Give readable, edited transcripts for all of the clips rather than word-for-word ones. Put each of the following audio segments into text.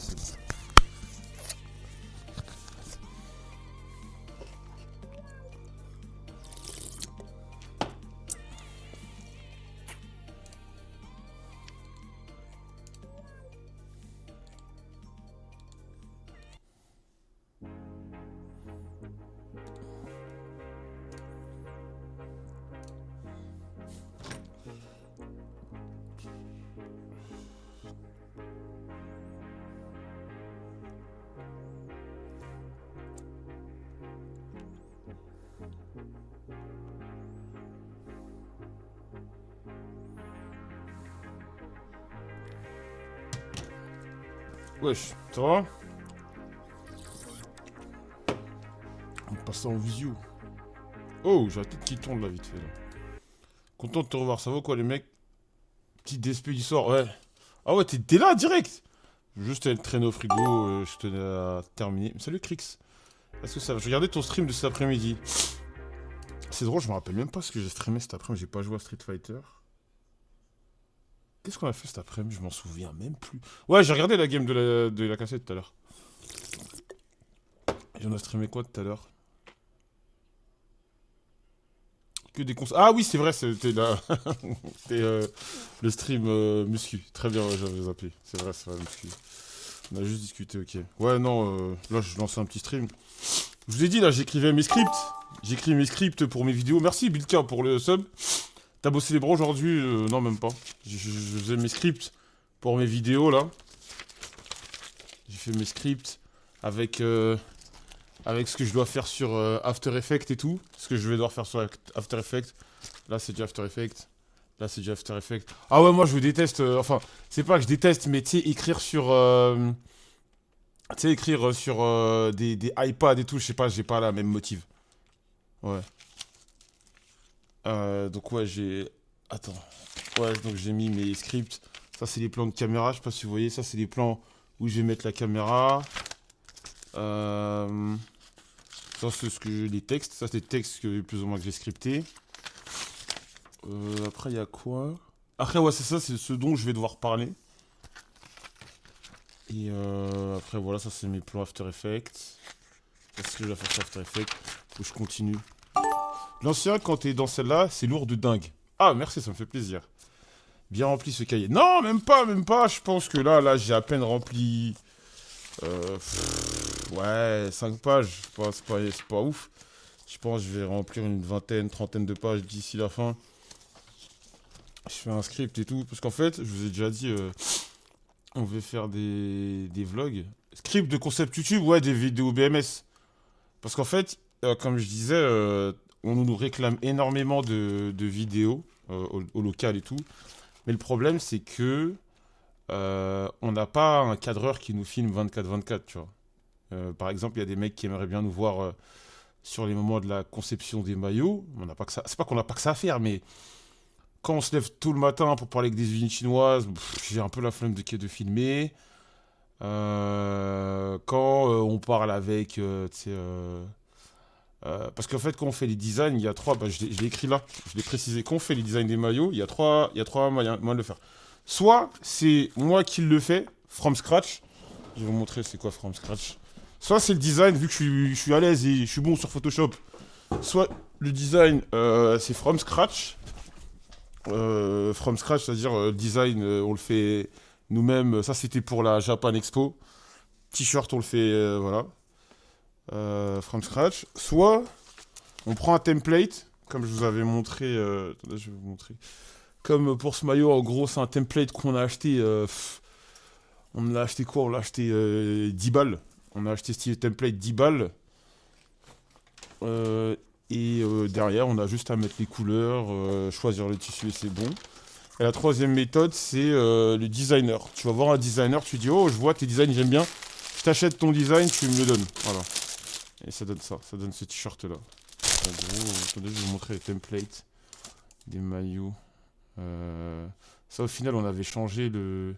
c'est bon. Wesh, ça va? On passe en visio. Oh, j'ai la tête qui tourne là vite fait. Là. Content de te revoir, ça va quoi les mecs? Petit DSP du sort, ouais. Ah ouais, t'es là direct! Juste le traîner au frigo, je tenais à terminer. Salut Crix. Est-ce que ça va? Je regardais ton stream de cet après-midi. C'est drôle, je me rappelle même pas ce que j'ai streamé cet après-midi, j'ai pas joué à Street Fighter. Qu'est-ce qu'on a fait cet après-midi? Je m'en souviens même plus. Ouais, j'ai regardé la game de la cassette tout à l'heure. Et on a streamé quoi tout à l'heure? Que des conseils. Ah oui, c'est vrai, c'était là. C'était le stream muscu. Très bien, ouais, j'avais zappé. C'est vrai, muscu. On a juste discuté, ok. Ouais, non, là, je lançais un petit stream. Je vous ai dit, là, j'écrivais mes scripts. J'écris mes scripts pour mes vidéos. Merci, Bilka, pour le sub. T'as bossé les bras aujourd'hui? Non, même pas. Je faisais mes scripts pour mes vidéos, là. J'ai fait mes scripts avec, avec ce que je dois faire sur After Effects et tout. Ce que je vais devoir faire sur After Effects. Là, c'est du After Effects. Là, c'est du After Effects. Ah ouais, moi, je déteste... enfin, c'est pas que je déteste, mais tu sais, écrire sur... tu sais, écrire sur des iPads et tout, je sais pas, j'ai pas la même motive. Ouais. Donc ouais, j'ai... Attends. Ouais, donc j'ai mis mes scripts. Ça, c'est les plans de caméra, je sais pas si vous voyez. Ça, c'est les plans où je vais mettre la caméra. Ça, c'est ce que les textes. Ça, c'est les textes que plus ou moins que j'ai scriptés. Après, il y a quoi? Après, ouais, c'est ça, c'est ce dont je vais devoir parler. Et après, voilà, ça, c'est mes plans After Effects. Qu'est-ce que je vais faire sur After Effects? Faut que je continue. L'ancien, quand t'es dans celle-là, c'est lourd de dingue. Ah, merci, ça me fait plaisir. Bien rempli ce cahier. Non, même pas, même pas. Je pense que là, j'ai à peine rempli... ouais, 5 pages. C'est pas ouf. Je pense que je vais remplir une vingtaine, trentaine de pages d'ici la fin. Je fais un script et tout. Parce qu'en fait, je vous ai déjà dit, on veut faire des vlogs. Script de concept YouTube, ouais, des vidéos BMS. Parce qu'en fait, comme je disais, on nous réclame énormément de vidéos au local et tout. Mais le problème, c'est que on n'a pas un cadreur qui nous filme 24/24, tu vois. Par exemple, il y a des mecs qui aimeraient bien nous voir sur les moments de la conception des maillots. On n'a pas que ça. C'est pas qu'on n'a pas que ça à faire, mais quand on se lève tôt le matin pour parler avec des usines chinoises, j'ai un peu la flemme de filmer. Quand on parle avec, tu sais, parce qu'en fait, quand on fait les designs, il y a trois. Bah, je l'ai écrit là. Je l'ai précisé. Quand on fait les designs des maillots, il y a trois moyens de le faire. Soit c'est moi qui le fais, from scratch. Je vais vous montrer c'est quoi from scratch. Soit c'est le design, vu que je suis à l'aise et je suis bon sur Photoshop. Soit le design, c'est from scratch. From scratch, c'est-à-dire design, on le fait nous-mêmes. Ça, c'était pour la Japan Expo. T-shirt, on le fait, voilà. From scratch. Soit on prend un template, comme je vous avais montré. Attendez, je vais vous montrer. Comme pour ce maillot, en gros, c'est un template qu'on a acheté. On l'a acheté quoi? On l'a acheté 10 balles. On a acheté ce template 10 balles. Derrière, on a juste à mettre les couleurs, choisir le tissu et c'est bon. Et la troisième méthode, c'est le designer. Tu vas voir un designer, tu dis oh, je vois tes designs, j'aime bien. Je t'achète ton design, tu me le donnes. Voilà. Et ça donne ça donne ce t-shirt là. En gros, attendez, je vais vous montrer les templates des maillots. Ça, au final, on avait changé le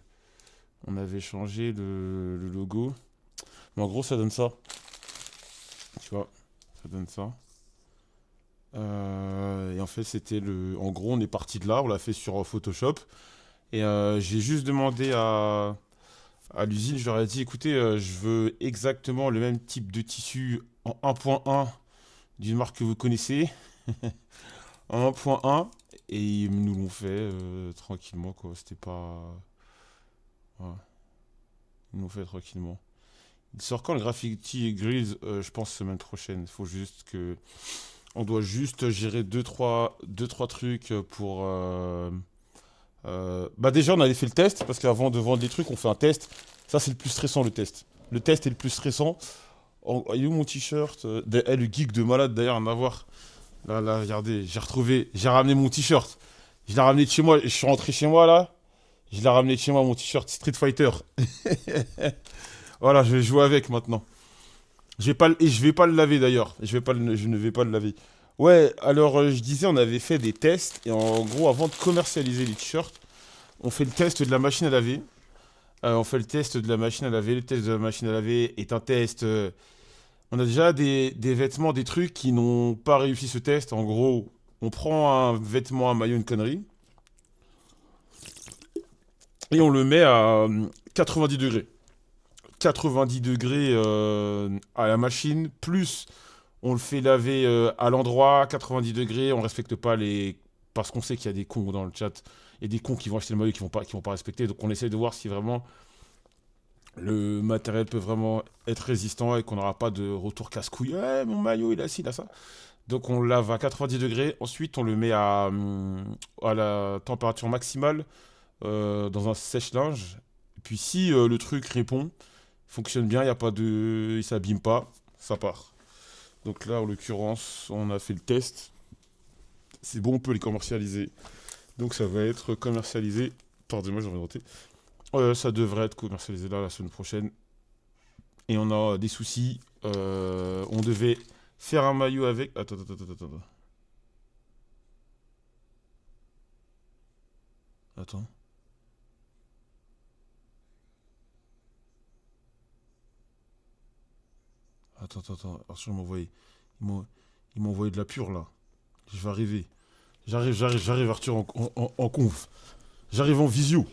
logo. Mais en gros, ça donne ça. Tu vois, ça donne ça. Et en fait, c'était le. En gros, on est parti de là, on l'a fait sur Photoshop. Et j'ai juste demandé À l'usine, je leur ai dit, écoutez, je veux exactement le même type de tissu en 1.1 d'une marque que vous connaissez, en 1.1, et ils nous l'ont fait tranquillement, quoi. C'était pas... Ouais, ils nous l'ont fait tranquillement. Il sort quand le Graffiti Grills? Je pense semaine prochaine. Il faut juste que... On doit juste gérer deux, trois trucs pour... Bah déjà, on avait fait le test, parce qu'avant de vendre les trucs, on fait un test. Ça, c'est le plus stressant, le test. Le test est le plus stressant. Il est où mon t-shirt? Le geek de malade, d'ailleurs, à voir. Là, là, regardez, j'ai retrouvé, j'ai ramené mon t-shirt. Je l'ai ramené de chez moi, je suis rentré chez moi, là. Je l'ai ramené de chez moi, mon t-shirt Street Fighter. Voilà, je vais jouer avec maintenant. Et je vais pas le laver d'ailleurs. Je ne vais pas le laver. Ouais, alors je disais, on avait fait des tests et en gros, avant de commercialiser les t-shirts, on fait le test de la machine à laver. On fait le test de la machine à laver. Le test de la machine à laver est un test. On a déjà des vêtements, des trucs qui n'ont pas réussi ce test. En gros, on prend un vêtement, un maillot, une connerie, et on le met à 90 degrés. 90 degrés à la machine, plus on le fait laver à l'endroit, 90 degrés, on respecte pas les... Parce qu'on sait qu'il y a des cons dans le chat, il y a des cons qui vont acheter le maillot et qui vont pas respecter, donc on essaie de voir si vraiment le matériel peut vraiment être résistant et qu'on n'aura pas de retour casse-couille. Ouais, mon maillot, il a ci, il a ça. Donc on lave à 90 degrés, ensuite on le met à la température maximale dans un sèche-linge. Et puis si le truc répond, fonctionne bien, il y a pas de... il s'abîme pas, ça part. Donc là, en l'occurrence, on a fait le test. C'est bon, on peut les commercialiser. Donc ça va être commercialisé. Pardonnez-moi, j'ai envie de noter. Ça devrait être commercialisé là la semaine prochaine. Et on a des soucis. On devait faire un maillot avec... Attends. Attends. Attends. Arthur m'a envoyé. Il m'a envoyé de la pure là. Je vais arriver. J'arrive Arthur en conf. J'arrive en visio.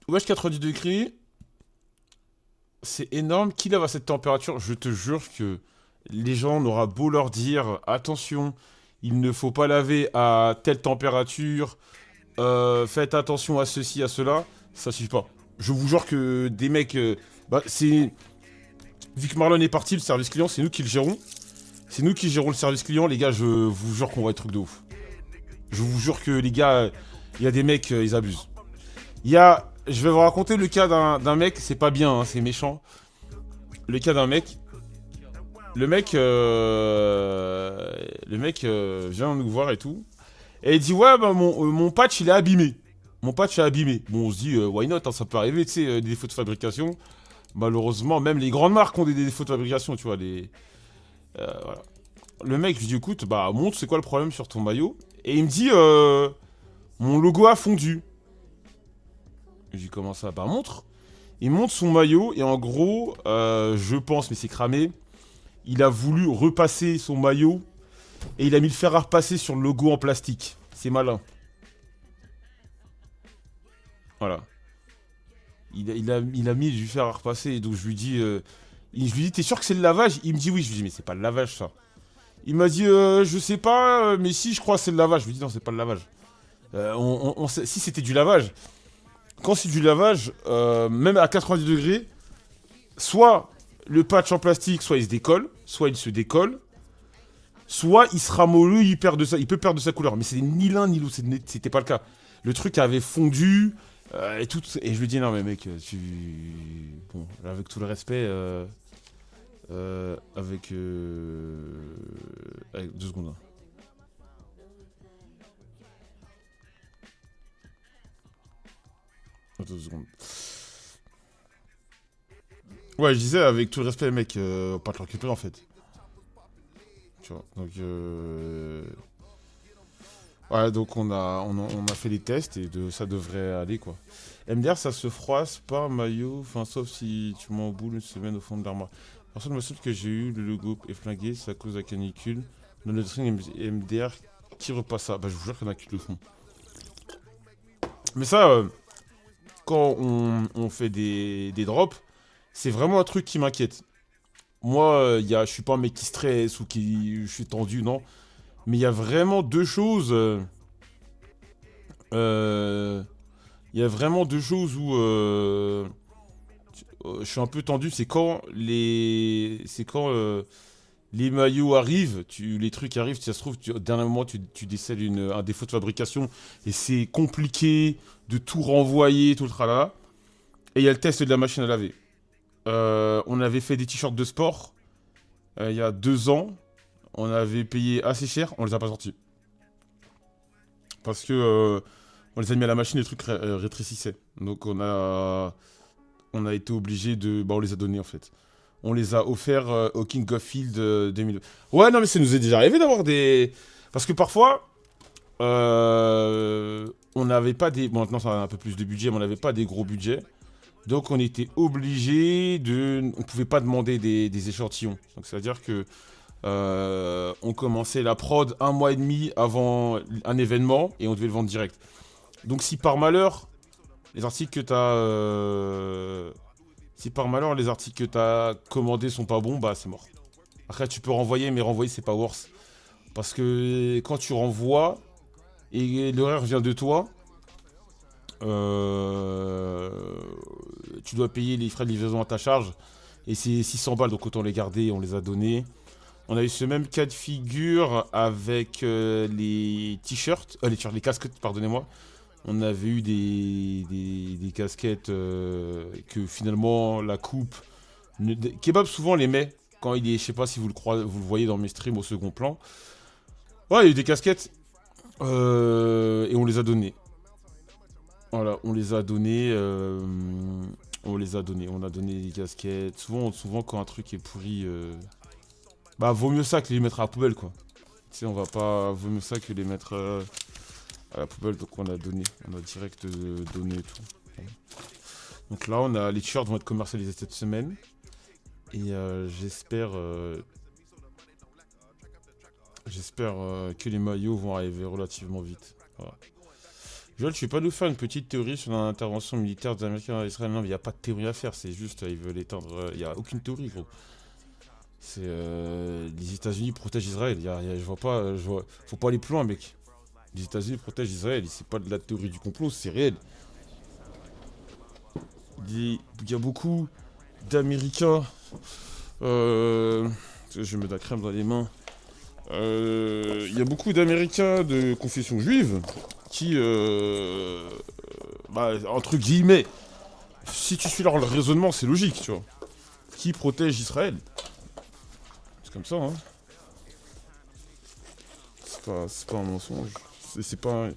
Wesh 90 degrés. C'est énorme. Qui lave à cette température? Je te jure que les gens, on aura beau leur dire attention, il ne faut pas laver à telle température, faites attention à ceci, à cela, ça suffit pas. Je vous jure que des mecs. Bah, c'est. Vu que Marlon est parti, le service client, c'est nous qui le gérons. C'est nous qui gérons le service client, les gars, je vous jure qu'on voit des trucs de ouf. Je vous jure que les gars, il y a des mecs, ils abusent. Il y a. Je vais vous raconter le cas d'un mec, c'est pas bien, hein, c'est méchant. Le cas d'un mec. Le mec vient nous voir et tout. Et il dit ouais bah mon patch il est abîmé. Mon patch est abîmé. Bon on se dit why not, hein, ça peut arriver, tu sais, des défauts de fabrication. Malheureusement, même les grandes marques ont des défauts de fabrication, tu vois. Voilà. Le mec, je lui dis écoute, bah montre c'est quoi le problème sur ton maillot. Et il me dit mon logo a fondu. Je lui dis comment ça? Bah montre. Il monte son maillot et en gros, je pense, mais c'est cramé, il a voulu repasser son maillot et il a mis le fer à repasser sur le logo en plastique. C'est malin. Voilà. Il a mis du fer à repasser et donc je lui dis... je lui dis, t'es sûr que c'est le lavage? Il me dit oui. Je lui dis, mais c'est pas le lavage ça. Il m'a dit, je sais pas, mais si, je crois que c'est le lavage. Je lui dis, non, c'est pas le lavage. Si c'était du lavage, quand c'est du lavage, même à 90 degrés, soit le patch en plastique, soit il se décolle, soit il se ramollit, il peut perdre de sa couleur. Mais c'est ni l'un ni l'autre, c'était pas le cas. Le truc avait fondu et tout. Et je lui dis non mais mec, bon, avec tout le respect, avec 2 secondes. Hein. Attends 2 secondes. Ouais, je disais avec tout le respect, mec, on va pas te le récupérer en fait. Tu vois, donc ouais, donc on a fait les tests et ça devrait aller quoi. MDR, ça se froisse pas, maillot, enfin sauf si tu m'emboules une semaine au fond de l'armoire. Personne ne me souhaite que j'ai eu le logo est flingué, c'est à cause de la canicule. Dans le string MDR, qui repasse ça? Bah je vous jure qu'il y en a qui le font. Mais ça, quand on fait des drops, c'est vraiment un truc qui m'inquiète. Moi, je suis pas un mec qui stresse ou qui je suis tendu, non. Mais il y a vraiment deux choses. Euh, Il y a vraiment deux choses où je suis un peu tendu. C'est quand les maillots arrivent, les trucs arrivent. Si ça se trouve, au dernier moment, tu décèles un défaut de fabrication et c'est compliqué de tout renvoyer, tout le tralala. Et il y a le test de la machine à laver. On avait fait des t-shirts de sport il y a 2 ans. On avait payé assez cher, on les a pas sortis. Parce que on les a mis à la machine, les trucs rétrécissaient. Donc on a été obligé de. Bah, on les a donnés en fait. On les a offerts au King of Field 2000. Ouais, non, mais ça nous est déjà arrivé d'avoir des. Parce que parfois, on n'avait pas des. Bon, maintenant ça a un peu plus de budget, mais on n'avait pas des gros budgets. Donc on était obligé de. On pouvait pas demander des échantillons. Donc c'est-à-dire que on commençait la prod 1 mois et demi avant un événement et on devait le vendre direct. Donc si par malheur, les articles que t'as. Si par malheur les articles que t'as commandés sont pas bons, bah c'est mort. Après tu peux renvoyer, mais renvoyer c'est pas worse. Parce que quand tu renvoies et l'erreur vient de toi, euh, tu dois payer les frais de livraison à ta charge. Et c'est 600 balles, donc autant les garder, on les a donnés. On a eu ce même cas de figure avec les t-shirts, les casquettes, pardonnez-moi. On avait eu des casquettes que finalement la coupe. Kebab souvent les met quand il est, je sais pas si vous le voyez dans mes streams au second plan. Ouais, il y a eu des casquettes et on les a données. Voilà, on les a données. On les a données. On a donné des casquettes. Souvent quand un truc est pourri, bah vaut mieux ça que les mettre à la poubelle quoi. Tu sais, on va pas. Vaut mieux ça que les mettre à la poubelle. Donc on a donné. On a direct donné et tout. Voilà. Donc là, les t-shirts vont être commercialisés cette semaine. Et j'espère que les maillots vont arriver relativement vite. Voilà. Joël, tu peux pas nous faire une petite théorie sur l'intervention militaire des Américains en Israël? Non, mais il n'y a pas de théorie à faire, c'est juste, ils veulent éteindre. Il n'y a aucune théorie, gros. C'est. Les États-Unis protègent Israël. Je vois pas. Faut pas aller plus loin, mec. Les États-Unis protègent Israël. C'est pas de la théorie du complot, c'est réel. Il y a beaucoup d'Américains. Je vais mettre de la crème dans les mains. Il y a beaucoup d'Américains de confession juive qui, bah, entre guillemets, si tu suis leur raisonnement, c'est logique, tu vois, qui protègent Israël. C'est comme ça, hein. C'est pas un mensonge. C'est pas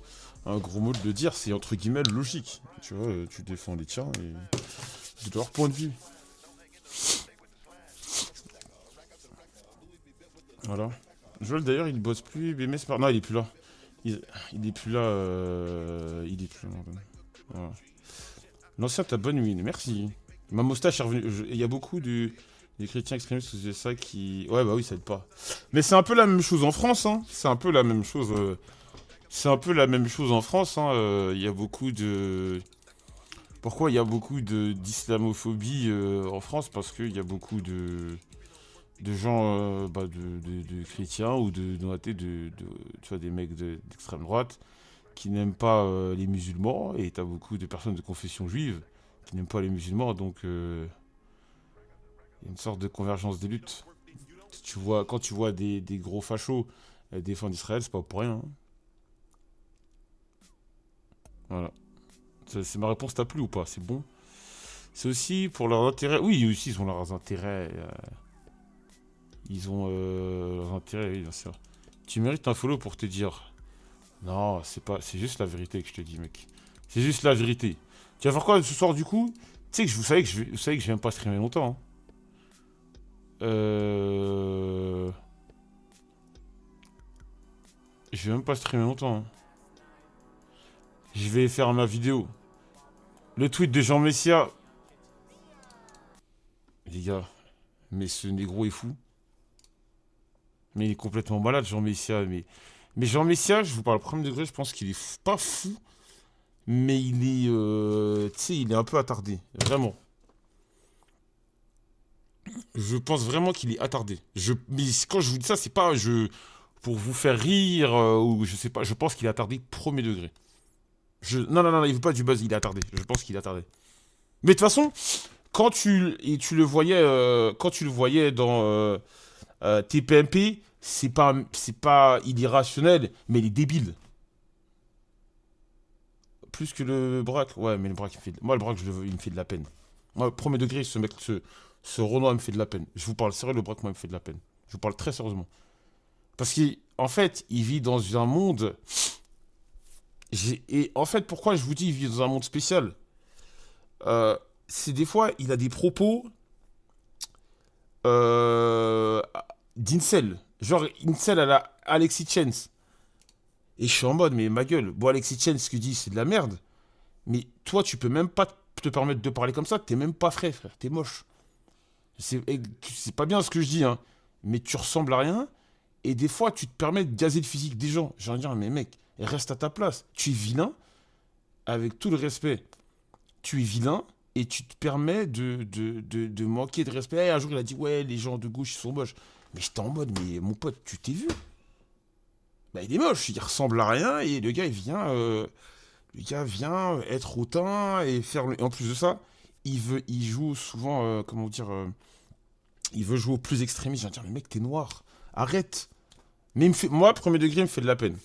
un gros mot de le dire, c'est entre guillemets logique. Tu vois, tu défends les tiens et de leur point de vue. Voilà. Joel d'ailleurs il bosse plus, BMS par. Non, il est plus là. Il est plus là. Il est plus là. Voilà. L'ancien t'as bonne mine, merci. Ma moustache est revenue. Il y a beaucoup des chrétiens extrémistes aux USA qui. Ouais, bah oui, ça aide pas. Mais c'est un peu la même chose en France, hein. C'est un peu la même chose. C'est un peu la même chose en France, hein. Il y a beaucoup de. Pourquoi il y a beaucoup d'islamophobie en France? Parce qu'il y a beaucoup de gens bah, de chrétiens ou tu vois, des mecs d'extrême droite qui n'aiment pas les musulmans, et t'as beaucoup de personnes de confession juive qui n'aiment pas les musulmans, donc il y a une sorte de convergence des luttes. Quand tu vois des gros fachos défendre Israël, c'est pas pour rien, hein. Voilà. C'est ma réponse, t'as plu ou pas? C'est bon. C'est aussi pour leurs intérêts. Oui, aussi, ils ont leurs intérêts. Ils ont leurs intérêts, oui, bien sûr. Tu mérites un follow pour te dire. Non, c'est pas. C'est juste la vérité que je te dis, mec. C'est juste la vérité. Tu vas faire quoi ce soir du coup? Tu sais que vous savez que je viens pas streamer longtemps, hein. Euh... Je vais même pas streamer longtemps, hein. Je vais faire ma vidéo. Le tweet de Jean Messia. Les gars, mais ce négro est fou. Mais il est complètement malade, Jean Messia. Mais Jean Messia, je vous parle au premier degré, je pense qu'il est pas fou. mais il est, tu sais, il est un peu attardé, vraiment. Je pense vraiment qu'il est attardé. Mais quand je vous dis ça, c'est pas pour vous faire rire ou je sais pas. Je pense qu'il est attardé premier degré. Non, non, non, il veut pas du buzz, il est attardé. Je pense qu'il est attardé. Mais de toute façon, tu le voyais, quand tu le voyais dans TPMP, c'est pas, il est irrationnel, mais il est débile. Plus que le Braque. Ouais, mais le Braque, moi, le Braque, il me fait de la peine. Moi, premier degré, ce Renoir me fait de la peine. Je vous parle sérieux, le Braque, moi, il me fait de la peine. Je vous parle très sérieusement. Parce qu'en fait, il vit dans un monde. Et en fait, pourquoi je vous dis il vit dans un monde spécial? Euh, c'est des fois, il a des propos euh, d'incel. Genre, incel à la Alexis Chance. Et je suis en mode, mais ma gueule. Bon, Alexis Chance, ce qu'il dit, c'est de la merde. Mais toi, tu peux même pas te permettre de parler comme ça. T'es même pas frais, frère. T'es moche. C'est pas bien ce que je dis, hein. Mais tu ressembles à rien. Et des fois, tu te permets de gazer le physique des gens. J'ai envie de dire, mais mec, reste à ta place. Tu es vilain, avec tout le respect. Tu es vilain et tu te permets de manquer de respect. Un jour, il a dit, ouais, les gens de gauche, ils sont moches. Mais j'étais en mode, mais mon pote, tu t'es vu? Bah, il est moche, il ressemble à rien et le gars vient être hautain et faire. Et en plus de ça, il joue souvent, comment vous dire, il veut jouer au plus extrémiste. J'ai envie de dire, mais mec, t'es noir. Arrête. Mais moi, premier degré, il me fait de la peine.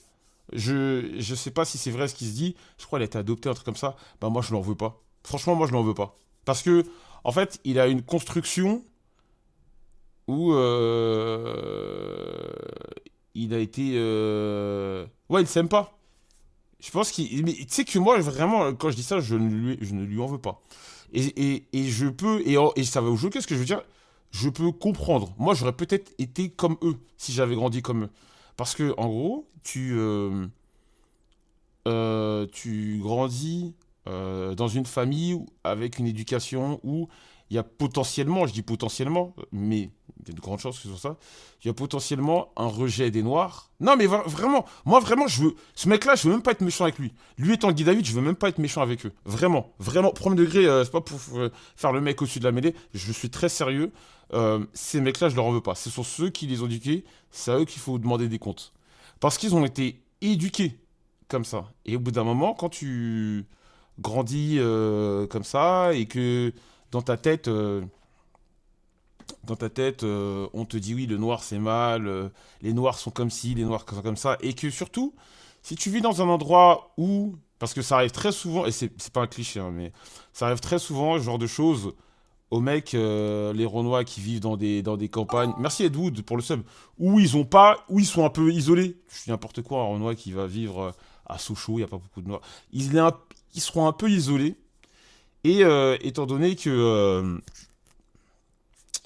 Je sais pas si c'est vrai ce qui se dit. Je crois qu'il a été adopté, un truc comme ça. Bah, moi, je l'en veux pas. Franchement, moi, je l'en veux pas. Parce que, en fait, il a une construction où il a été. Ouais, il s'aime pas. Je pense qu'il. Mais tu sais que moi, vraiment, quand je dis ça, je ne lui en veux pas. Et je peux. Et ça va vous choquer ce que je veux dire. Je peux comprendre. Moi, j'aurais peut-être été comme eux si j'avais grandi comme eux. Parce que, en gros, tu grandis dans une famille avec une éducation où il y a potentiellement, je dis potentiellement, mais il y a de grandes chances que ce soit ça, il y a potentiellement un rejet des Noirs. Non, mais vraiment, moi vraiment, ce mec-là, je veux même pas être méchant avec lui. Lui étant Guy David, je veux même pas être méchant avec eux. Vraiment, vraiment, premier degré, c'est pas pour faire le mec au-dessus de la mêlée, je suis très sérieux. Ces mecs-là, je leur en veux pas. Ce sont ceux qui les ont éduqués, c'est à eux qu'il faut demander des comptes. Parce qu'ils ont été éduqués comme ça. Et au bout d'un moment, quand tu grandis comme ça et que dans ta tête, on te dit oui, le noir c'est mal, les noirs sont comme ci, les noirs sont comme ça, et que surtout, si tu vis dans un endroit où, parce que ça arrive très souvent, et c'est pas un cliché, hein, mais ça arrive très souvent, ce genre de choses, aux mecs, les Renois qui vivent dans des campagnes. Merci Ed Wood pour le sub. Où ils sont un peu isolés. Je dis n'importe quoi, un Renoir qui va vivre à Sochaux, il n'y a pas beaucoup de Noirs. Ils seront un peu isolés. Et étant donné que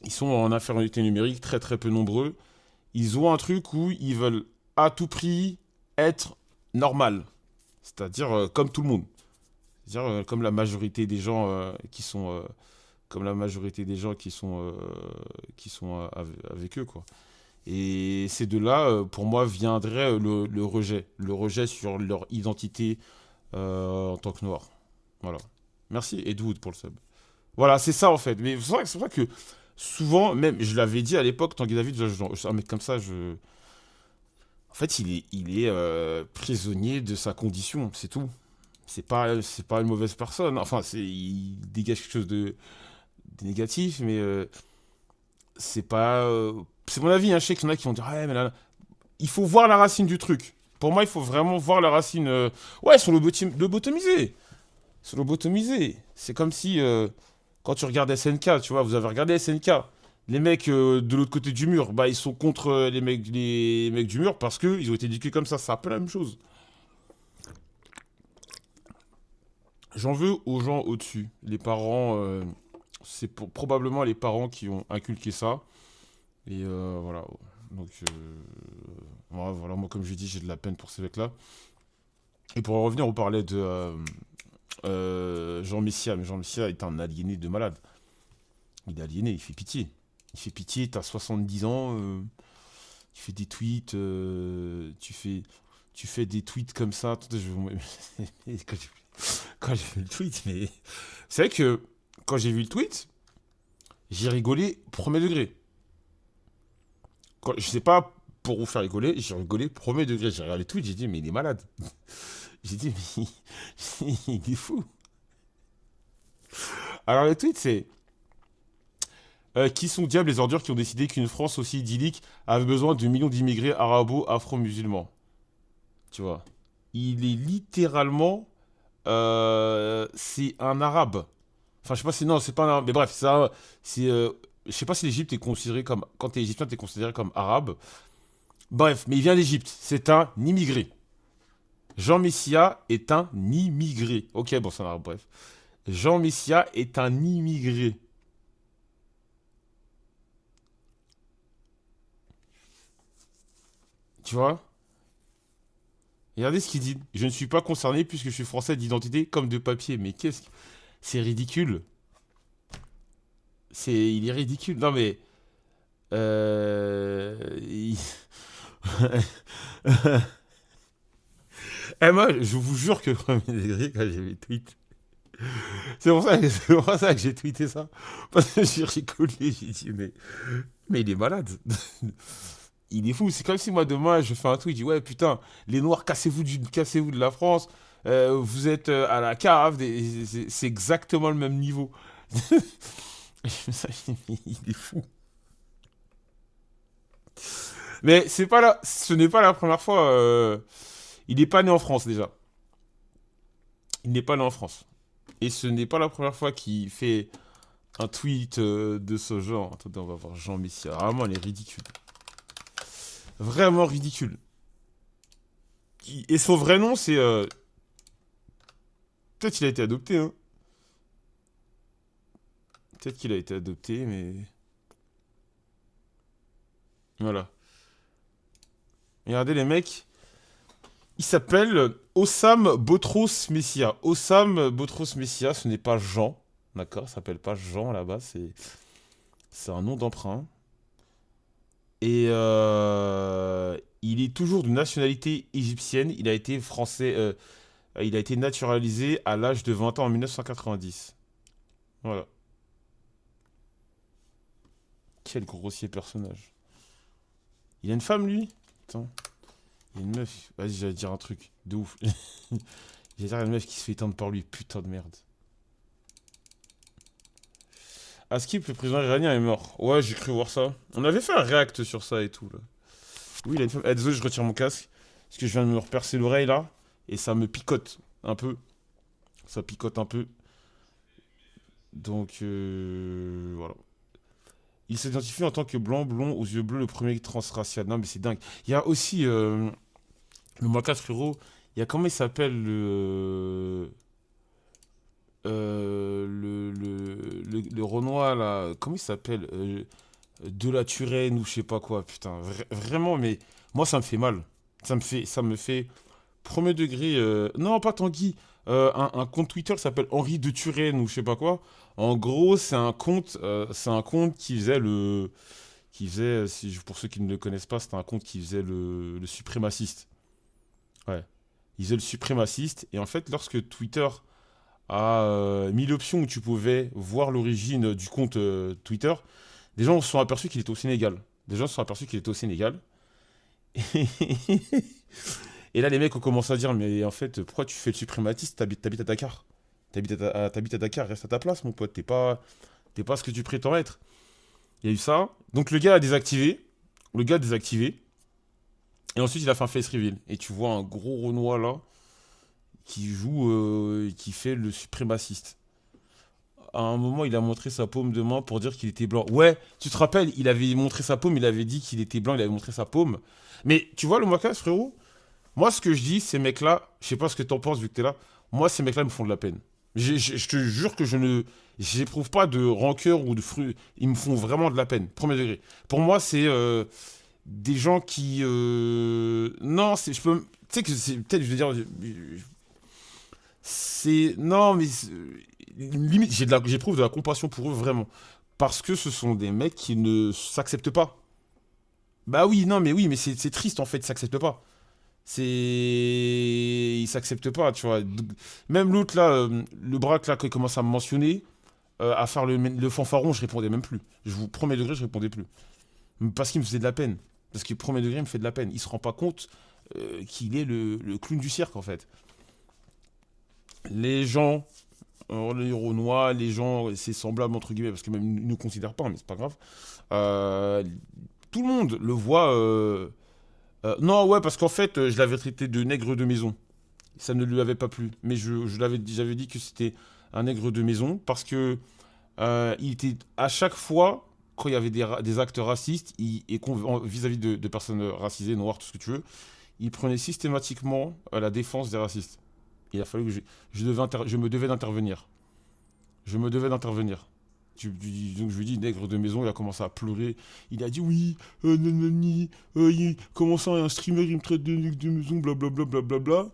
ils sont en infériorité numérique, très très peu nombreux, ils ont un truc où ils veulent à tout prix être normal. C'est-à-dire comme tout le monde. C'est-à-dire comme la majorité des gens qui sont comme la majorité des gens qui sont avec eux, quoi. Et ces deux-là, pour moi, viendraient le rejet sur leur identité en tant que noir. Voilà. Merci Ed Wood pour le sub. Voilà, c'est ça en fait. Mais c'est vrai que souvent, même, je l'avais dit à l'époque, Tanguy David, un mec comme ça, en fait, il est prisonnier de sa condition, c'est tout. C'est pas une mauvaise personne. Enfin, il dégage quelque chose de négatif, mais c'est pas. C'est mon avis, hein. Je sais qu'il y en a qui vont dire, ouais, mais là, il faut voir la racine du truc. Pour moi, il faut vraiment voir la racine. Ouais, sur lobotomisé. Sur lobotomisé. C'est comme si, quand tu regardes SNK, tu vois, vous avez regardé SNK. Les mecs de l'autre côté du mur, bah ils sont contre les mecs du mur parce qu'ils ont été éduqués comme ça. C'est un peu la même chose. J'en veux aux gens au-dessus. Les parents, c'est probablement les parents qui ont inculqué ça. Et voilà. Donc, voilà, moi, comme je dis, j'ai de la peine pour ces mecs-là. Et pour en revenir, on parlait de Jean Messia. Mais Jean Messia est un aliéné de malade. Il est aliéné, il fait pitié. Il fait pitié, t'as 70 ans, tu fais des tweets, tu fais des tweets comme ça. Attendez, Quand j'ai vu le tweet, mais. C'est vrai que quand j'ai vu le tweet, j'ai rigolé premier degré. Je sais pas pour vous faire rigoler, j'ai rigolé premier degré. J'ai regardé le tweet, j'ai dit, mais il est malade. J'ai dit, mais il est fou. Alors le tweet, c'est qui sont diables les ordures qui ont décidé qu'une France aussi idyllique avait besoin de millions d'immigrés arabo-afro-musulmans. Tu vois. Il est littéralement. C'est un arabe. Enfin, je sais pas si. Non, c'est pas un arabe. Mais bref, ça. C'est. Je sais pas si l'Égypte est considérée comme. Quand t'es égyptien, t'es considéré comme arabe. Bref, mais il vient d'Égypte. C'est un immigré. Jean Messia est un immigré. Ok, bon, c'est un arabe, bref. Jean Messia est un immigré. Tu vois. Regardez ce qu'il dit. Je ne suis pas concerné puisque je suis français d'identité comme de papier. Mais qu'est-ce que. C'est ridicule. Il est ridicule. Non mais. Il- Eh, moi, je vous jure que premier degré, quand j'ai vu le tweet, c'est pour ça que j'ai tweeté ça. Parce que j'ai rigolé, j'ai dit, mais il est malade. Il est fou. C'est comme si moi, demain, je fais un tweet, je dis, ouais, putain, les Noirs, cassez-vous de la France. Vous êtes à la cave. C'est exactement le même niveau. Je fais ça, je dis, mais il est fou. Mais ce n'est pas la première fois. Il n'est pas né en France déjà. Il n'est pas né en France. Et ce n'est pas la première fois qu'il fait un tweet de ce genre. Attendez, on va voir Jean Messia. Vraiment, il est ridicule. Vraiment ridicule. Et son vrai nom, c'est. Peut-être qu'il a été adopté, hein. Peut-être qu'il a été adopté, mais. Voilà. Regardez les mecs. Il s'appelle Ossam Botros Messia. Ossam Botros Messia, ce n'est pas Jean. D'accord, ça s'appelle pas Jean là-bas, c'est un nom d'emprunt. Et il est toujours de nationalité égyptienne. Il a été français. Il a été naturalisé à l'âge de 20 ans en 1990. Voilà. Quel grossier personnage. Il a une femme, lui? Attends. Il y a une meuf. Vas-y, j'allais dire un truc de ouf. J'allais dire une meuf qui se fait éteindre par lui. Putain de merde. À Skip, le président iranien est mort. Ouais, j'ai cru voir ça. On avait fait un react sur ça et tout, là. Oui, il a une femme. Eh, désolé, je retire mon casque. Parce que je viens de me repercer l'oreille, là. Et ça me picote un peu. Ça picote un peu. Donc, voilà. Il s'identifie en tant que blanc, blond, aux yeux bleus, le premier transracial. Non, mais c'est dingue. Il y a aussi le Macas, frérot. Il y a comment il s'appelle le Renoir, là. Comment il s'appelle De la Turenne ou je sais pas quoi. Putain, vraiment, mais moi, ça me fait mal. Ça me fait premier degré. Non, pas Tanguy. Un compte Twitter qui s'appelle Henri de Turenne ou je sais pas quoi. En gros, c'est un compte qui faisait pour ceux qui ne le connaissent pas, c'était un compte qui faisait le suprémaciste. Ouais. Il faisait le suprémaciste. Et en fait, lorsque Twitter a mis l'option où tu pouvais voir l'origine du compte Twitter, des gens se sont aperçus qu'il était au Sénégal. Des gens se sont aperçus qu'il était au Sénégal. Et là, les mecs ont commencé à dire, mais en fait, pourquoi tu fais le suprématiste? T'habites à Dakar. T'habites à Dakar, reste à ta place, mon pote. T'es pas ce que tu prétends être. Il y a eu ça. Donc le gars a désactivé. Le gars a désactivé. Et ensuite, il a fait un face reveal. Et tu vois un gros Renoir là qui joue, qui fait le suprémaciste. À un moment, il a montré sa paume de main pour dire qu'il était blanc. Ouais, tu te rappelles, il avait montré sa paume, il avait dit qu'il était blanc, il avait montré sa paume. Mais tu vois le Moicas, frérot? Moi, ce que je dis, ces mecs-là, je sais pas ce que t'en penses vu que t'es là, moi, ces mecs-là me font de la peine. Je te jure que je ne. J'éprouve pas de rancœur ou de fruit. Ils me font vraiment de la peine, premier degré. Pour moi, c'est des gens qui. Non, je peux. Tu sais que c'est. Peut-être, je veux dire. C'est. Non, mais. Limite, j'éprouve de la compassion pour eux, vraiment. Parce que ce sont des mecs qui ne s'acceptent pas. Bah oui, non, mais oui, mais c'est triste en fait, ils s'acceptent pas. Il s'accepte pas, tu vois. Même l'autre, là, le braque, là, qui commence à me mentionner, à faire le fanfaron, je répondais même plus. Je vous promets degré, je répondais plus. Parce qu'il me faisait de la peine. Parce que premier degré, il me fait de la peine. Il se rend pas compte qu'il est le clown du cirque, en fait. Les gens, les Renois, les gens, c'est semblable, entre guillemets, parce que même ils ne nous considèrent pas, mais c'est pas grave. Euh, Tout le monde le voit. Non, ouais, parce qu'en fait, je l'avais traité de nègre de maison. Ça ne lui avait pas plu. Mais j'avais dit que c'était un nègre de maison parce que il était à chaque fois quand il y avait des actes racistes vis-à-vis de personnes racisées, noires, tout ce que tu veux, il prenait systématiquement la défense des racistes. Il a fallu que je me devais d'intervenir. Je me devais d'intervenir. Donc je lui dis nègre de maison, il a commencé à pleurer. Il a dit oui, nanani, comment ça un streamer il me traite de nègre de maison, blablabla, blablabla.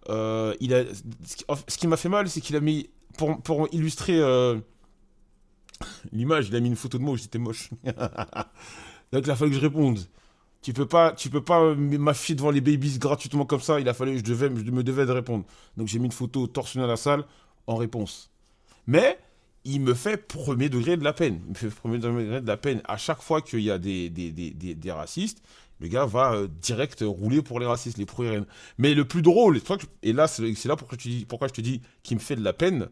Ce qui m'a fait mal, c'est qu'il a mis, pour illustrer l'image, il a mis une photo de moi où j'étais moche. Donc il a fallu que je réponde. Tu peux pas m'afficher devant les babies gratuitement comme ça. Il a fallu, je me devais de répondre. Donc j'ai mis une photo torse nu à la salle en réponse. Mais il me fait premier degré de la peine. Il me fait premier degré de la peine. À chaque fois qu'il y a des racistes, le gars va direct rouler pour les racistes, les pro-RN. Mais le plus drôle, et là, c'est là pourquoi je te dis qu'il me fait de la peine,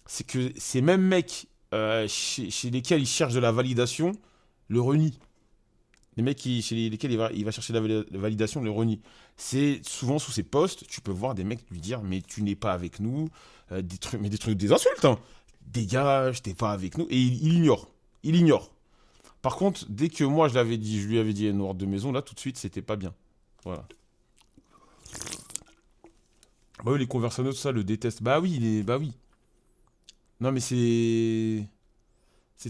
c'est que ces mêmes mecs chez lesquels il cherche de la validation le renient. Les mecs chez lesquels il va chercher la validation le renient. C'est souvent sous ses posts, tu peux voir des mecs lui dire mais tu n'es pas avec nous, des insultes, hein. Dégage, t'es pas avec nous. Et il ignore. Il ignore. Par contre, dès que moi je lui avais dit noir de maison, là tout de suite c'était pas bien. Voilà. Bah oui, les conversanotes, tout ça, le détestent. Bah oui. Non mais c'est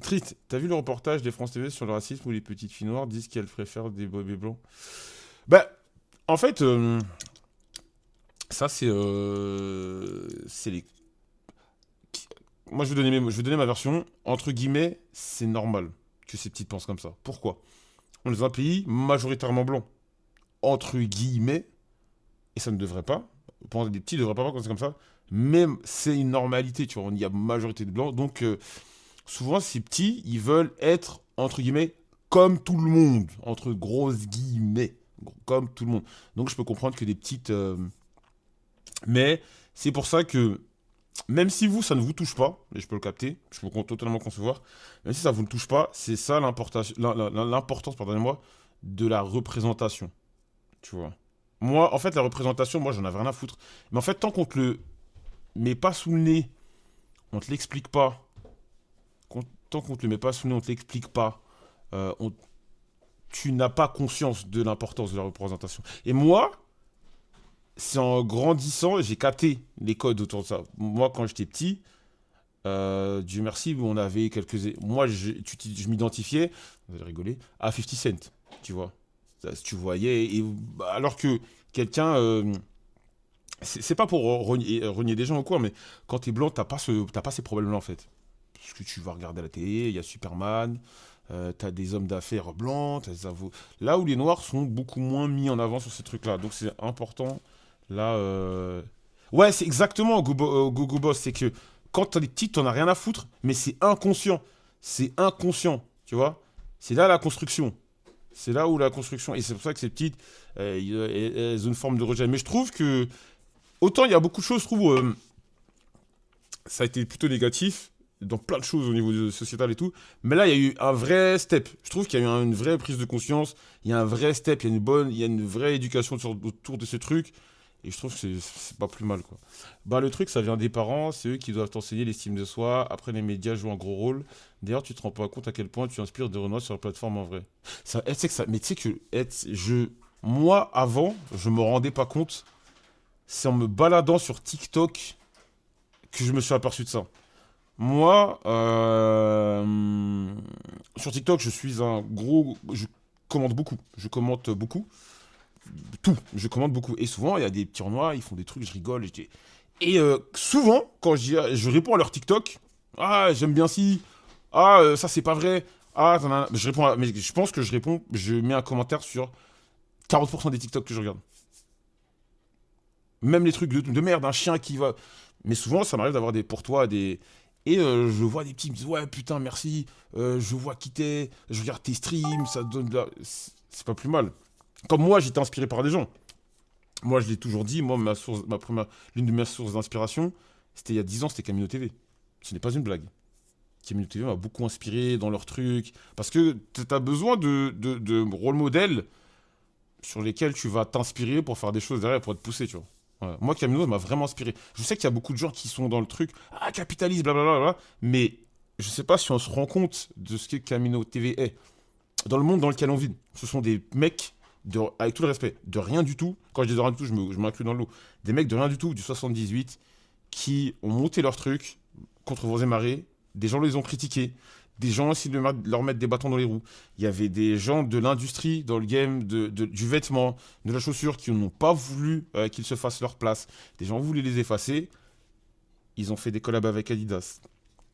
triste. T'as vu le reportage des France TV sur le racisme où les petites filles noires disent qu'elles préfèrent des bébés blancs? Bah, en fait, ça c'est les. Moi, je vais donner ma version. Entre guillemets, c'est normal que ces petites pensent comme ça. Pourquoi? On est dans un pays majoritairement blanc. Entre guillemets, et ça ne devrait pas. Pour des petits, ils ne devraient pas penser comme ça. Même c'est une normalité, tu vois. Il y a majorité de blancs. Donc, souvent, ces petits, ils veulent être, entre guillemets, comme tout le monde. Entre grosses guillemets. Comme tout le monde. Donc, je peux comprendre que des petites. Mais c'est pour ça que même si vous, ça ne vous touche pas, et je peux le capter, je peux totalement concevoir, même si ça ne vous le touche pas, c'est ça l'importance, pardonnez-moi, de la représentation, tu vois. Moi, en fait, la représentation, moi, j'en avais rien à foutre. Mais en fait, tant qu'on te le met pas sous le nez, on te l'explique pas, tant qu'on te le met pas sous le nez, on te l'explique pas, euh, on- tu n'as pas conscience de l'importance de la représentation. Et moi, c'est en grandissant, j'ai capté les codes autour de ça. Moi, quand j'étais petit, Dieu merci, on avait quelques. Moi, je m'identifiais, vous allez rigoler, à 50 Cent, tu vois. Si tu voyais, alors que quelqu'un. C'est pas pour renier des gens ou quoi, mais quand t'es blanc, t'as pas ces problèmes-là en fait. Parce que tu vas regarder la télé, il y a Superman, t'as des hommes d'affaires blancs, t'as des avocats. Là où les noirs sont beaucoup moins mis en avant sur ces trucs-là. Donc c'est important. Là. Ouais, c'est exactement Go Boss. C'est que quand t'es petit, t'en as rien à foutre, mais c'est inconscient. C'est inconscient, tu vois. C'est là la construction. C'est là où la construction. Et c'est pour ça que ces petites, elles ont une forme de rejet. Mais je trouve que. Autant il y a beaucoup de choses, je trouve, ça a été plutôt négatif dans plein de choses au niveau sociétal et tout. Mais là, il y a eu un vrai step. Je trouve qu'il y a eu une vraie prise de conscience. Il y a un vrai step. Il y a une vraie éducation autour de ce truc. Et je trouve que c'est pas plus mal, quoi. Bah, le truc, ça vient des parents. C'est eux qui doivent t'enseigner l'estime de soi. Après, les médias jouent un gros rôle. D'ailleurs, tu te rends pas compte à quel point tu inspires des Renois sur la plateforme en vrai. Tu sais que ça, mais tu sais que, moi, avant, je me rendais pas compte. C'est en me baladant sur TikTok que je me suis aperçu de ça. Moi, sur TikTok, je suis un gros. Je commente beaucoup. Je commente beaucoup. Tout. Je commente beaucoup. Et souvent, il y a des petits Renois, ils font des trucs, je rigole. Et souvent, quand je réponds à leur TikTok, ah, j'aime bien si. Ah, ça, c'est pas vrai. Ah, je réponds mais je pense que je mets un commentaire sur 40% des TikTok que je regarde. Même les trucs de merde, un chien qui va. Mais souvent, ça m'arrive d'avoir des pour toi, des. Et je vois des petits qui me disent ouais, putain, merci, je vois qui t'es, je regarde tes streams, ça te donne de la. C'est pas plus mal. Comme moi, j'étais inspiré par des gens. Moi, je l'ai toujours dit, moi, l'une de mes sources d'inspiration, c'était il y a 10 ans, c'était Camino TV. Ce n'est pas une blague. Camino TV m'a beaucoup inspiré dans leurs trucs. Parce que tu as besoin de rôle modèles sur lesquels tu vas t'inspirer pour faire des choses derrière, pour te pousser, tu vois. Ouais. Moi, Camino m'a vraiment inspiré. Je sais qu'il y a beaucoup de gens qui sont dans le truc, ah, capitaliste, blablabla, mais je sais pas si on se rend compte de ce que Camino TV est. Dans le monde dans lequel on vit, ce sont des mecs, avec tout le respect, de rien du tout. Quand je dis de rien du tout, je m'inclus dans le lot. Des mecs de rien du tout, du 78, qui ont monté leur truc contre vents et marées. Des gens les ont critiqués. Des gens aussi de leur mettre des bâtons dans les roues. Il y avait des gens de l'industrie, dans le game du vêtement, de la chaussure, qui n'ont pas voulu qu'ils se fassent leur place. Des gens voulaient les effacer. Ils ont fait des collabs avec Adidas.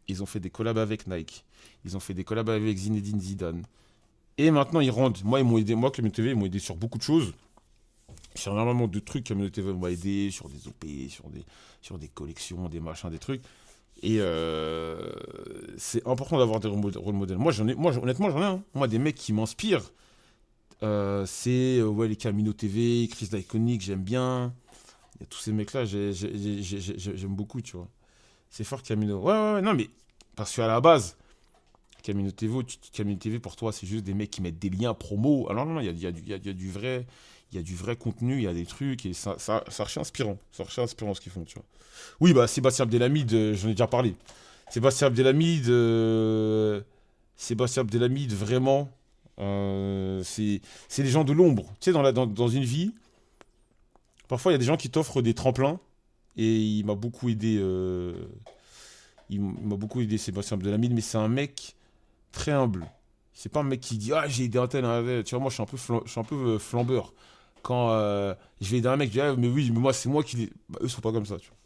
Ils ont fait des collabs avec Nike. Ils ont fait des collabs avec Zinedine Zidane. Et maintenant, ils rendent. Moi, ils m'ont aidé. Moi, Camino TV, ils m'ont aidé sur beaucoup de choses. Sur énormément de trucs. Camino TV m'a aidé sur des OP, sur des collections, des machins, des trucs. Et c'est important d'avoir des rôles modèles. Honnêtement, j'en ai un. Moi, des mecs qui m'inspirent, c'est ouais, les Camino TV, Chris D'Iconic, j'aime bien. Il y a tous ces mecs-là, j'aime beaucoup, tu vois. C'est fort, Camino. Ouais, non, mais parce qu'à la base, Camino TV, pour toi, c'est juste des mecs qui mettent des liens promo. Alors non, il y a du vrai. Il y a du vrai contenu, il y a des trucs, et ça archi inspirant. Ça archi inspirant ce qu'ils font, tu vois. Oui, bah, Sébastien Abdelhamid, j'en ai déjà parlé. Sébastien Abdelhamid, Sébastien Abdelhamid, vraiment, c'est les gens de l'ombre. Tu sais, dans une vie, parfois, il y a des gens qui t'offrent des tremplins, et il m'a beaucoup aidé, il m'a beaucoup aidé, Sébastien Abdelhamid, mais c'est un mec très humble. C'est pas un mec qui dit ah j'ai aidé un tel, un tel. Tu vois, moi je suis un peu flambeur. Quand je vais aider un mec, je dis ah, mais oui, mais moi c'est moi qui l'ai. Bah, eux sont pas comme ça, tu vois.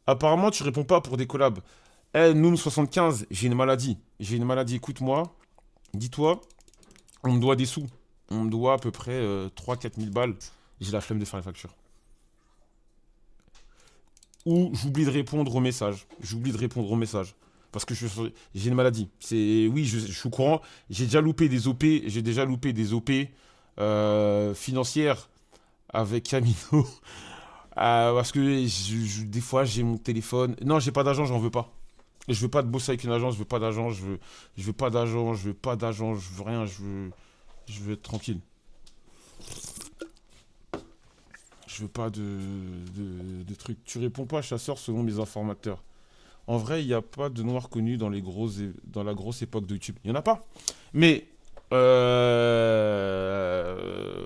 Apparemment, tu réponds pas pour des collabs. Eh, Noom 75, j'ai une maladie. J'ai une maladie, écoute-moi. Dis-toi, on me doit des sous. On me doit à peu près 3-4 000 balles. J'ai la flemme de faire les factures. Ou j'oublie de répondre aux messages. J'oublie de répondre aux messages. Parce que j'ai une maladie. Oui, je suis au courant. J'ai déjà loupé des OP. J'ai déjà loupé des OP financières avec Camino. Parce que des fois, j'ai mon téléphone. Non, j'ai pas d'agent, j'en veux pas. Je veux pas de bosser avec une agence, je veux pas d'agent, je veux pas d'agent, je veux pas d'agent, je veux rien, je veux être tranquille. Je veux pas de trucs. Tu réponds pas, chasseur, selon mes informateurs. En vrai, il n'y a pas de noir connu dans la grosse époque de YouTube. Il n'y en a pas. Mais,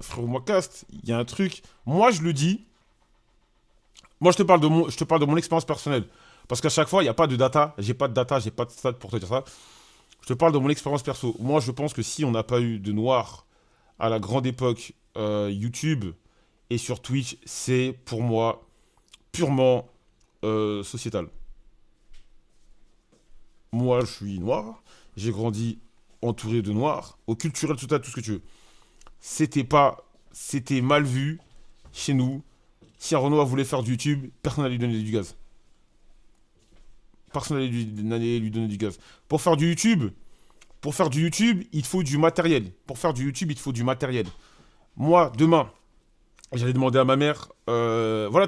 frérot, moi, Cast, il y a un truc. Moi, je le dis. Moi, je te parle de mon expérience personnelle. Parce qu'à chaque fois, il n'y a pas de data. J'ai pas de data, j'ai pas de stats pour te dire ça. Je te parle de mon expérience perso. Moi, je pense que si on n'a pas eu de noir à la grande époque YouTube et sur Twitch, c'est pour moi purement sociétal. Moi, je suis noir. J'ai grandi entouré de noirs. Au culturel, tout ce que tu veux. C'était pas... C'était mal vu chez nous. Si un Renoir voulait faire du YouTube, personne n'allait lui donner du gaz. Personne n'allait lui donner du gaz. Pour faire du YouTube, il faut du matériel. Pour faire du YouTube, il faut du matériel. Moi, demain, j'allais demander à ma mère, voilà,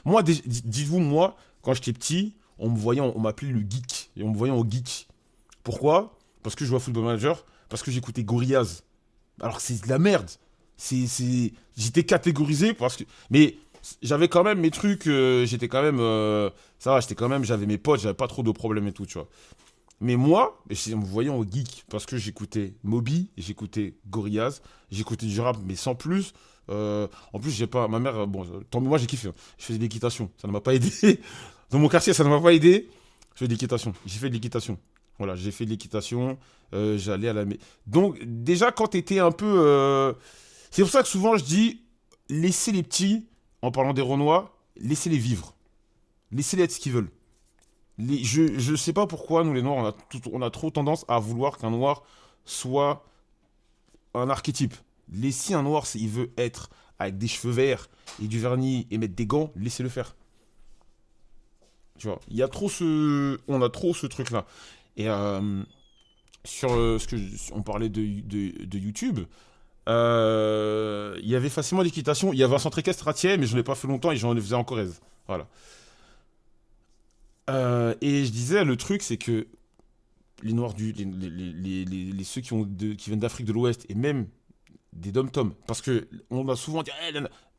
moi, dites-vous, moi, quand j'étais petit, on m'appelait le geek. Et on me voyait en geek. Pourquoi? Parce que je jouais à Football Manager, parce que j'écoutais Gorillaz. Alors que c'est de la merde. J'étais catégorisé parce que... Mais j'avais quand même mes trucs, j'étais quand même... ça va, j'avais mes potes, j'avais pas trop de problèmes et tout, tu vois. Mais moi, on me voyait en geek parce que j'écoutais Moby, j'écoutais Gorillaz, j'écoutais du rap, mais sans plus. En plus, j'ai pas... Ma mère, bon, tant mieux, moi j'ai kiffé, hein. Je faisais de l'équitation, ça ne m'a pas aidé. Dans mon quartier, ça ne m'a pas aidé. Je fais de l'équitation, j'ai fait de l'équitation. Voilà, j'ai fait de l'équitation, j'allais à la... Donc, déjà, quand t'étais un peu... C'est pour ça que souvent, je dis, laissez les petits, en parlant des Renois, laissez-les vivre. Laissez-les être ce qu'ils veulent. Je sais pas pourquoi, nous les Noirs, on a trop tendance à vouloir qu'un Noir soit un archétype. Si un Noir, il veut être avec des cheveux verts et du vernis et mettre des gants, laissez-le faire. Tu vois, il y a trop on a trop ce truc-là. Et sur on parlait de YouTube, il y avait facilement l'équitation. Il y avait un centre équestre à Thiers, mais je ne l'ai pas fait longtemps et j'en faisais en Corrèze. Voilà. Et je disais, le truc, c'est que les Noirs, ceux qui viennent d'Afrique de l'Ouest, et même des dom-toms, parce que on a souvent dit,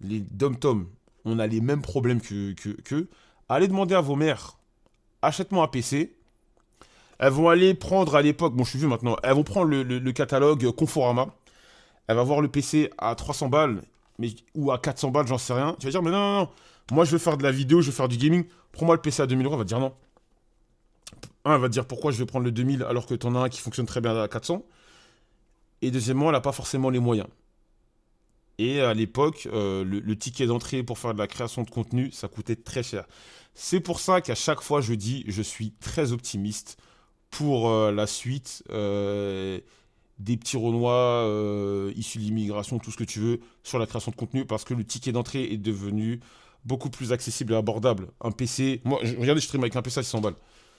les dom-toms, on a les mêmes problèmes que. Allez demander à vos mères, achète-moi un PC. Elles vont aller prendre à l'époque, bon je suis vieux maintenant, elles vont prendre le catalogue Conforama. Elle va voir le PC à 300 balles, ou à 400 balles, j'en sais rien. Tu vas dire, mais non, non, non, moi je veux faire de la vidéo, je veux faire du gaming, prends-moi le PC à 2000 euros. Elle va te dire non. Elle va te dire pourquoi je vais prendre le 2000 alors que t'en as un qui fonctionne très bien à 400. Et deuxièmement, elle n'a pas forcément les moyens. Et à l'époque, le ticket d'entrée pour faire de la création de contenu, ça coûtait très cher. C'est pour ça qu'à chaque fois, je dis, je suis très optimiste pour la suite des petits Renois issus de l'immigration, tout ce que tu veux, sur la création de contenu, parce que le ticket d'entrée est devenu beaucoup plus accessible et abordable. Un PC, moi, regardez, je stream avec un PC à 600 balles.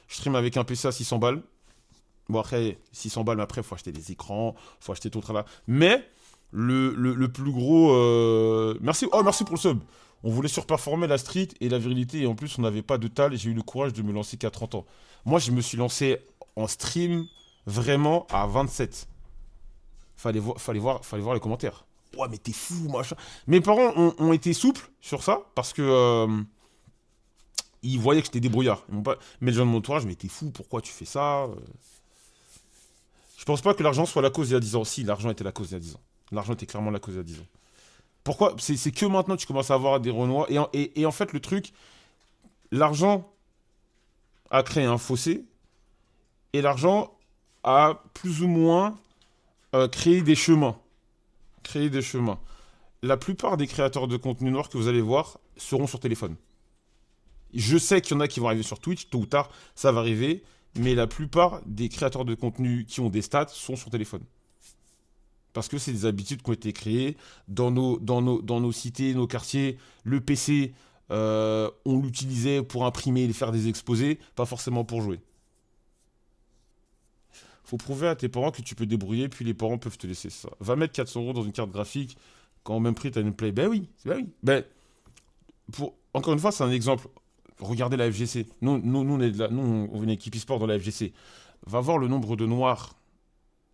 Je stream avec un PC à 600 balles. Bon, après, 600 balles, mais après, il faut acheter des écrans, il faut acheter tout le tralala. Mais, le plus gros... Merci, oh, merci pour le sub. On voulait surperformer la street et la virilité, et en plus, on n'avait pas de tal, et j'ai eu le courage de me lancer qu'à 30 ans. Moi, je me suis lancé en stream vraiment à 27. Fallait voir les commentaires. Ouais, mais t'es fou, machin. Mes parents ont été souples sur ça, parce que... ils voyaient que j'étais débrouillard. Mais les gens de mon entourage, mais t'es fou, pourquoi tu fais ça? Je pense pas que l'argent soit la cause il y a 10 ans. Si, l'argent était la cause il y a 10 ans. L'argent était clairement la cause il y a 10 ans. Pourquoi? C'est que maintenant que tu commences à avoir des Renois. Et en fait, le truc, l'argent a créé un fossé. Et l'argent a plus ou moins créé des chemins. Créé des chemins. La plupart des créateurs de contenu noir que vous allez voir seront sur téléphone. Je sais qu'il y en a qui vont arriver sur Twitch, tôt ou tard, ça va arriver. Mais la plupart des créateurs de contenu qui ont des stats sont sur téléphone. Parce que c'est des habitudes qui ont été créées dans nos cités, nos quartiers. Le PC, on l'utilisait pour imprimer et faire des exposés, pas forcément pour jouer. Faut prouver à tes parents que tu peux te débrouiller, puis les parents peuvent te laisser ça. Va mettre 400 euros dans une carte graphique, quand au même prix, t'as une Play. Ben oui, ben oui. Ben, encore une fois, c'est un exemple. Regardez la FGC. Nous, on est on est une équipe e-sport dans la FGC. Va voir le nombre de noirs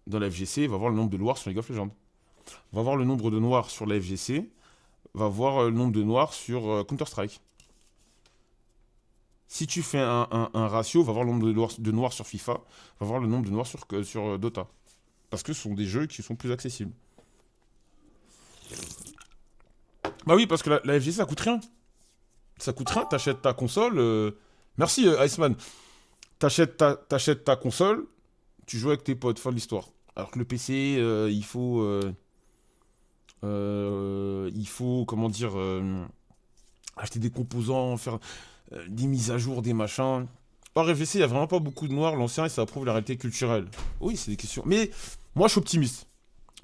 dans la FGC, va voir le nombre de noirs sur League of Legends. Va voir le nombre de noirs sur la FGC, va voir le nombre de noirs sur Counter-Strike. Si tu fais un ratio, va voir le nombre de noirs sur FIFA, va voir le nombre de noirs sur Dota. Parce que ce sont des jeux qui sont plus accessibles. Bah oui, parce que la FGC, ça coûte rien. Ça coûte rien, t'achètes ta console. Merci Iceman. T'achètes ta console, tu joues avec tes potes, fin de l'histoire. Alors que le PC, il faut, comment dire, acheter des composants, faire des mises à jour, des machins. Par FGC, il n'y a vraiment pas beaucoup de noirs, l'ancien, et ça prouve la réalité culturelle. Oui, c'est des questions. Mais moi, je suis optimiste.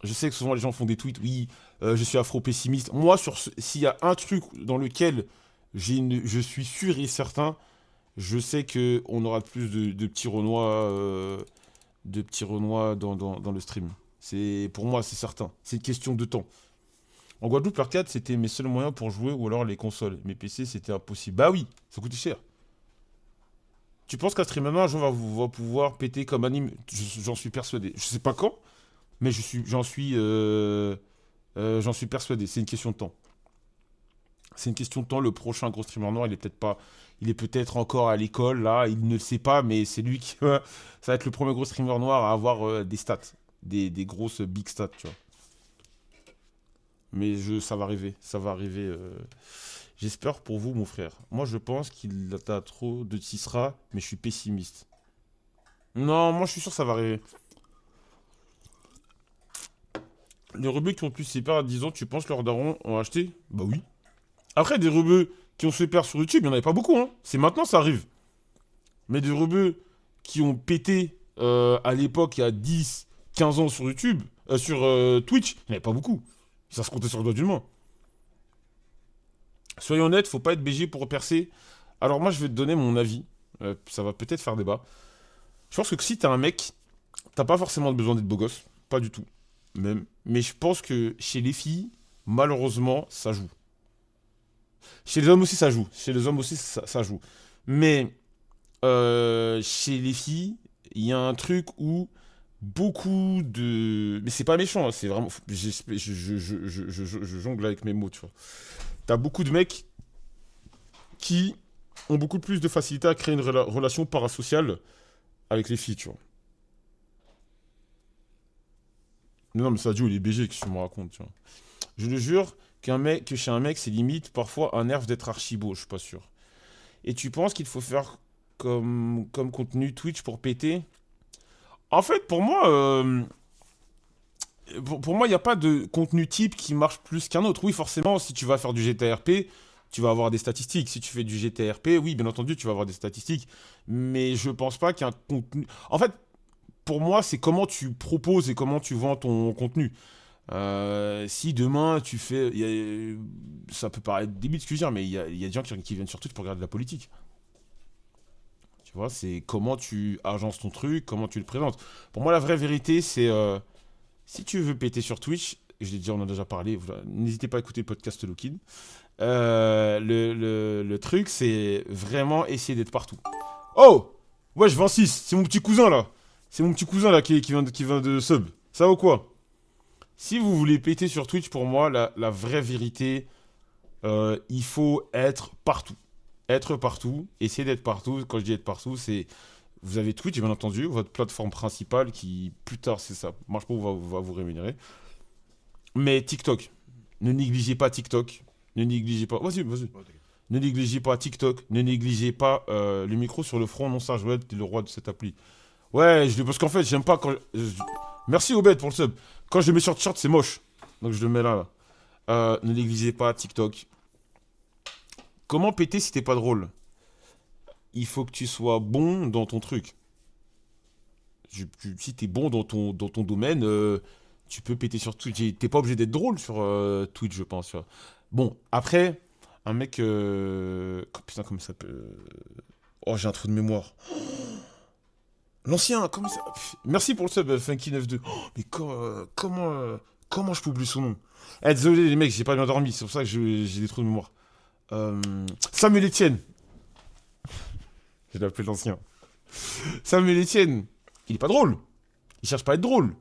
Je sais que souvent les gens font des tweets, oui, je suis afro-pessimiste. Moi, s'il y a un truc dans lequel je suis sûr et certain, je sais qu'on aura plus de petits Renois, dans le stream. Pour moi, c'est certain. C'est une question de temps. En Guadeloupe, l'arcade, c'était mes seuls moyens pour jouer ou alors les consoles. Mes PC, c'était impossible. Bah oui, ça coûtait cher. Tu penses qu'un streamer un jour va pouvoir péter comme anime? J'en suis persuadé. Je sais pas quand, mais j'en suis persuadé. C'est une question de temps. C'est une question de temps. Le prochain gros streamer noir, il est peut-être encore à l'école, là. Il ne le sait pas, mais c'est lui qui ça va être le premier gros streamer noir à avoir des stats. Des grosses big stats, tu vois. Mais ça va arriver. Ça va arriver. J'espère pour vous, mon frère. Moi, je pense qu'il a trop de Tisra, mais je suis pessimiste. Non, moi, je suis sûr que ça va arriver. Les rebeux qui ont plus ses pères à 10 ans, tu penses leurs darons ont acheté? Bah oui. Après, des rebeux qui ont ses pères sur YouTube, il n'y en avait pas beaucoup, hein. C'est maintenant, ça arrive. Mais des rebeux qui ont pété à l'époque, il y a 10, 15 ans sur YouTube, sur Twitch, il n'y en avait pas beaucoup. Ça se comptait sur le doigt d'une main. Soyons honnêtes, faut pas être BG pour percer. Alors moi, je vais te donner mon avis. Ça va peut-être faire débat. Je pense que si t'es un mec, t'as pas forcément besoin d'être beau gosse. Pas du tout. Même. Mais je pense que chez les filles, malheureusement, ça joue. Chez les hommes aussi, ça joue. Chez les hommes aussi, ça joue. Mais chez les filles, il y a un truc où beaucoup de... Mais c'est pas méchant, hein, c'est vraiment... Je jongle avec mes mots, tu vois. T'as beaucoup de mecs qui ont beaucoup plus de facilité à créer une relation parasociale avec les filles, tu vois. Non, mais Sadio, il est BG, qu'est-ce que tu me racontes, tu vois. Je le jure que chez un mec, c'est limite parfois un nerf d'être archibo, je suis pas sûr. Et tu penses qu'il faut faire comme contenu Twitch pour péter? En fait, pour moi, il n'y a pas de contenu type qui marche plus qu'un autre. Oui, forcément, si tu vas faire du GTRP, tu vas avoir des statistiques. Si tu fais du GTRP, oui, bien entendu, tu vas avoir des statistiques. Mais je pense pas qu'il y ait un contenu. En fait, pour moi, c'est comment tu proposes et comment tu vends ton contenu. Si demain tu fais. Ça peut paraître débile ce que je veux dire, mais il y a des gens qui viennent sur Twitch pour regarder de la politique. Tu vois, c'est comment tu agences ton truc, comment tu le présentes. Pour moi, la vraie vérité, c'est si tu veux péter sur Twitch, je l'ai dit, on en a déjà parlé, voilà, n'hésitez pas à écouter le podcast Lokin. Le truc, c'est vraiment essayer d'être partout. Oh! Ouais, je 26, c'est mon petit cousin là. C'est mon petit cousin là qui vient de sub. Ça va ou quoi? Si vous voulez péter sur Twitch, pour moi, la vraie vérité, il faut être partout. Être partout, essayer d'être partout. Quand je dis être partout, c'est. Vous avez Twitch, bien entendu, votre plateforme principale qui, plus tard, c'est ça, marche pas, va vous rémunérer. Mais TikTok, ne négligez pas TikTok. Ne négligez pas. Vas-y, vas-y. Ne négligez pas TikTok. Ne négligez pas le micro sur le front. Non, ça, Joël, t'es le roi de cette appli. Ouais, parce qu'en fait, j'aime pas quand. Merci Obed pour le sub. Quand je le mets sur t-shirt, c'est moche. Donc je le mets là. Là. Ne négligez pas TikTok. Comment péter si t'es pas drôle? Il faut que tu sois bon dans ton truc. Si t'es bon dans ton domaine, tu peux péter sur Twitch. T'es pas obligé d'être drôle sur Twitch, je pense. Tu vois. Bon, après, un mec. Putain, comment ça peut. Oh, j'ai un trou de mémoire. L'ancien, comment ça. Merci pour le sub, Funky92. Oh, mais comment je peux oublier son nom? Désolé, les mecs, j'ai pas bien dormi. C'est pour ça que j'ai des trous de mémoire. Euh, Samuel Etienne. Je l'ai appelé l'ancien. Samuel Etienne. Il est pas drôle. Il cherche pas à être drôle.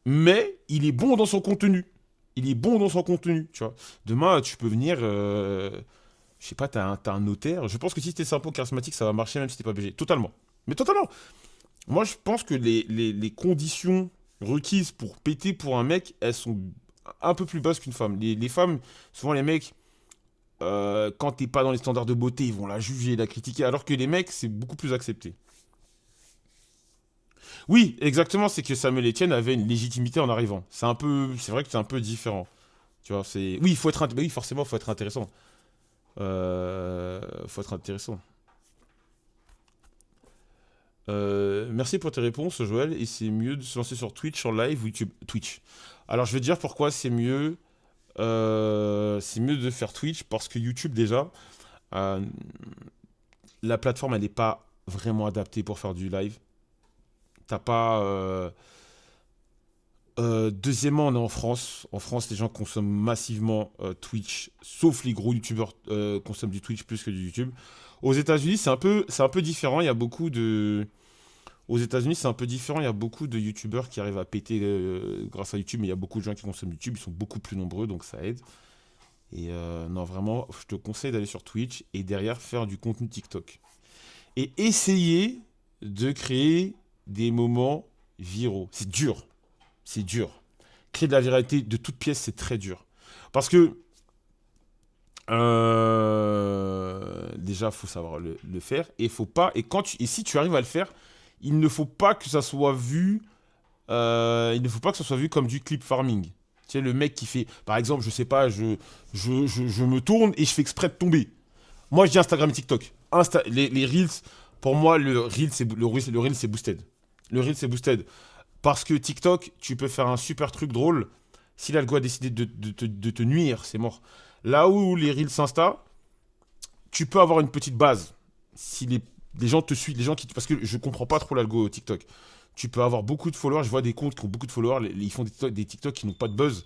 Mais il est bon dans son contenu. Il est bon dans son contenu, tu vois. Demain, tu peux venir. Je sais pas, t'as un notaire. Je pense que si t'es sympa, charismatique, ça va marcher même si t'es pas BG. Totalement. Mais totalement. Moi, je pense que les conditions requises pour péter pour un mec, elles sont un peu plus basses qu'une femme. Les femmes, souvent les mecs, quand t'es pas dans les standards de beauté, ils vont la juger, la critiquer, alors que les mecs, c'est beaucoup plus accepté. Oui, exactement, c'est que Samuel Etienne avait une légitimité en arrivant. C'est vrai que c'est un peu différent. Tu vois, c'est, oui, il faut être, oui, forcément, faut être intéressant. Faut être intéressant. Merci pour tes réponses, Joël. Et c'est mieux de se lancer sur Twitch, en live ou YouTube. Twitch. Alors, je vais te dire pourquoi c'est mieux. C'est mieux de faire Twitch parce que YouTube, déjà, euh, la plateforme, elle n'est pas vraiment adaptée pour faire du live. T'as pas. Deuxièmement, on est en France. En France, les gens consomment massivement Twitch, sauf les gros YouTubeurs consomment du Twitch plus que du YouTube. Aux États-Unis, c'est un peu différent. Il y a beaucoup de. Aux États-Unis, c'est un peu différent. Il y a beaucoup de YouTubeurs qui arrivent à péter grâce à YouTube, mais il y a beaucoup de gens qui consomment YouTube. Ils sont beaucoup plus nombreux, donc ça aide. Et non, vraiment, je te conseille d'aller sur Twitch et derrière faire du contenu TikTok. Et essayer de créer des moments viraux. C'est dur. C'est dur. Créer de la viralité de toute pièce, c'est très dur. Parce que, déjà, il faut savoir le faire. Et faut pas. Et si tu arrives à le faire, il ne faut pas que ça soit vu. Il ne faut pas que ça soit vu comme du clip farming. Tu sais, le mec qui fait. Par exemple, je sais pas, je me tourne et je fais exprès de tomber. Moi, je dis Instagram et TikTok. Les Reels, pour moi, le Reel, c'est boosted. Le Reel, c'est boosted. Parce que TikTok, tu peux faire un super truc drôle. Si l'algo a décidé de te nuire, c'est mort. Là où les Reels Insta, tu peux avoir une petite base. Si les gens te suivent, les gens qui... Parce que je comprends pas trop l'algo TikTok. Tu peux avoir beaucoup de followers, je vois des comptes qui ont beaucoup de followers, ils font des TikTok qui n'ont pas de buzz.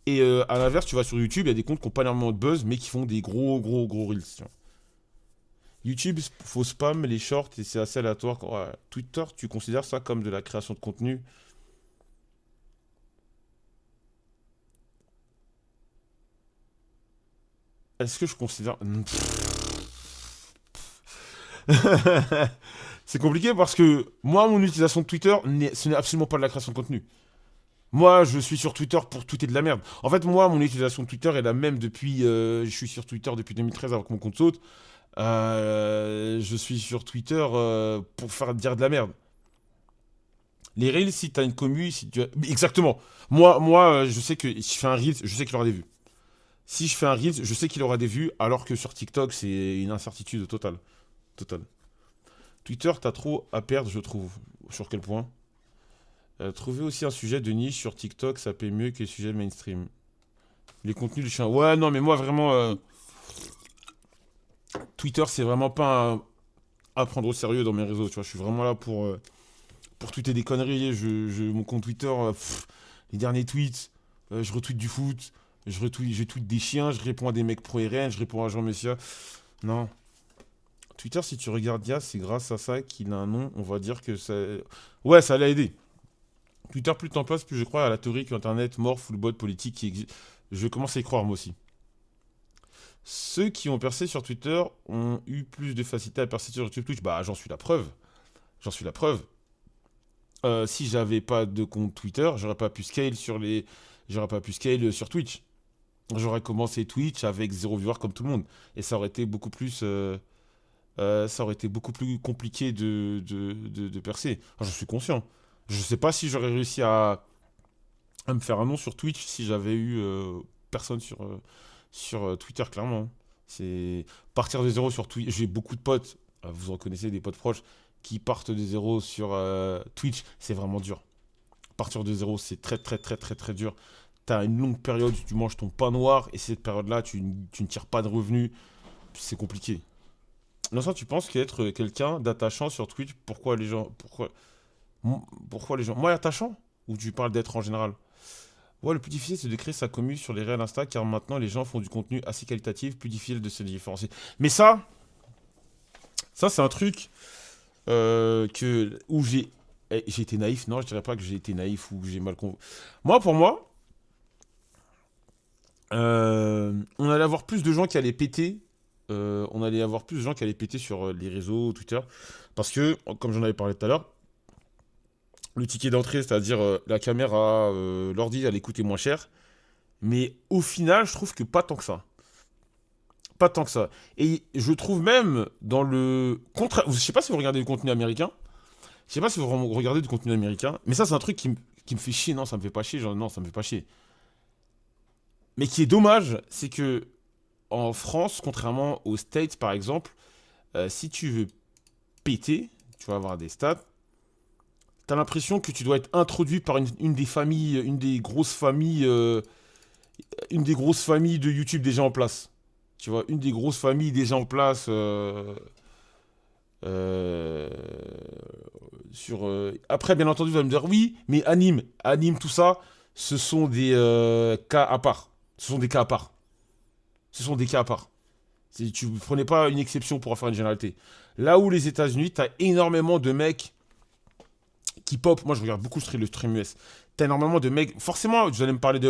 Et à l'inverse, tu vas sur YouTube, il y a des comptes qui n'ont pas énormément de buzz, mais qui font des gros Reels. Tu vois. YouTube, faut spam les shorts et c'est assez aléatoire. Ouais. Twitter, tu considères ça comme de la création de contenu? Est-ce que je considère... C'est compliqué parce que moi, mon utilisation de Twitter, ce n'est absolument pas de la création de contenu. Moi, je suis sur Twitter pour tweeter de la merde. En fait, moi, mon utilisation de Twitter est la même depuis... je suis sur Twitter depuis 2013 avec mon compte saute. Je suis sur Twitter pour faire dire de la merde. Les Reels, si t'as une commu, si tu as... Exactement. Moi, je sais que si je fais un Reels, je sais qu'il aura des vues. Si je fais un Reels, je sais qu'il aura des vues, alors que sur TikTok, c'est une incertitude totale. Totale. Twitter, t'as trop à perdre, je trouve. Sur quel point? Trouver aussi un sujet de niche sur TikTok, ça paie mieux que les sujets mainstream. Les contenus du chien. Ouais, non, mais moi, vraiment, Twitter, c'est vraiment pas à prendre au sérieux dans mes réseaux. Tu vois, je suis vraiment là pour tweeter des conneries. Mon compte Twitter, les derniers tweets, je retweet du foot, je tweete des chiens, je réponds à des mecs pro-RN, je réponds à Jean Messia. Non. Twitter, si tu regardes bien, c'est grâce à ça qu'il a un nom. On va dire que ça. Ouais, ça l'a aidé. Twitter, plus le temps passe, plus je crois à la théorie qu'Internet mort full bot politique qui existe. Je commence à y croire moi aussi. Ceux qui ont percé sur Twitter ont eu plus de facilité à percer sur Twitch. Bah, j'en suis la preuve. J'en suis la preuve. Si j'avais pas de compte Twitter, j'aurais pas pu scale sur Twitch. J'aurais commencé Twitch avec zéro viewer comme tout le monde. Et ça aurait été beaucoup plus, ça aurait été beaucoup plus compliqué de percer. Enfin, je suis conscient. Je sais pas si j'aurais réussi à me faire un nom sur Twitch si j'avais eu personne sur Twitter, clairement. C'est partir de zéro sur Twitch. J'ai beaucoup de potes, vous en connaissez, des potes proches, qui partent de zéro sur Twitch. C'est vraiment dur. Partir de zéro, c'est très dur. T'as une longue période où tu manges ton pain noir et cette période-là, tu ne tires pas de revenus. C'est compliqué. Non, ça, tu penses qu'être quelqu'un d'attachant sur Twitch, pourquoi les gens... Moi, attachant? Ou tu parles d'être en général? Ouais, le plus difficile, c'est de créer sa commu sur les réels Insta, car maintenant, les gens font du contenu assez qualitatif, plus difficile de se différencier. Mais ça c'est un truc où j'ai été naïf. Non, je dirais pas que j'ai été naïf ou que j'ai mal compris. Pour moi, on allait avoir plus de gens qui allaient péter. On allait avoir plus de gens qui allaient péter sur les réseaux, Twitter. Parce que, comme j'en avais parlé tout à l'heure, le ticket d'entrée, c'est-à-dire la caméra, l'ordi, allait coûter moins cher. Mais au final, je trouve que pas tant que ça. Pas tant que ça. Et je trouve même dans le contraire. Je sais pas si vous regardez du contenu américain. Je sais pas si vous regardez du contenu américain. Mais ça, c'est un truc qui me fait chier. Non, ça me fait pas chier. Genre, non, ça me fait pas chier. Mais qui est dommage, c'est que en France, contrairement aux States par exemple, si tu veux péter, tu vas avoir des stats. T'as l'impression que tu dois être introduit par une des familles, une des grosses familles de YouTube déjà en place. Tu vois, une des grosses familles déjà en place euh, Après, bien entendu, vous allez me dire oui, mais anime, tout ça, ce sont des cas à part. Ce sont des cas à part. Ce sont des cas à part. Tu ne prenais pas une exception pour en faire une généralité. Là où les États-Unis, tu as énormément de mecs qui pop. Moi, je regarde beaucoup le stream US. T'as énormément de mecs. Forcément, vous allez me parler de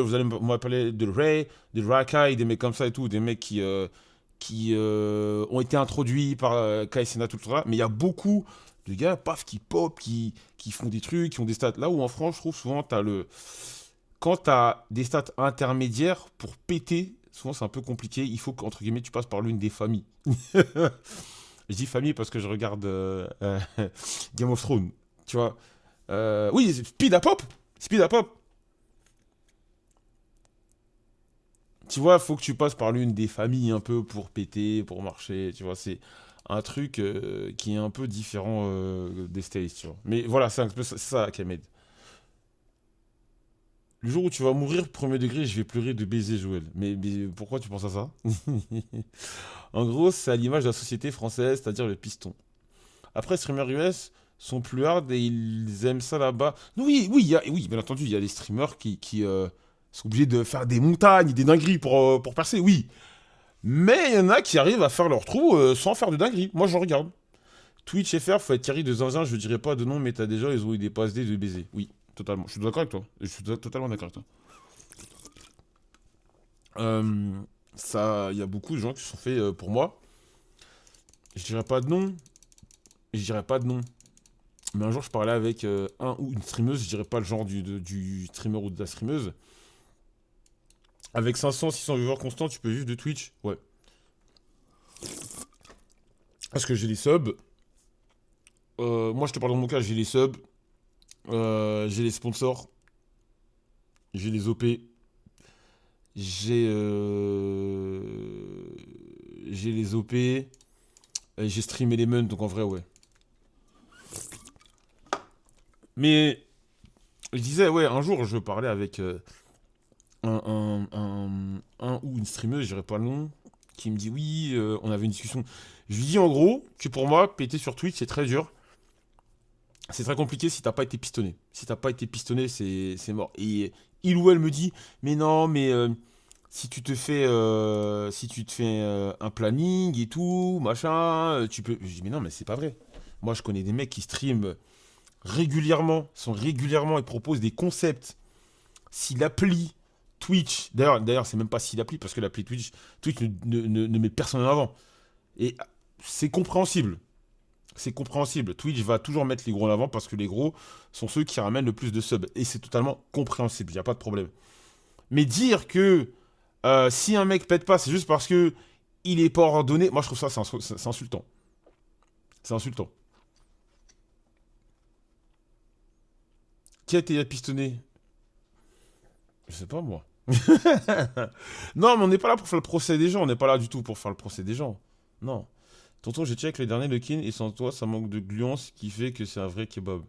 Ray, de Rakai, des mecs comme ça et tout, des mecs qui ont été introduits par Kai Cenat, tout ça. Mais il y a beaucoup de gars, paf, qui pop, qui font des trucs, qui ont des stats. Là où en France, je trouve souvent, quand t'as des stats intermédiaires pour péter, souvent c'est un peu compliqué. Il faut qu'entre guillemets, tu passes par l'une des familles. Je dis famille parce que je regarde Game of Thrones. Tu vois. Oui, Speed à Pop. Speed à Pop. Tu vois, faut que tu passes par l'une des familles un peu pour péter, pour marcher. Tu vois, c'est un truc qui est un peu différent des States, tu vois. Mais voilà, c'est un peu ça qui m'aide. Le jour où tu vas mourir, premier degré, je vais pleurer de baiser, Joël. Mais pourquoi tu penses à ça? En gros, c'est à l'image de la société française, c'est-à-dire le piston. Après, streamers US sont plus hard et ils aiment ça là-bas. Oui, oui, oui, bien entendu, il y a des streamers qui sont obligés de faire des montagnes, des dingueries pour percer, oui. Mais il y en a qui arrivent à faire leur trou sans faire de dingueries. Moi, je regarde. Twitch FR, faut être Thierry de Zinzin, je dirais pas de nom, mais t'as déjà, ils ont eu des passes D de baiser. Oui, totalement. Je suis d'accord avec toi. Je suis totalement d'accord avec toi. Euh, Ça, il y a beaucoup de gens qui se sont fait pour moi. Je dirais pas de nom. Je dirais pas de nom. Mais un jour, je parlais avec un ou une streameuse, je dirais pas le genre du streamer ou de la streameuse. Avec 500, 600 viewers constants, tu peux vivre de Twitch? Ouais. Parce que j'ai les subs. Moi, je te parle de mon cas, j'ai les subs, j'ai les sponsors, j'ai les OP, j'ai j'ai les OP, j'ai Stream Element, donc en vrai, ouais. Mais je disais, ouais, un jour, je parlais avec un ou une streameuse, je dirais pas le nom, qui me dit oui, on avait une discussion. Je lui dis en gros que pour moi, péter sur Twitch, c'est très dur. C'est très compliqué si t'as pas été pistonné. Si t'as pas été pistonné, c'est mort. Et il ou elle me dit, mais non, mais si tu te fais un planning et tout, machin, tu peux. Je dis, mais non, mais c'est pas vrai. Moi, je connais des mecs qui streament régulièrement, sont régulièrement et proposent des concepts. Si l'appli Twitch, d'ailleurs, c'est même pas si l'appli, parce que l'appli Twitch ne met personne en avant. Et c'est compréhensible. C'est compréhensible. Twitch va toujours mettre les gros en avant parce que les gros sont ceux qui ramènent le plus de subs. Et c'est totalement compréhensible, il n'y a pas de problème. Mais dire que si un mec pète pas, c'est juste parce que il est pas ordonné, moi je trouve ça c'est insultant. C'est insultant. Qui a été pistonné? Je sais pas moi. Non, mais on n'est pas là pour faire le procès des gens. On n'est pas là du tout pour faire le procès des gens. Non. Tonton, j'ai check les derniers Lokin et sans toi, ça manque de gluance, ce qui fait que c'est un vrai kebab.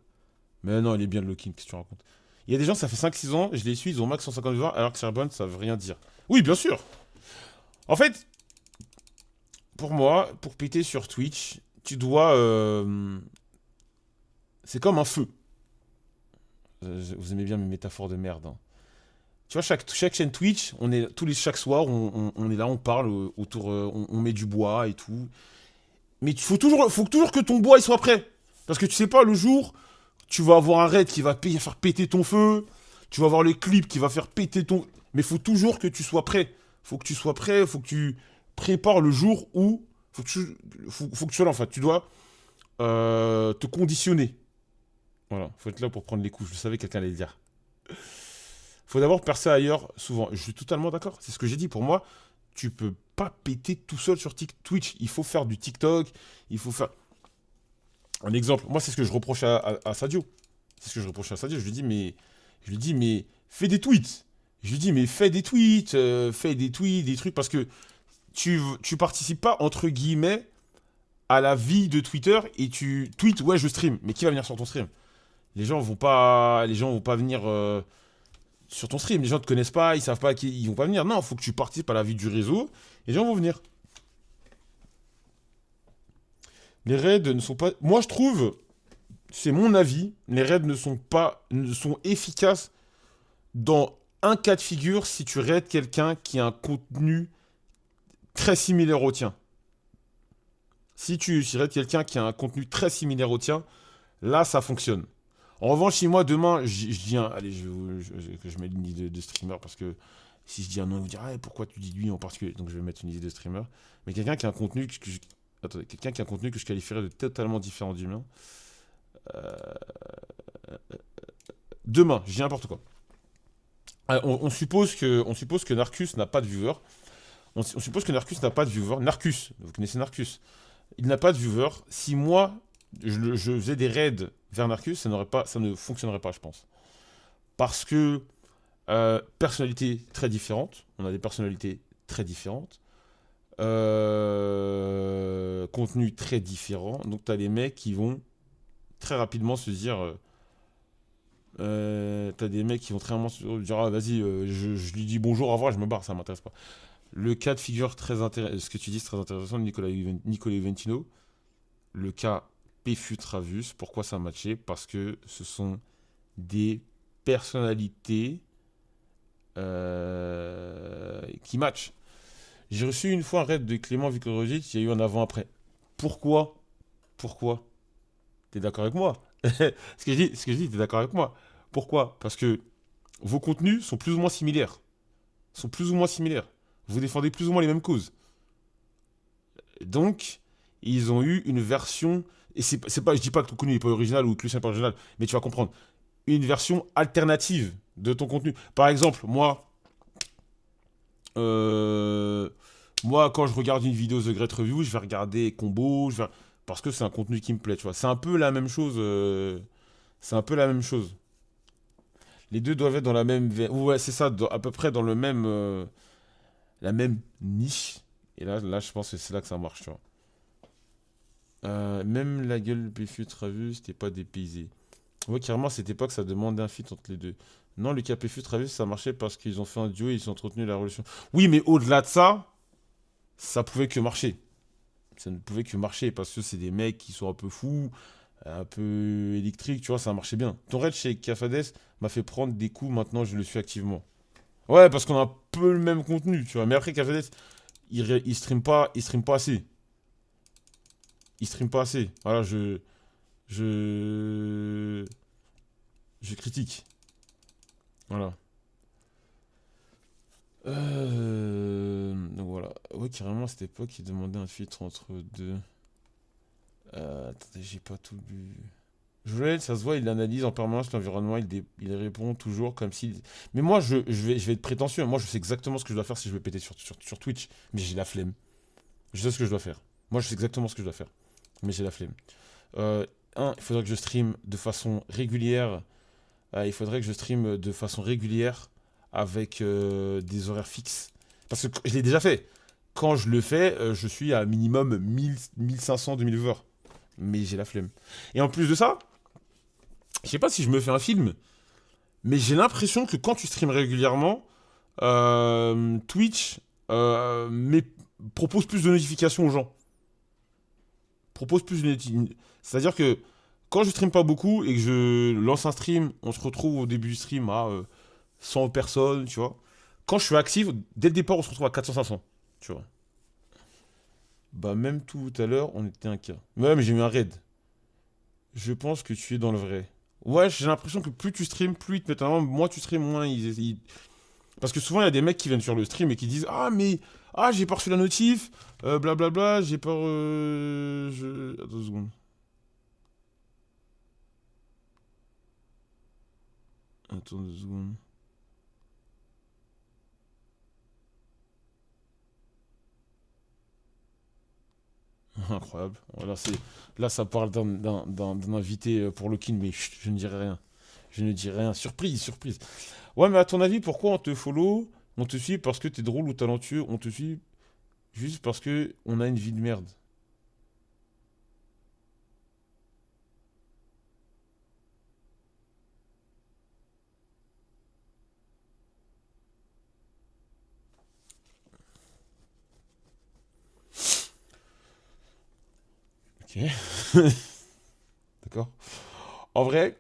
Mais non, il est bien le Lokin, qu'est-ce que tu racontes? Il y a des gens, ça fait 5 6 ans, je les suis, ils ont max 150 viewers, alors que Charbonne, ça veut rien dire. Oui, bien sûr. En fait, pour moi, pour péter sur Twitch, tu dois. C'est comme un feu. Vous aimez bien mes métaphores de merde, hein. Tu vois, chaque chaîne Twitch, on est chaque soir, on est là, on parle autour, on met du bois et tout. Mais faut toujours que ton bois il soit prêt. Parce que tu sais pas, le jour, tu vas avoir un raid qui va faire péter ton feu. Tu vas avoir le clip qui va faire péter ton. Mais faut toujours que tu sois prêt. Faut que tu sois prêt, faut que tu prépares le jour où. Faut que tu sois là, en fait. Tu dois te conditionner. Voilà, faut être là pour prendre les coups. Je savais que quelqu'un allait le dire. Faut d'abord percer ailleurs, souvent. Je suis totalement d'accord. C'est ce que j'ai dit. Pour moi, tu peux pas péter tout seul sur Twitch. Il faut faire du TikTok. Il faut faire. Un exemple. Moi, c'est ce que je reproche à Sadio. C'est ce que je reproche à Sadio. Je lui dis, mais fais des tweets. Je lui dis, mais fais des tweets, des trucs, parce que tu participes pas, entre guillemets, à la vie de Twitter et tu tweets, ouais, je stream. Mais qui va venir sur ton stream? Les gens vont pas venir sur ton stream. Les gens te connaissent pas, ils savent pas qui, ils vont pas venir. Non, il faut que tu participes à la vie du réseau. Et les gens vont venir. Les raids ne sont pas. Moi, je trouve, c'est mon avis, les raids ne sont efficaces dans un cas de figure si tu raides quelqu'un qui a un contenu très similaire au tien. Si tu raides quelqu'un qui a un contenu très similaire au tien, là, ça fonctionne. En revanche, si moi, demain, je dis un... Allez, je mets une idée de streamer parce que si je dis un nom, vous dire ah, pourquoi tu dis lui en particulier. Donc, je vais mettre une idée de streamer. Mais quelqu'un qui a un contenu attendez, quelqu'un qui a un contenu que je qualifierais de totalement différent du mien. Demain, je dis n'importe quoi. On suppose que Narcus n'a pas de viewer. On suppose que Narcus n'a pas de viewer. Narcus, vous connaissez Narcus. Il n'a pas de viewer. Si moi, je faisais des raids vers Narcus, ça ne fonctionnerait pas, je pense. Parce que personnalités très différentes. On a des personnalités très différentes. Contenu très différent. Donc, tu as des mecs qui vont très rapidement se dire T'as des mecs qui vont très vraiment dire ah, vas-y, je lui dis bonjour, au revoir, je me barre, ça m'intéresse pas. Le cas de figure très intéressant, ce que tu dis c'est très intéressant de Nicolas Juventino. Le cas Pfut Travus, pourquoi ça a matché? Parce que ce sont des personnalités qui matchent. J'ai reçu une fois un raid de Clément Viktorowicz, il y a eu un avant-après. Pourquoi? Pourquoi? T'es d'accord avec moi? Ce que je dis, t'es d'accord avec moi? Pourquoi? Parce que vos contenus sont plus ou moins similaires. Sont plus ou moins similaires. Vous défendez plus ou moins les mêmes causes. Donc, ils ont eu une version. Et c'est pas, je dis pas que ton contenu n'est pas original ou que le sien n'est pas original, mais tu vas comprendre. Une version alternative de ton contenu. Par exemple, euh, moi, quand je regarde une vidéo The Great Review, je vais regarder Combo, parce que c'est un contenu qui me plaît, tu vois. C'est un peu la même chose. C'est un peu la même chose. Les deux doivent être dans la même. Ouais, c'est ça, à peu près dans le même, la même niche. Et là, je pense que c'est là que ça marche, tu vois. Même la gueule Péfut Travis, c'était pas dépaysé. Ouais, carrément, à cette époque, ça demandait un feat entre les deux. Non, Lucas Péfut Travis, ça marchait parce qu'ils ont fait un duo et ils ont entretenu la relation. Oui, mais au-delà de ça, ça pouvait que marcher. Ça ne pouvait que marcher parce que c'est des mecs qui sont un peu fous, un peu électriques, tu vois, ça marchait bien. Ton raid chez Cafades m'a fait prendre des coups, maintenant je le suis activement. Ouais, parce qu'on a un peu le même contenu, tu vois. Mais après, Cafades, il stream pas assez. Il stream pas assez. Voilà, je, je critique. Voilà. Donc voilà. Ouais, carrément, à cette époque, il demandait un filtre entre deux. Attendez, j'ai pas tout lu. Joël, ça se voit, il analyse en permanence l'environnement, il répond toujours comme si. Mais moi, je vais être prétentieux. Moi, je sais exactement ce que je dois faire si je veux péter sur Twitch. Mais j'ai la flemme. Je sais ce que je dois faire. Moi, je sais exactement ce que je dois faire. Mais j'ai la flemme. Euh, il faudrait que je stream de façon régulière. Il faudrait que je stream de façon régulière avec des horaires fixes. Parce que je l'ai déjà fait. Quand je le fais, je suis à minimum 1000, 1500, 2000 viewers. Mais j'ai la flemme. Et en plus de ça, je sais pas si je me fais un film, mais j'ai l'impression que quand tu streams régulièrement, Twitch propose plus de notifications aux gens. Propose plus de notifications. C'est-à-dire que quand je stream pas beaucoup et que je lance un stream, on se retrouve au début du stream à 100 personnes, tu vois. Quand je suis actif, dès le départ, on se retrouve à 400-500, tu vois. Bah, même tout à l'heure, on était un cas. Même, j'ai eu un raid. Je pense que tu es dans le vrai. Ouais, j'ai l'impression que plus tu streams, plus ils te mettent un moins tu streams, moins Parce que souvent, il y a des mecs qui viennent sur le stream et qui disent ah, mais. Ah, j'ai pas reçu la notif, blablabla, j'ai pas. Attends 2 secondes. Attends 2 secondes. Incroyable. Voilà, là, ça parle d'un invité pour le kin, mais chut, je ne dirai rien. Je ne dirai rien. Surprise, surprise. Ouais, mais à ton avis, pourquoi on te follow? On te suit parce que t'es drôle ou talentueux? On te suit juste parce que on a une vie de merde. Ok. D'accord. En vrai,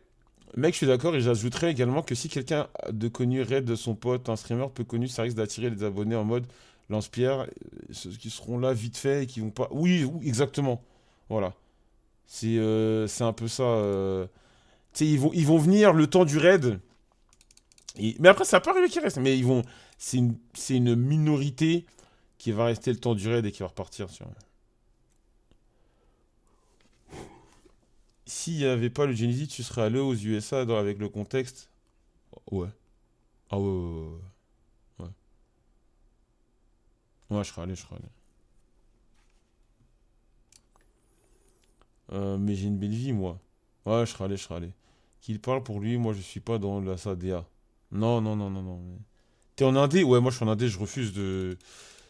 mec, je suis d'accord et j'ajouterais également que si quelqu'un de connu raid de son pote, un streamer peu connu, ça risque d'attirer les abonnés en mode lance-pierre, ceux qui seront là vite fait et qui vont pas. Oui, oui, exactement. Voilà. C'est un peu ça. Tu sais, ils vont venir le temps du raid. Mais après, ça peut arriver qu'ils restent. Mais ils vont. C'est une minorité qui va rester le temps du raid et qui va repartir. Tu vois. S'il n'y avait pas le Genesis, tu serais allé aux USA avec le contexte. Ouais. Ah ouais, ouais, ouais. Ouais, ouais, je serais allé, je serais allé. Mais j'ai une belle vie, moi. Ouais, je serais allé, je serais allé. Qu'il parle pour lui, moi je suis pas dans la SADA. Non, non, non, non, non. T'es en Indé? Ouais, moi je suis en Indé, je refuse de.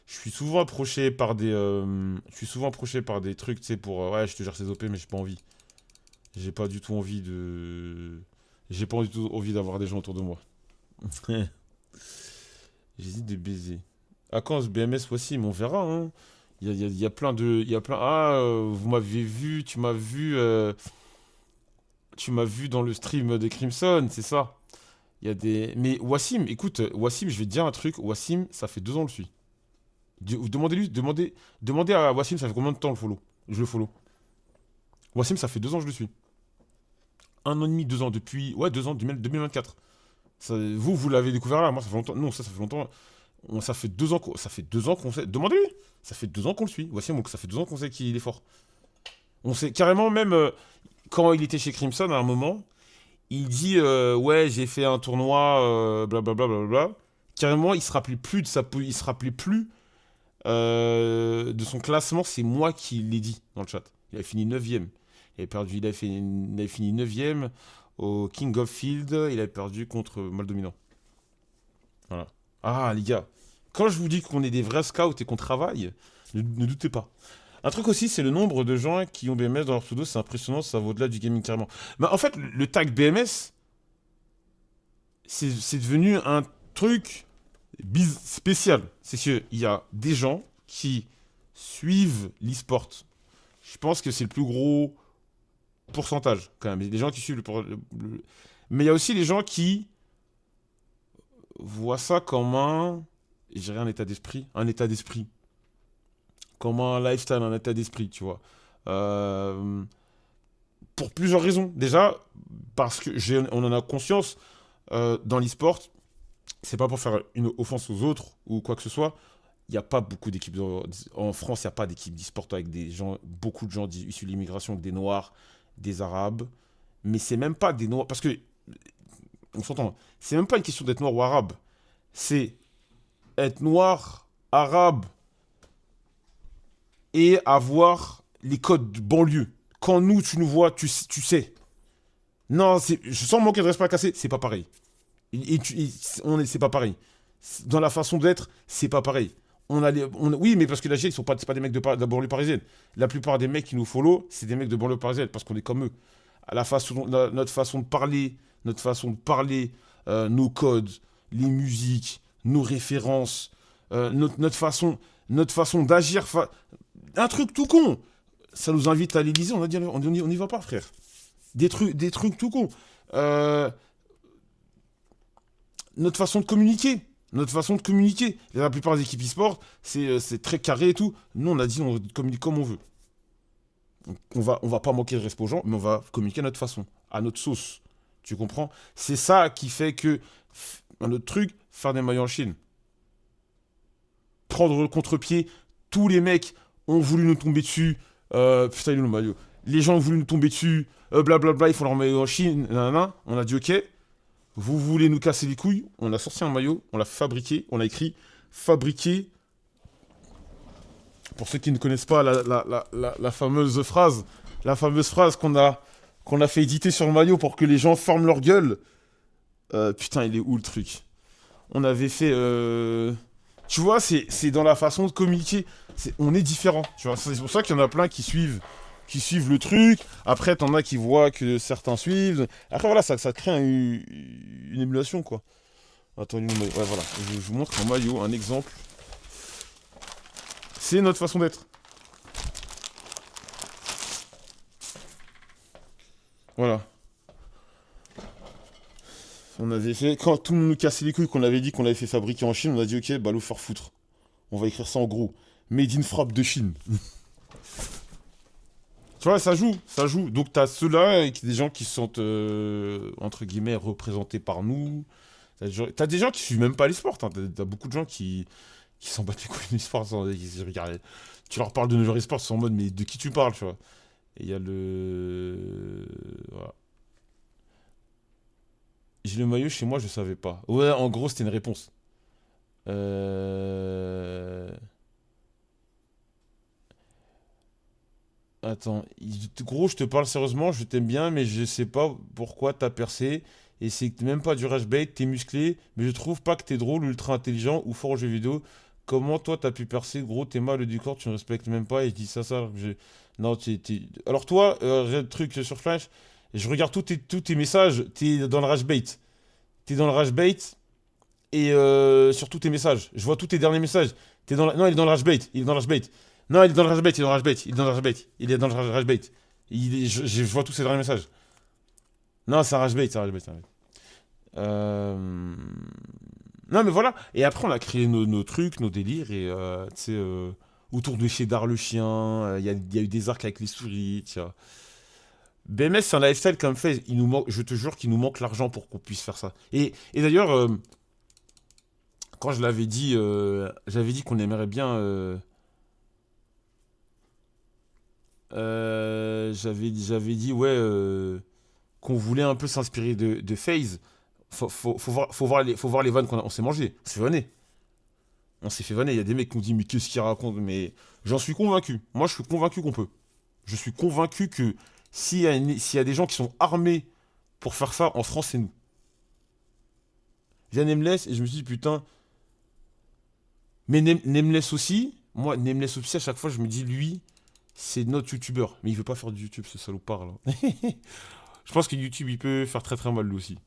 Je suis souvent approché par des. Je suis souvent approché par des trucs, tu sais, pour. Ouais, je te gère ces OP, mais j'ai pas envie. J'ai pas du tout envie de. J'ai pas du tout envie d'avoir des gens autour de moi. J'hésite de baiser. À quand ce BMS voici, mais on verra, hein. Il y a plein de. Il y a plein. Ah, vous m'avez vu, tu m'as vu dans le stream des Crimson, c'est ça. Il y a des. Mais Wassim, écoute, Wassim, je vais te dire un truc. Wassim, ça fait 2 ans que je le suis. Demandez-lui, demandez à Wassim, ça fait combien de temps je le follow. Wassim, ça fait 2 ans que je le suis. 1 an et demi, 2 ans, depuis. Ouais, 2 ans, 2024. Vous l'avez découvert là, moi ça fait longtemps. Non, ça fait longtemps. Ça fait 2 ans ça fait 2 ans qu'on sait. Demandez-lui. Ça fait 2 ans qu'on le suit. Voici, ça fait 2 ans qu'on sait qu'il est fort. On sait carrément même quand il était chez Crimson à un moment, il dit ouais j'ai fait un tournoi blablabla blablabla. Carrément il se rappelait plus de il se rappelait plus de son classement. C'est moi qui l'ai dit dans le chat. Il a fini 9ème. Il avait fini 9ème au King of Field. Il avait perdu contre Maldominant. Voilà. Ah, les gars, quand je vous dis qu'on est des vrais scouts et qu'on travaille, ne doutez pas. Un truc aussi, c'est le nombre de gens qui ont BMS dans leur pseudo, c'est impressionnant, ça vaut au-delà du gaming carrément. Mais en fait, le tag BMS, c'est devenu un truc spécial. C'est qu'il y a des gens qui suivent l'e-sport. Je pense que c'est le plus gros pourcentage, quand même. Il y a des gens qui suivent Mais il y a aussi les gens qui voient ça comme je dirais un état d'esprit. Un état d'esprit. Comme un lifestyle, un état d'esprit, tu vois. Euh, pour plusieurs raisons. Déjà, parce que on en a conscience dans l'e-sport, c'est pas pour faire une offense aux autres ou quoi que ce soit. Il n'y a pas beaucoup d'équipes. En France, il n'y a pas d'équipe d'e-sport avec des gens, beaucoup de gens issus de l'immigration, avec des Noirs, des Arabes. Mais c'est même pas des Noirs. Parce que, on s'entend, c'est même pas une question d'être noir ou arabe. C'est être noir, arabe, et avoir les codes de banlieue. Quand nous, tu nous vois, tu sais. Non, je sens manquer de respect à casser, c'est pas pareil. C'est pas pareil. Dans la façon d'être, c'est pas pareil. Oui, mais parce que la GIE, c'est pas des mecs de banlieue parisienne. La plupart des mecs qui nous follow, c'est des mecs de banlieue parisienne, parce qu'on est comme eux. Notre façon de parler, nos codes, les musiques, nos références, notre façon d'agir. Un truc tout con. Ça nous invite à l'Élysée, on a dit, on y va pas, frère. Des trucs tout con. Euh, notre façon de communiquer. Notre façon de communiquer. La plupart des équipes e-sport, c'est très carré et tout. Nous, on a dit, on communique comme on veut. Donc, on va pas manquer de respect aux gens, mais on va communiquer à notre façon, à notre sauce. Tu comprends? C'est ça qui fait que, un autre truc, faire des maillots en Chine. Prendre le contre-pied. Tous les mecs ont voulu nous tomber dessus. Putain, il est où le maillot? Les gens ont voulu nous tomber dessus. Blablabla, il faut leur maillot en Chine. Nanana. On a dit ok. Vous voulez nous casser les couilles? On a sorti un maillot. On l'a fabriqué. On a écrit fabriqué. Pour ceux qui ne connaissent pas la fameuse phrase. La fameuse phrase qu'on a fait éditer sur le maillot pour que les gens ferment leur gueule. Putain, il est où le truc? On avait fait. Tu vois, c'est dans la façon de communiquer. On est différent. Tu vois, c'est pour ça qu'il y en a plein qui suivent le truc. Après, t'en as qui voient que certains suivent. Après, voilà, ça crée une émulation, quoi. Attends, ouais, voilà. Je vous montre un maillot, un exemple. C'est notre façon d'être. Voilà. On avait fait. Quand tout le monde nous cassait les couilles, qu'on avait dit qu'on l'avait fait fabriquer en Chine, on a dit ok, bah, le faire foutre. On va écrire ça en gros. Made in frappe de Chine. Tu vois, ça joue, ça joue. Donc t'as ceux-là, et des gens qui se sentent, entre guillemets, représentés par nous. T'as des gens qui suivent même pas les sports. Hein. T'as beaucoup de gens qui s'en battent les couilles des sports. Tu leur parles de nos sports, ils sont en mode, mais de qui tu parles, tu vois. Et il y a le... Voilà. J'ai le maillot chez moi, je savais pas. Ouais, en gros, c'était une réponse. Euh... Attends, gros, je te parle sérieusement, je t'aime bien, mais je sais pas pourquoi t'as percé. Et c'est que même pas du rage bait, t'es musclé, mais je trouve pas que t'es drôle, ultra intelligent ou fort aux jeux vidéo. Comment toi t'as pu percer, gros, t'es mal du corps, tu ne respectes même pas, et je dis ça, alors que j'ai. Non, Alors toi, truc sur Flash, Et je regarde tous tes messages, t'es dans le rage bait. T'es dans le rage bait et sur tous tes messages. Je vois tous tes derniers messages. Non, il est dans le rage bait. Il est dans le rage bait. Non, il est dans le rage bait. Il est dans le rage bait. Il est dans le rage bait. Il est dans le rage bait. Je vois tous ses derniers messages. Non, c'est un rage bait. C'est un rage bait. C'est un rage bait. Euh, Non, mais voilà. Et après, on a créé nos trucs, nos délires. Et tu sais, autour de chez Dar le chien, il y a eu des arcs avec les souris. Tu vois. BMS, c'est un lifestyle comme fait. Il nous manque, je te jure qu'il nous manque l'argent pour qu'on puisse faire ça. Et d'ailleurs, quand je l'avais dit, j'avais dit qu'on aimerait bien. J'avais dit, ouais, qu'on voulait un peu s'inspirer de FaZe. Faut voir les vannes on s'est mangé. On s'est fait vanner. On s'est fait vanner. Il y a des mecs qui nous disent, mais qu'est-ce qu'ils racontent? Mais j'en suis convaincu. Moi, je suis convaincu qu'on peut. Je suis convaincu que s'il y a des gens qui sont armés pour faire ça, en France, c'est nous. Via Nameless, et je me suis dit, putain, mais Nameless aussi, moi, Nameless aussi, à chaque fois, je me dis, lui, c'est notre youtubeur. Mais il veut pas faire du YouTube, ce salopard, là. Je pense que YouTube, il peut faire très très mal, lui aussi.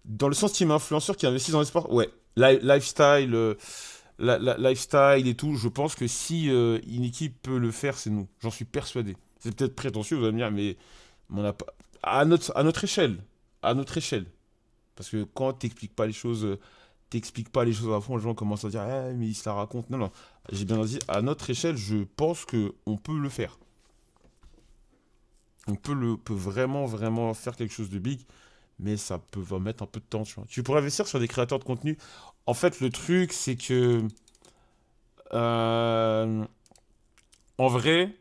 Dans le sens team influenceur qui investit dans les sports, ouais. Lifestyle, lifestyle et tout, je pense que si une équipe peut le faire, c'est nous. J'en suis persuadé. C'est peut-être prétentieux, vous allez me dire, mais on n'a pas. À notre échelle. À notre échelle. Parce que quand t'expliques pas les choses à fond, les gens commencent à dire, eh, mais il se la raconte. Non, non. J'ai bien dit, à notre échelle, je pense que on peut le faire. Peut vraiment, vraiment faire quelque chose de big, mais ça peut va mettre un peu de temps, tu vois. Tu pourrais investir sur des créateurs de contenu. En fait, le truc, c'est que, euh, en vrai,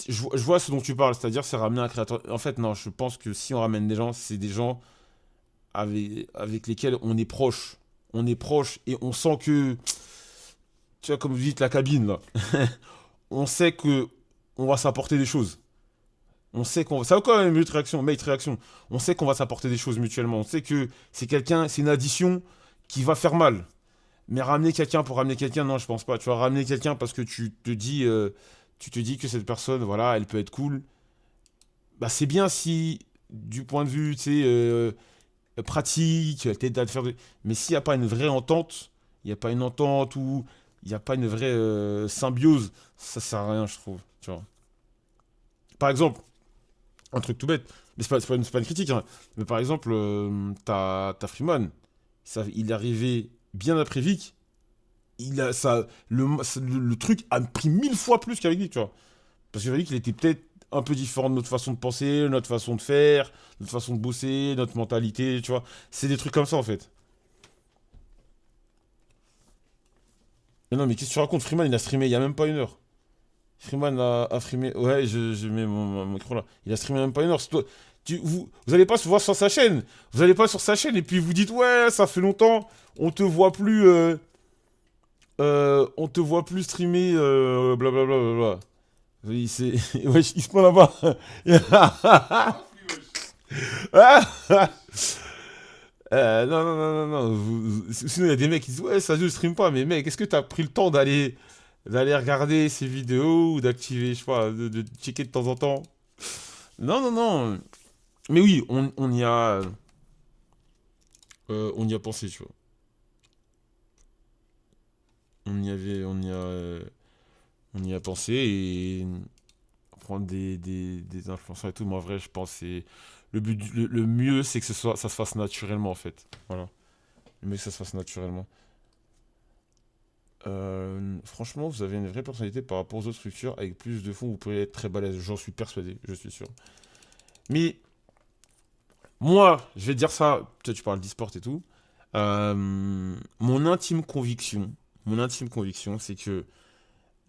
je vois ce dont tu parles, c'est-à-dire c'est ramener un créateur. En fait, non, je pense que si on ramène des gens, c'est des gens avec lesquels on est proche. On est proche et on sent que, tu vois, comme vous dites, la cabine, là. On sait que on va s'apporter des choses. On sait qu'on va. Ça va quand même, mate réaction. On sait qu'on va s'apporter des choses mutuellement. On sait que c'est quelqu'un, c'est une addition qui va faire mal. Mais ramener quelqu'un pour ramener quelqu'un, non, je pense pas. Tu vas ramener quelqu'un parce que tu te dis que cette personne, voilà, elle peut être cool. Bah, c'est bien si, du point de vue, tu sais, pratique, t'aides à te faire. Mais s'il n'y a pas une vraie entente, il n'y a pas une entente ou il n'y a pas une vraie symbiose, ça sert à rien, je trouve. Tu vois. Par exemple, un truc tout bête, mais c'est pas une critique, hein. Mais par exemple, t'as Freeman. Il est arrivé bien après Vic. Le truc a pris 1000 fois plus qu'avec Vic, tu vois. Parce que Vic, il était peut-être un peu différent de notre façon de penser, notre façon de faire, notre façon de bosser, notre mentalité, tu vois. C'est des trucs comme ça, en fait. Mais non, mais qu'est-ce que tu racontes? Freeman, il a streamé il y a même pas une heure. Freeman a streamé. Ouais, je mets mon micro là. Il a streamé même pas une heure. Vous allez pas se voir sur sa chaîne. Vous allez pas sur sa chaîne et puis vous dites, ouais, ça fait longtemps. On te voit plus. On te voit plus streamer. Blablabla. Bla, bla, bla. Oui, c'est. Ouais, il se prend là-bas. Non, non, non, non, non. Sinon, il y a des mecs qui disent, ouais, ça je stream pas. Mais mec, est-ce que t'as pris le temps d'aller regarder ces vidéos ou d'activer, je sais pas, de checker de temps en temps? Non, non, non. Mais oui, on y a pensé, tu vois. On y a pensé et prendre des influenceurs et tout. Moi, en vrai, je pense que le mieux, c'est que ça se fasse naturellement, en fait. Voilà. Le mieux, que ça se fasse naturellement. Franchement, vous avez une vraie personnalité par rapport aux autres structures. Avec plus de fonds, vous pourriez être très balèze. J'en suis persuadé, je suis sûr. Mais moi, je vais te dire ça. Toi, tu parles d'e-sport et tout. Mon intime conviction, c'est que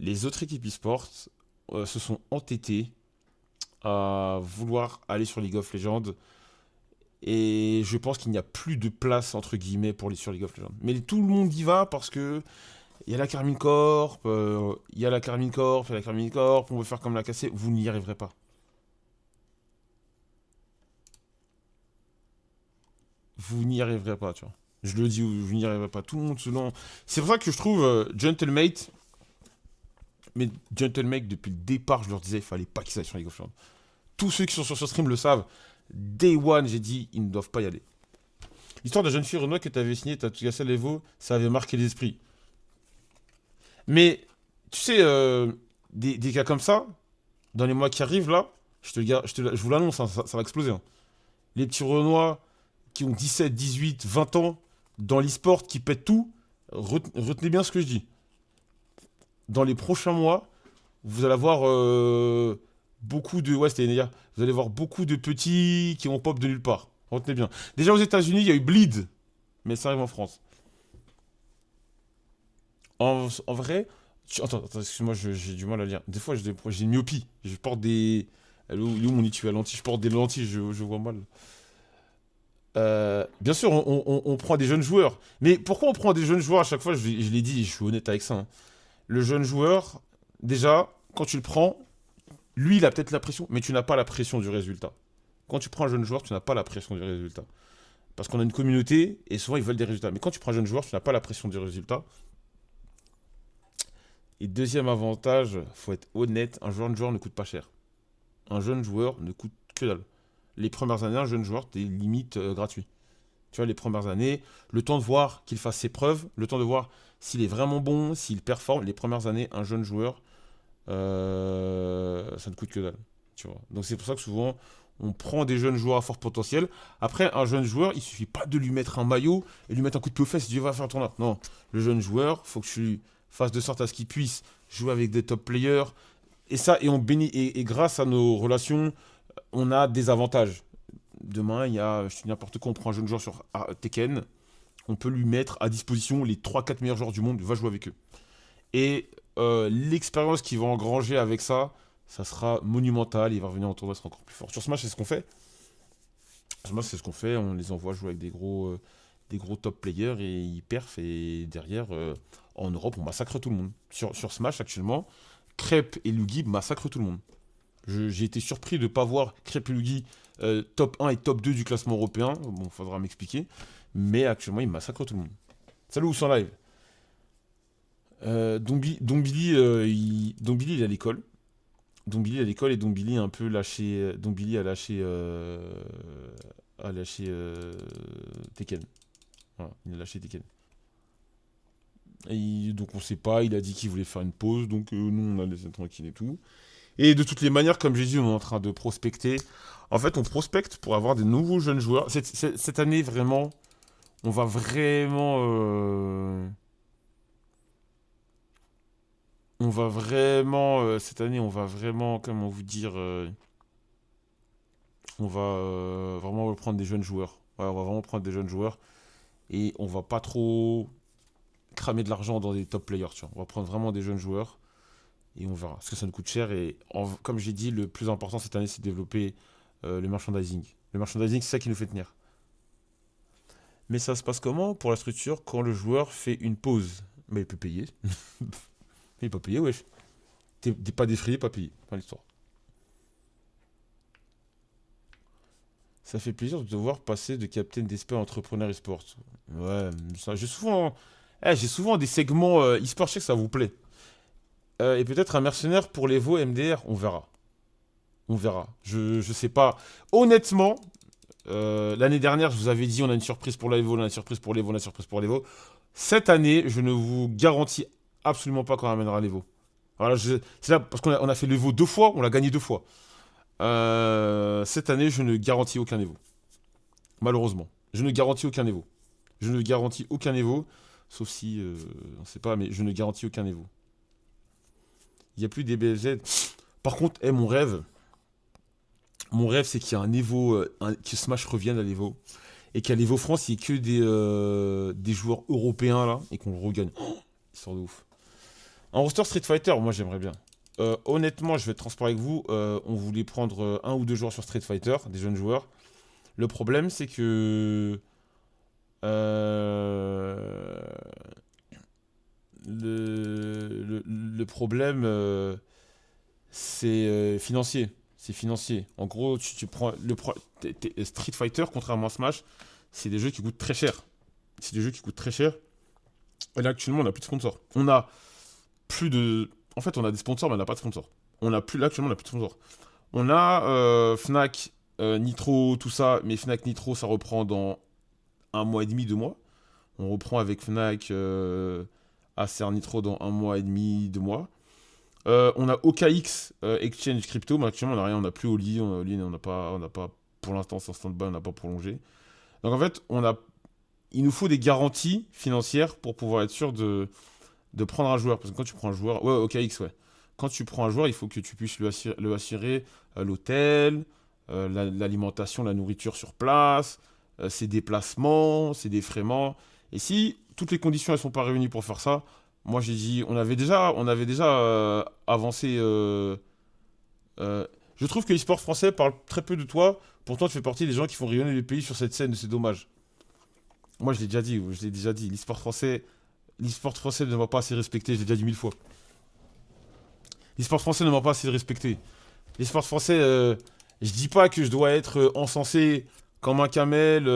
les autres équipes e-sport se sont entêtées à vouloir aller sur League of Legends. Et je pense qu'il n'y a plus de place, entre guillemets, pour les sur League of Legends. Mais tout le monde y va parce que il y a la Carmine Corp, il y a la Carmine Corp, il y a la Carmine Corp, on veut faire comme la cassée. Vous n'y arriverez pas. Vous n'y arriverez pas, tu vois. Je le dis, vous n'y arriverez pas. Tout le monde se lance. C'est pour ça que je trouve Gentlemate, mais Gentlemate, depuis le départ, je leur disais, il fallait pas qu'ils aillent sur League of Legends. tous ceux qui sont sur ce stream le savent. Day one, j'ai dit, ils ne doivent pas y aller. L'histoire de la jeune fille Renoir que tu avais signée, Tatsuya Levo, ça avait marqué les esprits. Mais, tu sais, des cas comme ça, dans les mois qui arrivent, là, je vous l'annonce, hein, ça va exploser. Hein. Les petits Renois qui ont 17, 18, 20 ans, dans l'e-sport, qui pètent tout, retenez bien ce que je dis. Dans les prochains mois, vous allez avoir beaucoup de... Ouais, c'était Enéa. Vous allez voir beaucoup de petits qui vont pop de nulle part. Retenez bien. Déjà aux États-Unis, il y a eu Bleed, mais ça arrive en France. En vrai... Attends, excuse-moi, j'ai du mal à lire. Des fois, j'ai une myopie. Je porte des... Elle est où mon étui à lentilles? Je porte des lentilles, je vois mal. Bien sûr, on prend des jeunes joueurs. Mais pourquoi on prend des jeunes joueurs à chaque fois? Je l'ai dit, je suis honnête avec ça. Hein. Le jeune joueur, déjà, quand tu le prends, lui, il a peut-être la pression, mais tu n'as pas la pression du résultat. Quand tu prends un jeune joueur, tu n'as pas la pression du résultat. Parce qu'on a une communauté, et souvent, ils veulent des résultats. Mais quand tu prends un jeune joueur, tu n'as pas la pression du résultat. Et deuxième avantage, faut être honnête, un jeune joueur ne coûte pas cher. Un jeune joueur ne coûte que dalle. Les premières années, un jeune joueur, t'es limite gratuit. Tu vois, les premières années, le temps de voir qu'il fasse ses preuves, le temps de voir s'il est vraiment bon, s'il performe. Les premières années, un jeune joueur, ça ne coûte que dalle. Tu vois. Donc c'est pour ça que souvent, on prend des jeunes joueurs à fort potentiel. Après, un jeune joueur, il suffit pas de lui mettre un maillot et lui mettre un coup de pied aux fesses et dire va faire un tournoi. Non, le jeune joueur, faut que tu fasses de sorte à ce qu'il puisse jouer avec des top players. Et ça, et on bénit, et grâce à nos relations, on a des avantages. Demain, il y a, je dis n'importe quoi, on prend un jeune joueur sur Tekken, on peut lui mettre à disposition les 3-4 meilleurs joueurs du monde, va jouer avec eux. Et l'expérience qu'il va engranger avec ça, ça sera monumental, il va revenir en tournoi, sera encore plus fort. Sur Smash, c'est ce qu'on fait. Sur Smash, c'est ce qu'on fait, on les envoie jouer avec des gros top players et ils perfent, et derrière, en Europe, on massacre tout le monde. Sur Smash, actuellement, Crêpe et Lugi massacrent tout le monde. J'ai été surpris de ne pas voir Crêpe et Lugi top 1 et top 2 du classement européen. Bon, faudra m'expliquer. Mais actuellement, ils massacrent tout le monde. Salut, où sont live? Billy, il est à l'école. Billy est à l'école et Billy a un peu lâché. Billy a lâché Tekken. Voilà, il a lâché Tekken. Donc on sait pas, il a dit qu'il voulait faire une pause, donc nous on a laissé tranquille et tout. Et de toutes les manières, comme j'ai dit, on est en train de prospecter. En fait, on prospecte pour avoir des nouveaux jeunes joueurs. Cette année, vraiment, on va vraiment... cette année, on va vraiment, comment vous dire... on va vraiment prendre des jeunes joueurs. Ouais, on va vraiment prendre des jeunes joueurs. Et on va pas trop cramer de l'argent dans des top players, tu vois. On va prendre vraiment des jeunes joueurs. Et on verra. Parce que ça nous coûte cher. Et comme j'ai dit, le plus important cette année, c'est de développer le merchandising. Le merchandising, c'est ça qui nous fait tenir. Mais ça se passe comment pour la structure quand le joueur fait une pause? Mais il peut payer. Il peut payer, wesh. T'es pas défrayé, pas payé. Fin l'histoire. Ça fait plaisir de te voir passer de capitaine d'esprit à entrepreneur e-sport. Ouais, j'ai souvent des segments e-sport, je sais que ça vous plaît. Et peut-être un mercenaire pour les veaux MDR, on verra. On verra. Je sais pas. Honnêtement, l'année dernière, je vous avais dit on a une surprise pour l'Evo, on a une surprise pour l'Evo, on a une surprise pour l'Evo. Cette année, je ne vous garantis absolument pas qu'on ramènera l'Evo. Voilà, c'est là parce qu'on a fait l'Evo 2 fois, on l'a gagné 2 fois. Cette année, je ne garantis aucun Evo. Malheureusement. Je ne garantis aucun Evo. Je ne garantis aucun Evo. Sauf si, on ne sait pas, mais je ne garantis aucun Evo. Il n'y a plus des BFZ. Par contre, mon rêve, c'est qu'il y a un Evo, que Smash revienne à l'Evo. Et qu'à l'Evo France, il n'y ait que des joueurs européens là. Et qu'on le regagne. Oh, il sort de ouf. Un roster Street Fighter, moi j'aimerais bien. Honnêtement, je vais être transparent avec vous. On voulait prendre 1 ou 2 joueurs sur Street Fighter, des jeunes joueurs. Le problème, c'est que le problème, c'est financier. C'est financier. En gros, tu prends Street Fighter, contrairement à Smash, c'est des jeux qui coûtent très cher. C'est des jeux qui coûtent très cher. Et là, actuellement, on n'a plus de sponsors. On a plus de... En fait, on a des sponsors, mais on n'a pas de sponsors. Là, actuellement, on n'a plus de sponsors. On a Fnac, Nitro, tout ça. Mais Fnac Nitro, ça reprend dans un mois et demi, 2 mois. On reprend avec Fnac, Acer Nitro dans un mois et demi, 2 mois. On a OKX Exchange Crypto, mais actuellement on n'a rien, on n'a plus Oli, on n'a pas, pour l'instant c'est en stand-by, on n'a pas prolongé. Donc en fait, il nous faut des garanties financières pour pouvoir être sûr de prendre un joueur. Parce que quand tu prends un joueur, ouais, OKX, ouais. Quand tu prends un joueur, il faut que tu puisses lui assurer l'hôtel, l'alimentation, la nourriture sur place, ses déplacements, ses défraiements. Et si toutes les conditions elles sont pas réunies pour faire ça, moi j'ai dit, on avait déjà avancé. Euh, je trouve que l'e-sport français parle très peu de toi. Pourtant, tu fais partie des gens qui font rayonner le pays sur cette scène. C'est dommage. Moi, je l'ai déjà dit. L'e-sport français ne m'a pas assez respecté. Je l'ai déjà dit 1000 fois. L'e-sport français ne m'a pas assez respecté. L'e-sport français, je dis pas que je dois être encensé comme un camel.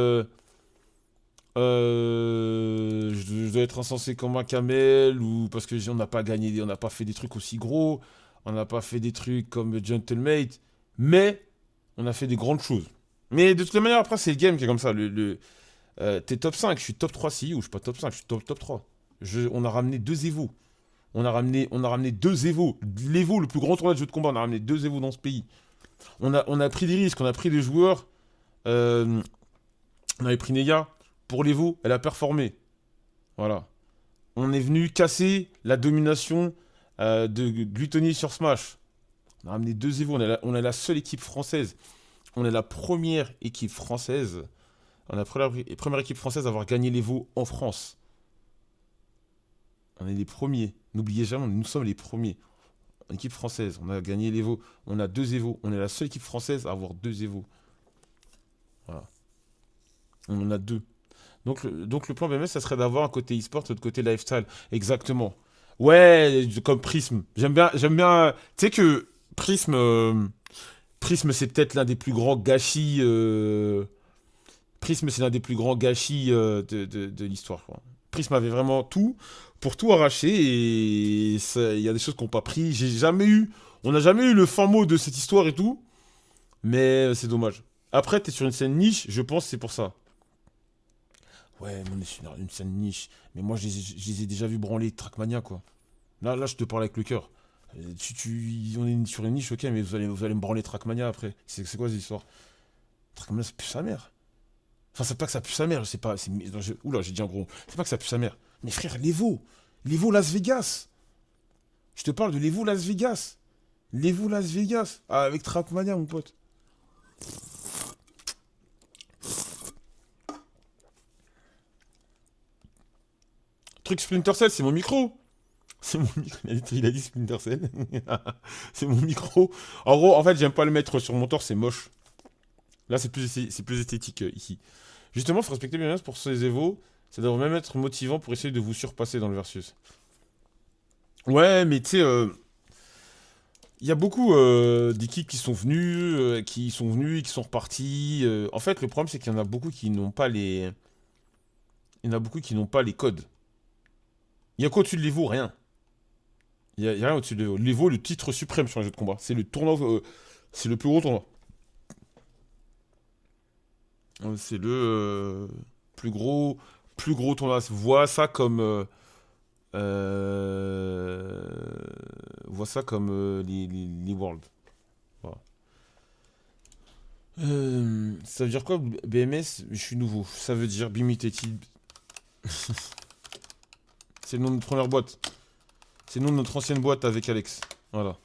Je dois être encensé comme un camel ou parce que on n'a pas gagné, on n'a pas fait des trucs aussi gros, on n'a pas fait des trucs comme Gentlemate, mais on a fait des grandes choses. Mais de toute manière, après, c'est le game qui est comme ça. T'es top 5, je suis top 3 si, ou je suis pas top 5, je suis top 3. On a ramené 2 Evo. On a ramené 2 Evo. L'Evo, le plus grand tournoi de jeux de combat, on a ramené 2 Evo dans ce pays. On a pris des risques, on a pris des joueurs. euh, on avait pris Neya. Pour l'Evo, elle a performé. Voilà. On est venu casser la domination de Gluttony sur Smash. On a ramené 2 Evo. On est la seule équipe française. On est la première équipe française. On est la première équipe française à avoir gagné l'Evo en France. On est les premiers. N'oubliez jamais, nous sommes les premiers. En équipe française, on a gagné l'Evo. On a 2 Evo. On est la seule équipe française à avoir 2 Evo. Voilà. On en a deux. Donc le plan BMS, ça serait d'avoir un côté e-sport, l'autre côté lifestyle. Exactement. Ouais, comme Prism. J'aime bien. Tu sais que Prism, c'est peut-être l'un des plus grands gâchis. Prism, c'est l'un des plus grands gâchis de l'histoire, quoi. Prism avait vraiment tout pour tout arracher et il y a des choses qu'on n'a pas pris. On n'a jamais eu le fin mot de cette histoire et tout, mais c'est dommage. Après, t'es sur une scène niche, je pense que c'est pour ça. Ouais, mais on est sur une scène niche. Mais moi, je les ai déjà vus branler Trackmania, quoi. Là, je te parle avec le cœur. On est sur une niche, ok, mais vous allez me branler Trackmania après. C'est quoi cette histoire? Trackmania, ça pue sa mère. Enfin, c'est pas que ça pue sa mère, je sais pas. Non, oula, j'ai dit en gros. C'est pas que ça pue sa mère. Mais frère, l'Evo. L'Evo Las Vegas. Je te parle de l'Evo Las Vegas. L'Evo Las Vegas. Ah, avec Trackmania, mon pote. Truc Splinter Cell, c'est mon micro. C'est mon micro. Il a dit Splinter Cell. C'est mon micro. En gros, en fait, j'aime pas le mettre sur mon torse, c'est moche. Là, c'est plus esthétique ici. Justement, faut respecter bien pour ces Evo. Ça devrait même être motivant pour essayer de vous surpasser dans le versus. Ouais, mais tu sais, il y a beaucoup d'équipes qui sont venues et qui sont reparties. En fait, le problème, c'est qu'il y en a beaucoup qui n'ont pas les. Il y en a beaucoup qui n'ont pas les codes. Il y a quoi au-dessus de l'Evo? Rien. Il y a rien au-dessus de l'Evo. L'Evo, le titre suprême sur un jeu de combat. C'est le tournoi. C'est le plus gros tournoi. C'est le plus gros, plus gros tournoi. Euh, vois ça comme les Worlds. Voilà. Ça veut dire quoi BMS? Je suis nouveau. Ça veut dire Bimitated. C'est le nom de notre première boîte. C'est le nom de notre ancienne boîte avec Alex. Voilà.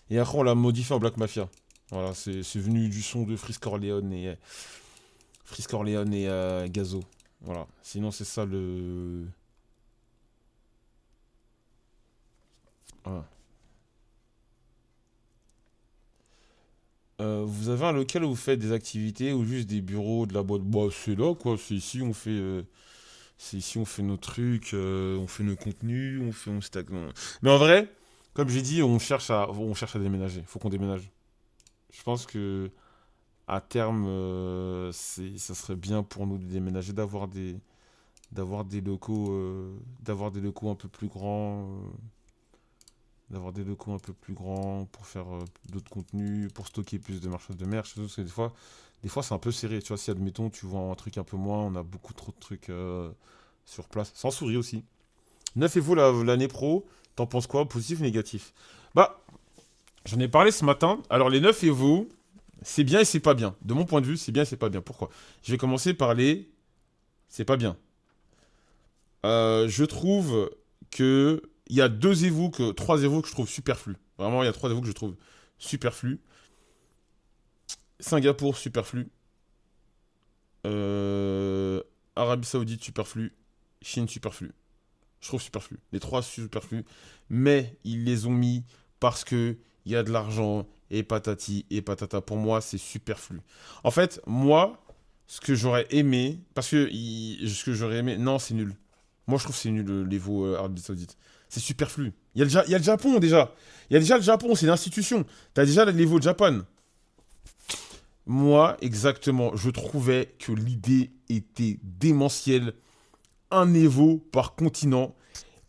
Et après, on l'a modifié en Black Mafia. Voilà, c'est venu du son de Frisk Orleans et Gazo. Voilà. Sinon, c'est ça le. Voilà. Vous avez un local où vous faites des activités ou juste des bureaux de la boîte? Bah, c'est là, quoi. C'est ici on fait nos trucs, on fait nos contenus, on stack. Mais en vrai, comme j'ai dit, on cherche à déménager. Faut qu'on déménage. Je pense que à terme, ça serait bien pour nous de déménager, d'avoir des locaux un peu plus grands. d'avoir des locaux un peu plus grands pour faire d'autres contenus, pour stocker plus de marchandises de merch, parce que des fois c'est un peu serré. Tu vois, si admettons tu vends un truc un peu moins, on a beaucoup trop de trucs sur place. Sans souris aussi. 9 Evo l'année pro, t'en penses quoi, positif ou négatif? Bah, j'en ai parlé ce matin. Alors les 9 Evo, c'est bien et c'est pas bien. De mon point de vue, c'est bien et c'est pas bien. Pourquoi? Je vais commencer par les... C'est pas bien. Je trouve que il y a trois Evo que je trouve superflus. Vraiment, il y a trois Evo que je trouve superflus. Singapour, superflu. Euh, Arabie Saoudite, superflu. Chine, superflu. Je trouve superflu. Les trois superflus. Mais ils les ont mis parce que il y a de l'argent et patati et patata. Pour moi, c'est superflu. En fait, moi, ce que j'aurais aimé, ce que j'aurais aimé, non, c'est nul. Moi, je trouve que c'est nul l'Evo Arabie Saoudite. C'est superflu. Il y a le Japon déjà. Il y a déjà le Japon, c'est une institution. T'as déjà l'Evo Japan. Moi, exactement, je trouvais que l'idée était démentielle. Un Evo par continent.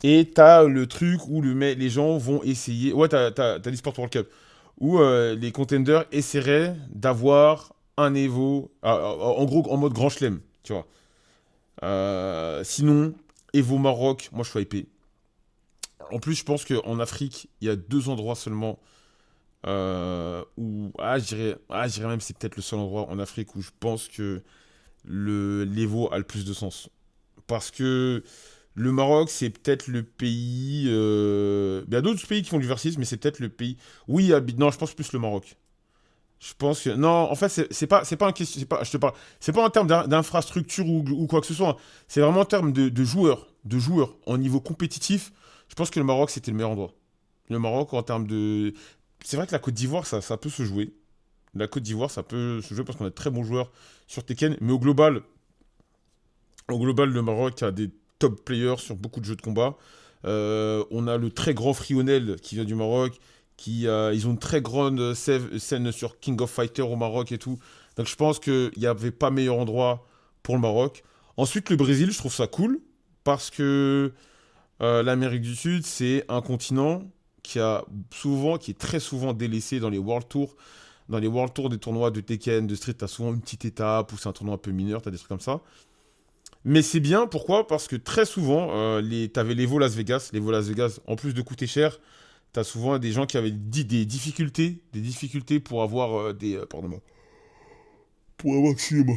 Et t'as le truc où les gens vont essayer. Ouais, t'as l'eSport World Cup. Où les contenders essaieraient d'avoir un Evo. En gros, en mode grand chelem. Tu vois. Sinon, Evo Maroc, moi je suis hypé. En plus, je pense qu'en Afrique, il y a deux endroits seulement où. Je dirais même c'est peut-être le seul endroit en Afrique où je pense que l'Evo a le plus de sens. Parce que le Maroc, c'est peut-être le pays. Il y a d'autres pays qui font du versus, mais c'est peut-être le pays. Oui, non, je pense plus le Maroc. Je pense que. Non, en fait, c'est pas un question. Je te parle. C'est pas en termes d'infrastructure ou quoi que ce soit, hein. C'est vraiment en termes de joueurs. De joueurs. En niveau compétitif, je pense que le Maroc, c'était le meilleur endroit. Le Maroc, en termes de. C'est vrai que la Côte d'Ivoire, ça peut se jouer. La Côte d'Ivoire, ça peut se jouer parce qu'on a de très bons joueurs sur Tekken. Mais au global, le Maroc a des top players sur beaucoup de jeux de combat. On a le très grand Frionel qui vient du Maroc. Ils ont une très grande scène sur King of Fighters au Maroc et tout. Donc je pense qu'il n'y avait pas meilleur endroit pour le Maroc. Ensuite, le Brésil, je trouve ça cool. Parce que l'Amérique du Sud, c'est un continent qui est très souvent délaissé dans les World Tours. Dans les World Tours des tournois de Tekken, de Street, t'as souvent une petite étape où c'est un tournoi un peu mineur, t'as des trucs comme ça. Mais c'est bien, pourquoi? Parce que très souvent, t'avais les Las Vegas. Les Las Vegas, en plus de coûter cher, t'as souvent des gens qui avaient des difficultés pour avoir pardon-moi, excusez-moi,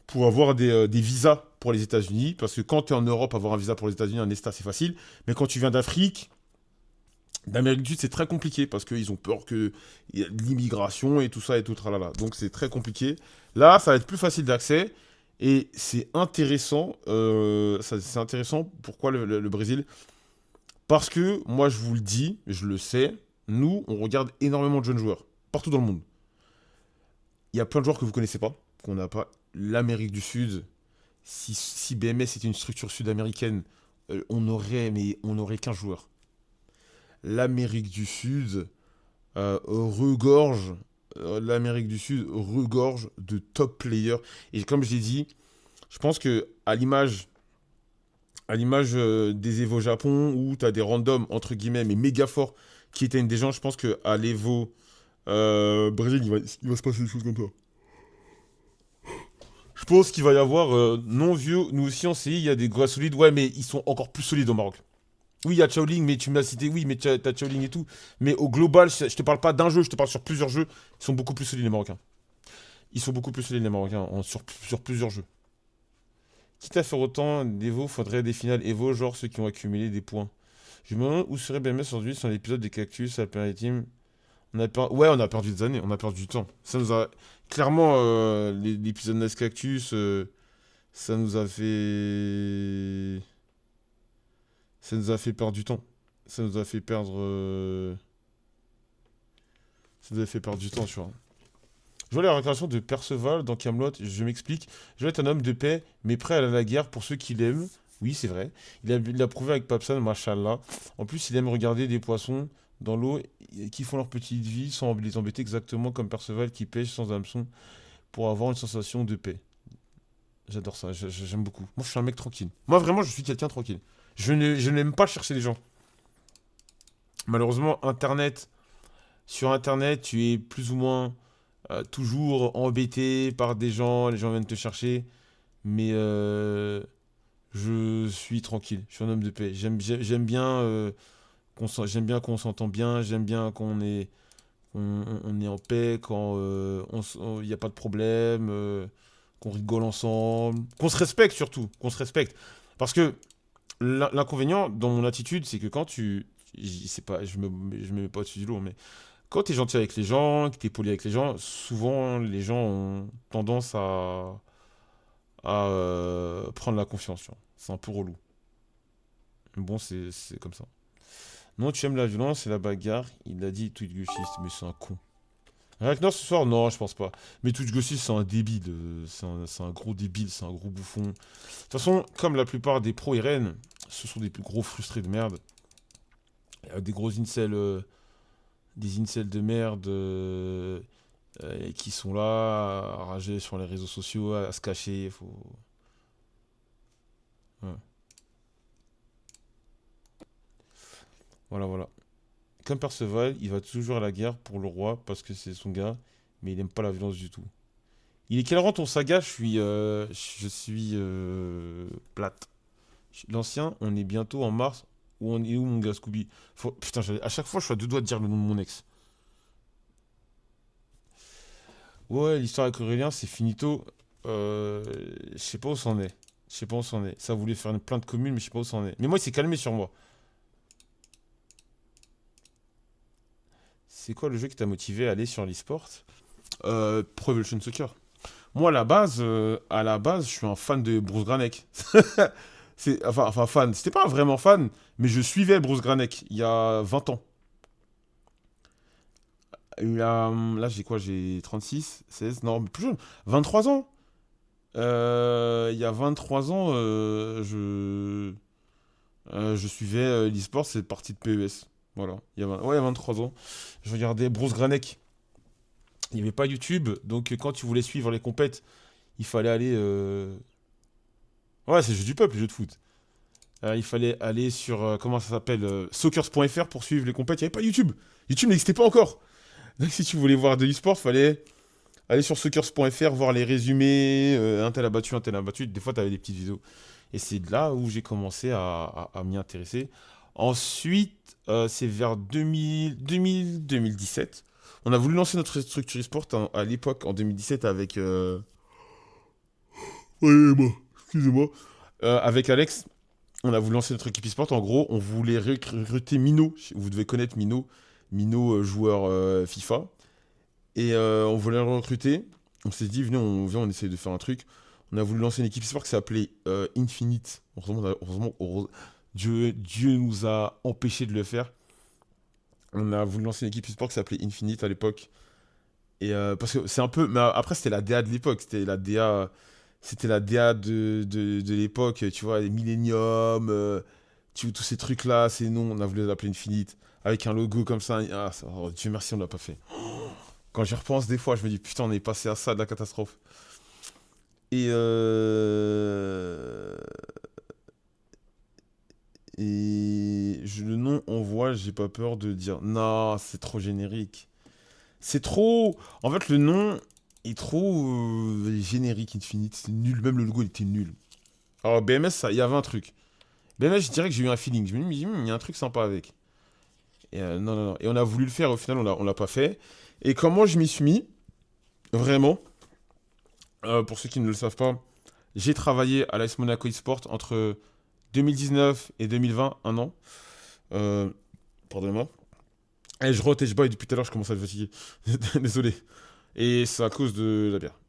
pour avoir des visas pour les États-Unis. Parce que quand tu es en Europe, avoir un visa pour les États-Unis, un ESTA, c'est facile. Mais quand tu viens d'Afrique, d'Amérique du Sud, c'est très compliqué parce qu'ils ont peur que il y ait de l'immigration et tout ça et tout tralala. Donc c'est très compliqué. Là, ça va être plus facile d'accès. Et c'est intéressant, c'est intéressant pourquoi le Brésil. Parce que moi je vous le dis, je le sais, nous on regarde énormément de jeunes joueurs, partout dans le monde. Il y a plein de joueurs que vous connaissez pas, qu'on n'a pas. L'Amérique du Sud, si BMS était une structure sud-américaine, on aurait qu'un joueur. L'Amérique du Sud regorge, l'Amérique du Sud regorge de top players. Et comme je l'ai dit, je pense que à l'image des Evo Japon, où tu as des randoms, entre guillemets, mais méga forts, qui éteignent des gens, je pense qu'à l'Evo Brésil, il va se passer des choses comme ça. Je pense qu'il va y avoir non vieux, nous aussi en CI, il y a des gars solides, ouais, mais ils sont encore plus solides au Maroc. Oui, il y a Shaolin, mais tu m'as cité, oui, mais t'as Shaolin et tout. Mais au global, je te parle pas d'un jeu, je te parle sur plusieurs jeux. Ils sont beaucoup plus solides, les Marocains. Ils sont beaucoup plus solides, les Marocains, sur plusieurs jeux. Quitte à faire autant d'Evo, faudrait des finales Evo, genre ceux qui ont accumulé des points. Je me demande où serait BMS aujourd'hui sur l'épisode des Cactus, Alpine Team. Ouais, on a perdu des années, on a perdu du temps. Ça nous a. Clairement, l'épisode Nice Cactus, ça nous a fait. Ça nous a fait perdre du temps. Ça nous a fait perdre. Ça nous a fait perdre du temps, tu vois. Je vois la réincarnation de Perceval dans Camelot. Je m'explique. Je vais être un homme de paix, mais prêt à aller à la guerre pour ceux qui l'aiment. Oui, c'est vrai. Il a prouvé avec Papsan, machallah. En plus, il aime regarder des poissons dans l'eau qui font leur petite vie sans les embêter, exactement comme Perceval qui pêche sans hameçon pour avoir une sensation de paix. J'adore ça, j'aime beaucoup. Moi, je suis un mec tranquille. Moi, vraiment, je suis quelqu'un tranquille. Je n'aime pas chercher les gens. Malheureusement, sur Internet, tu es plus ou moins toujours embêté par des gens, les gens viennent te chercher, mais je suis tranquille, je suis un homme de paix. J'aime bien j'aime bien qu'on s'entend bien, j'aime bien on est en paix, quand il n'y a pas de problème, qu'on rigole ensemble, qu'on se respecte surtout, qu'on se respecte. Parce que l'inconvénient dans mon attitude, c'est que quand c'est pas, je me mets pas au-dessus du lot, mais quand tu es gentil avec les gens, que tu es poli avec les gens, souvent les gens ont tendance à prendre la confiance, tu vois. C'est un peu relou. Mais bon, c'est comme ça. Non, tu aimes la violence et la bagarre. Il a dit tweet gauchiste, mais c'est un con. Ragnar ce soir, non, je pense pas. Mais Twitch gauchiste, c'est un débile. C'est un gros débile, c'est un gros bouffon. De toute façon, comme la plupart des pros RN, ce sont des plus gros frustrés de merde. Des gros incels, des incels de merde qui sont là à rager sur les réseaux sociaux, à se cacher. Ouais. Voilà, voilà. Comme Perceval, il va toujours à la guerre pour le roi parce que c'est son gars, mais il aime pas la violence du tout. Il est quel rang ton saga? Je suis plate. L'ancien, on est bientôt en mars. Où on est où mon gars Scooby? Putain, à chaque fois, je suis à deux doigts de dire le nom de mon ex. Ouais, l'histoire avec Aurélien, c'est finito. Je sais pas où c'en est. Je sais pas où c'en est. Ça voulait faire une plainte commune, mais je sais pas où c'en est. Mais moi, il s'est calmé sur moi. C'est quoi le jeu qui t'a motivé à aller sur l'e-sport? Pro Evolution Soccer. Moi, à la base, je suis un fan de Bruce Granek. Enfin, fan. C'était pas vraiment fan, mais je suivais Bruce Granek il y a 20 ans. Là, j'ai quoi? J'ai 36, 16, non, plus jeune. 23 ans. Il y a 23 ans, je suivais l'e-sport, c'est parti de PES. Voilà. Ouais, il y a 23 ans. Je regardais Bruce Granek. Il n'y avait pas YouTube, donc quand tu voulais suivre les compètes, il fallait aller. Ouais, c'est le jeu du peuple, le jeu de foot. Il fallait aller sur, comment ça s'appelle, Soccers.fr pour suivre les compètes. Il n'y avait pas YouTube. YouTube n'existait pas encore. Donc si tu voulais voir de l'e-sport, fallait aller sur Soccers.fr, voir les résumés, un tel a battu, un tel a battu. Des fois, tu avais des petites vidéos. Et c'est de là où j'ai commencé à m'y intéresser. Ensuite, c'est vers 2017. On a voulu lancer notre structure e-sport à l'époque, en 2017, avec... Ouais, excusez-moi. Avec Alex, on a voulu lancer notre équipe e-sport. En gros, on voulait recruter Mino. Vous devez connaître Mino. Mino, joueur FIFA. Et on voulait le recruter. On s'est dit, viens, on essaye de faire un truc. On a voulu lancer une équipe e-sport qui s'appelait Infinite. Dieu nous a empêché de le faire. On a voulu lancer une équipe e-sport qui s'appelait Infinite à l'époque. Et parce que c'est un peu. Mais après, c'était la DA de l'époque. C'était la DA de l'époque. Tu vois, les Millennium, tous ces trucs-là. C'est non, on a voulu l'appeler Infinite. Avec un logo comme ça. Oh, Dieu merci, on l'a pas fait. Quand j'y repense des fois, je me dis putain, on est passé à ça de la catastrophe. Et le nom en voix, j'ai pas peur de dire non, c'est trop générique. C'est trop. En fait, le nom est trop générique, Infinite. C'est nul. Même le logo, il était nul. Alors, BMS, il y avait un truc. BMS, je dirais que j'ai eu un feeling. Je me dis, il y a un truc sympa avec. Et non, non, non. Et on a voulu le faire, au final, on l'a pas fait. Et comment je m'y suis mis, vraiment, pour ceux qui ne le savent pas, j'ai travaillé à l'AS Monaco eSport entre 2019 et 2020, un an. Euh, Pardonnez-moi. Et je rote et je baille depuis tout à l'heure, je commence à être fatigué. Désolé. Et c'est à cause de la bière.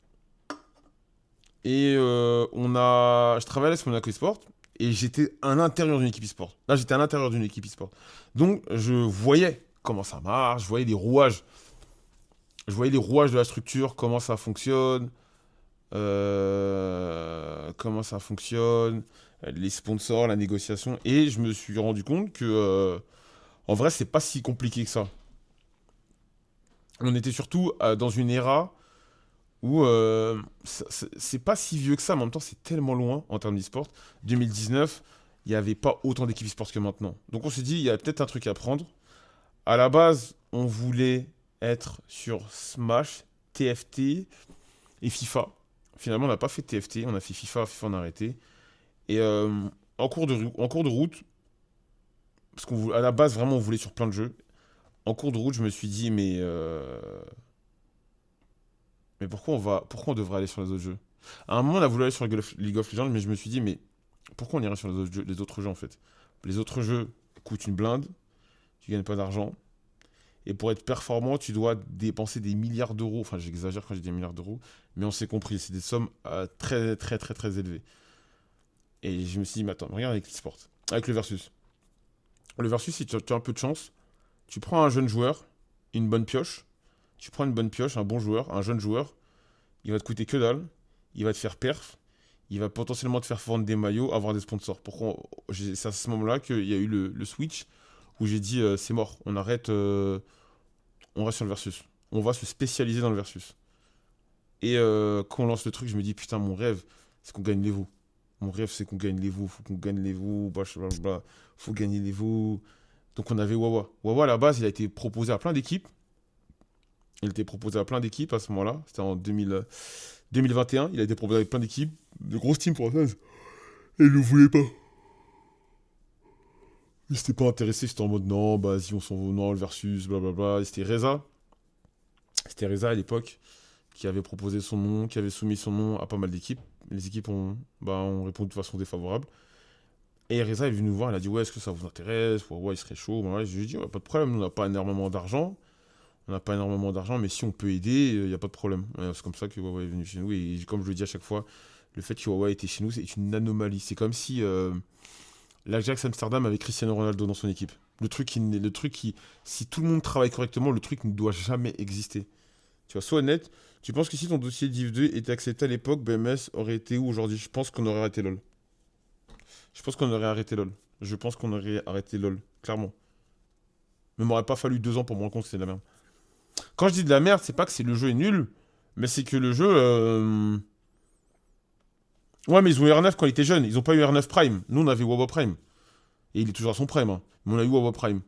Et je travaillais à l'AS Monaco eSport et j'étais à l'intérieur d'une équipe eSport. Là, j'étais à l'intérieur d'une équipe eSport. Donc, je voyais comment ça marche, je voyais les rouages. Je voyais les rouages de la structure, comment ça fonctionne, les sponsors, la négociation. Et je me suis rendu compte que, en vrai, c'est pas si compliqué que ça. On était surtout dans une ère où c'est pas si vieux que ça, mais en même temps, c'est tellement loin en termes d'e-sport. 2019, il n'y avait pas autant d'équipes e-sport que maintenant. Donc on s'est dit, il y a peut-être un truc à prendre. À la base, on voulait être sur Smash, TFT et FIFA. Finalement, on n'a pas fait TFT, on a fait FIFA, FIFA on a arrêté. Et en cours de route, parce qu'à la base, vraiment, on voulait sur plein de jeux. En cours de route, je me suis dit, mais pourquoi on devrait aller sur les autres jeux? À un moment, on a voulu aller sur League of Legends, mais je me suis dit, mais pourquoi on irait sur les autres jeux en fait? Les autres jeux coûtent une blinde, tu gagnes pas d'argent, et pour être performant, tu dois dépenser des milliards d'euros. Enfin, j'exagère quand je dis des milliards d'euros, mais on s'est compris, c'est des sommes très, très, très, très élevées. Et je me suis dit, mais attends, regarde avec l'e-sport, avec le versus. Le versus, si tu as un peu de chance, tu prends un jeune joueur, une bonne pioche, tu prends une bonne pioche, un bon joueur, un jeune joueur, il va te coûter que dalle, il va te faire perf, il va potentiellement te faire vendre des maillots, avoir des sponsors. Pourquoi c'est à ce moment-là qu'il y a eu le switch où j'ai dit c'est mort, on arrête, on reste sur le versus. On va se spécialiser dans le versus. Et quand on lance le truc, je me dis putain, mon rêve, c'est qu'on gagne l'Evo. Mon rêve, c'est qu'on gagne l'Evo. Faut qu'on gagne l'Evo. Blablabla. Faut gagner l'Evo. Donc on avait Wawa. Wawa, à la base, il a été proposé à plein d'équipes. Il a été proposé à plein d'équipes à ce moment-là. C'était en 2021. Il a été proposé avec plein d'équipes. De grosses teams françaises. Et il ne voulait pas. Il s'était pas intéressé. C'était en mode non, bah vas-y, on s'en va. Non, le versus, blablabla. Et c'était Reza. C'était Reza à l'époque qui avait proposé son nom, qui avait soumis son nom à pas mal d'équipes. Les équipes ont répondu de façon défavorable. Et Reza est venu nous voir, il a dit ouais, est-ce que ça vous intéresse? Ouais, il serait chaud. Bah, ouais, je lui ai dit ouais, pas de problème, nous on n'a pas énormément d'argent. On n'a pas énormément d'argent, mais si on peut aider, il n'y a pas de problème. Ouais, c'est comme ça que Huawei est venu chez nous. Et comme je le dis à chaque fois, le fait que Huawei était chez nous, c'est une anomalie. C'est comme si l'Ajax Amsterdam avait Cristiano Ronaldo dans son équipe. Le truc qui, si tout le monde travaille correctement, le truc ne doit jamais exister. Tu vois, sois honnête, tu penses que si ton dossier Div 2 était accepté à l'époque, BMS aurait été où aujourd'hui? Je pense qu'on aurait arrêté LoL. Je pense qu'on aurait arrêté LoL. Je pense qu'on aurait arrêté LoL, clairement. Mais il m'aurait pas fallu 2 ans pour me rendre compte que c'est de la merde. Quand je dis de la merde, c'est pas que c'est le jeu est nul, mais c'est que le jeu. Ouais, mais ils ont eu R9 quand il était jeune. Ils ont pas eu R9 Prime. Nous, on avait Wawa Prime. Et il est toujours à son Prime. Hein. Mais on a eu Wawa Prime.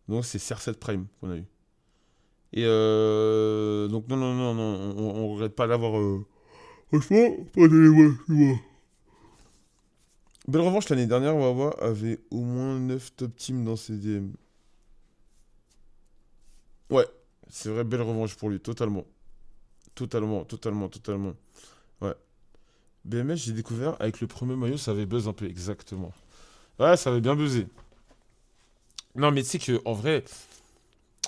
Donc c'est CR7 Prime qu'on a eu. Et donc non, non, non, non, on regrette pas d'avoir. Franchement, prenez-les-moi, c'est moi. Belle revanche, l'année dernière, Wawa avait au moins 9 top teams dans ses DM. Ouais, c'est vrai, belle revanche pour lui, totalement. Totalement, totalement, totalement. Ouais. BMS, j'ai découvert avec le premier maillot, ça avait buzz un peu, exactement. Ouais, ça avait bien buzzé. Non, mais tu sais que en vrai,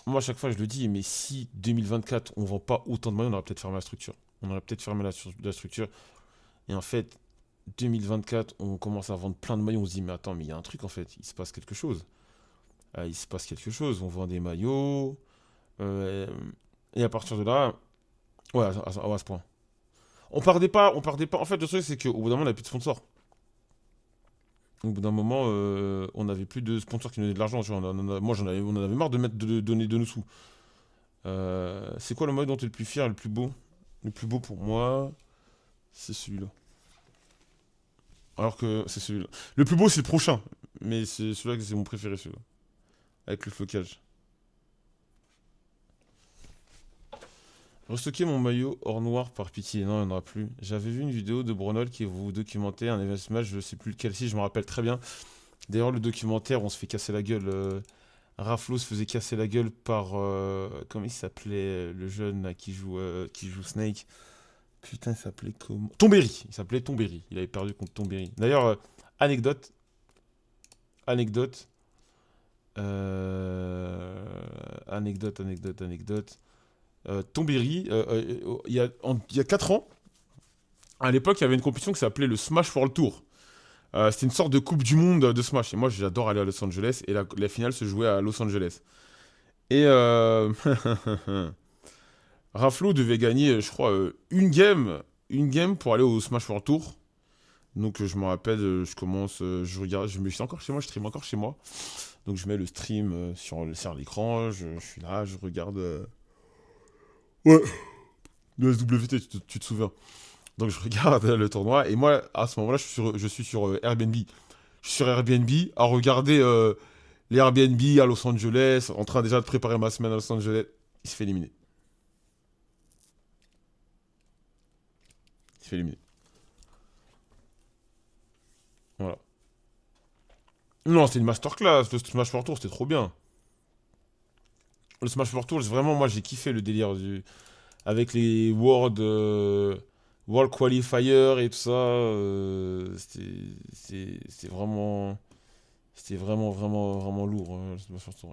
moi, à chaque fois, je le dis, mais si 2024, on vend pas autant de maillots, on aurait peut-être fermé la structure. On aurait peut-être fermé la structure. Et en fait, 2024, on commence à vendre plein de maillots. On se dit, mais attends, mais il y a un truc en fait, il se passe quelque chose. Il se passe quelque chose. On vend des maillots. euh, et à partir de là, ouais, à ce point. On perdait pas. En fait, le truc, c'est qu'au bout d'un moment, on n'avait plus de sponsors. Au bout d'un moment, on n'avait plus de sponsors qui nous donnaient de l'argent. Tu vois. Moi, on en avait marre de donner de nous sous. C'est quoi le maillot dont tu es le plus fier, le plus beau? Le plus beau pour moi, c'est celui-là. Alors que c'est celui-là. Le plus beau, c'est le prochain. Mais c'est celui-là que c'est mon préféré, celui-là. Avec le flocage. Restocker mon maillot hors noir par pitié. Non, il n'y en aura plus. J'avais vu une vidéo de Brunol qui vous documentait un événement match, je sais plus lequel si, je me rappelle très bien. D'ailleurs, le documentaire, on se fait casser la gueule. Raflo se faisait casser la gueule par. Comment il s'appelait le jeune là, qui joue Snake? Putain, il s'appelait comment? Tombéry. Il s'appelait Tombéry. Il avait perdu contre Tombéry. D'ailleurs, anecdote. Anecdote. Anecdote. Tombéry, il y a 4 ans, à l'époque, il y avait une compétition qui s'appelait le Smash World Tour. C'était une sorte de Coupe du Monde de Smash. Et moi, j'adore aller à Los Angeles. Et la finale se jouait à Los Angeles. Et Raflo devait gagner, je crois, une game pour aller au Smash World Tour. Donc, je me rappelle, je commence, je regarde, je suis encore chez moi, je stream encore chez moi. Donc, je mets le stream sur l'écran, je suis là, je regarde. Ouais, le SWT, tu te souviens. Donc je regarde le tournoi et moi à ce moment-là je suis sur Airbnb. Je suis sur Airbnb à regarder les Airbnb à Los Angeles, en train déjà de préparer ma semaine à Los Angeles. Il se fait éliminer. Il se fait éliminer. Voilà. Non, c'était une masterclass. Le Smash Four Tour, c'était trop bien. Le Smash Four Tour, vraiment, moi, j'ai kiffé le délire avec les World Qualifier et tout ça. C'est vraiment. C'était vraiment, vraiment, vraiment lourd.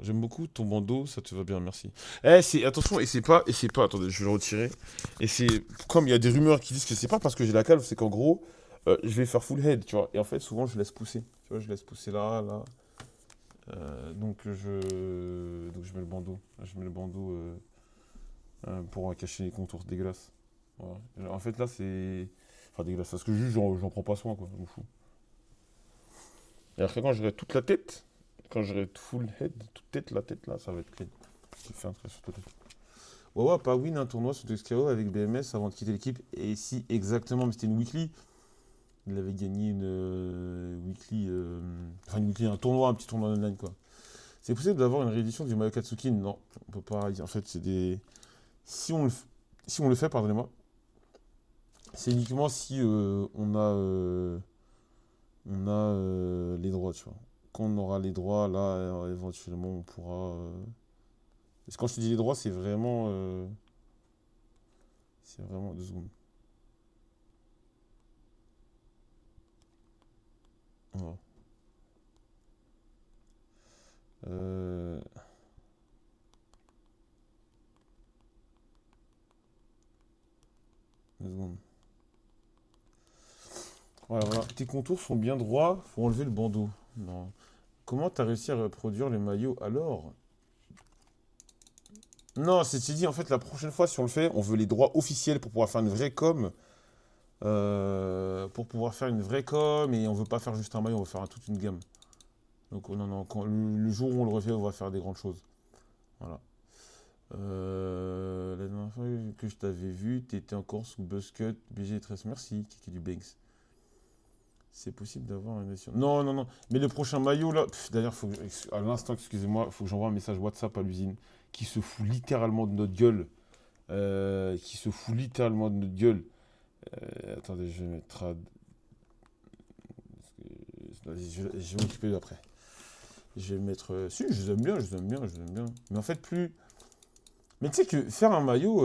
J'aime beaucoup ton bandeau, ça te va bien, merci. Attention, et c'est pas, attendez, je vais le retirer. Et c'est, comme il y a des rumeurs qui disent que c'est pas parce que j'ai la calve, c'est qu'en gros, je vais faire full head, tu vois. Et en fait, souvent, je laisse pousser. Tu vois, je laisse pousser là, là. Donc je mets le bandeau. Je mets le bandeau pour cacher les contours dégueulasses. Voilà. En fait, là, c'est. Enfin, dégueulasse. Parce que juste, j'en prends pas soin, quoi. Je m'en fous. Et après, quand j'aurai toute la tête, quand j'aurai full head, toute tête, la tête là, ça va être clean. Je vais faire un trait sur toute la tête. Wawa a pas win un tournoi sur TXKO avec BMS avant de quitter l'équipe. Et si, exactement, mais c'était une weekly. Il avait gagné une weekly. Enfin, une weekly, un tournoi, un petit tournoi online quoi. C'est possible d'avoir une réédition du Mario Katsuki? Non, on peut pas. En fait, c'est des. Si on le fait, pardonnez-moi, c'est uniquement si on a les droits, tu vois. Quand on aura les droits, là, éventuellement, on pourra. Parce que quand je te dis les droits, c'est vraiment. C'est vraiment 2 secondes. Voilà. Euh, 2 secondes. Voilà, voilà. Tes contours sont bien droits, faut enlever le bandeau. Non. Comment t'as réussi à reproduire le maillot alors? Non, c'est dit, en fait, la prochaine fois, si on le fait, on veut les droits officiels pour pouvoir faire une vraie com. Pour pouvoir faire une vraie com, et on veut pas faire juste un maillot, on veut faire toute une gamme. Donc, non, non, le jour où on le refait, on va faire des grandes choses. Voilà. La dernière fois que je t'avais vu, t'étais encore sous Buzzcut BG13. Merci, Kiki du Banks. C'est possible d'avoir une édition. Non, non, non. Mais le prochain maillot, là. D'ailleurs, à l'instant, excusez-moi, il faut que j'envoie un message WhatsApp à l'usine qui se fout littéralement de notre gueule. Qui se fout littéralement de notre gueule. Attendez, je vais mettre. Je vais m'occuper après. Je vais mettre. Si, je les aime bien, je les aime bien, je les aime bien. Mais en fait, plus. Mais tu sais que faire un maillot.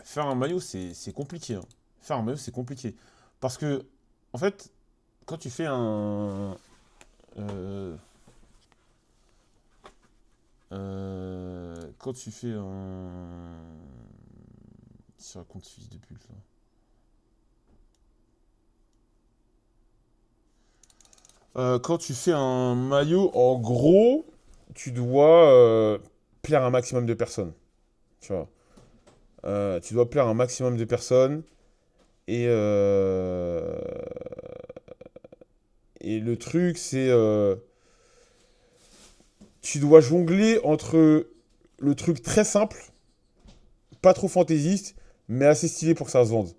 Faire un maillot, c'est compliqué, hein. Faire un maillot, c'est compliqué. Parce que, en fait, quand tu fais un. euh, quand tu fais un. Qui se raconte fils de pute là. Quand tu fais un maillot, en gros, tu dois plaire à un maximum de personnes. Tu vois. Tu dois plaire à un maximum de personnes. Et, et le truc, c'est. Tu dois jongler entre le truc très simple, pas trop fantaisiste, mais assez stylé pour que ça se vende.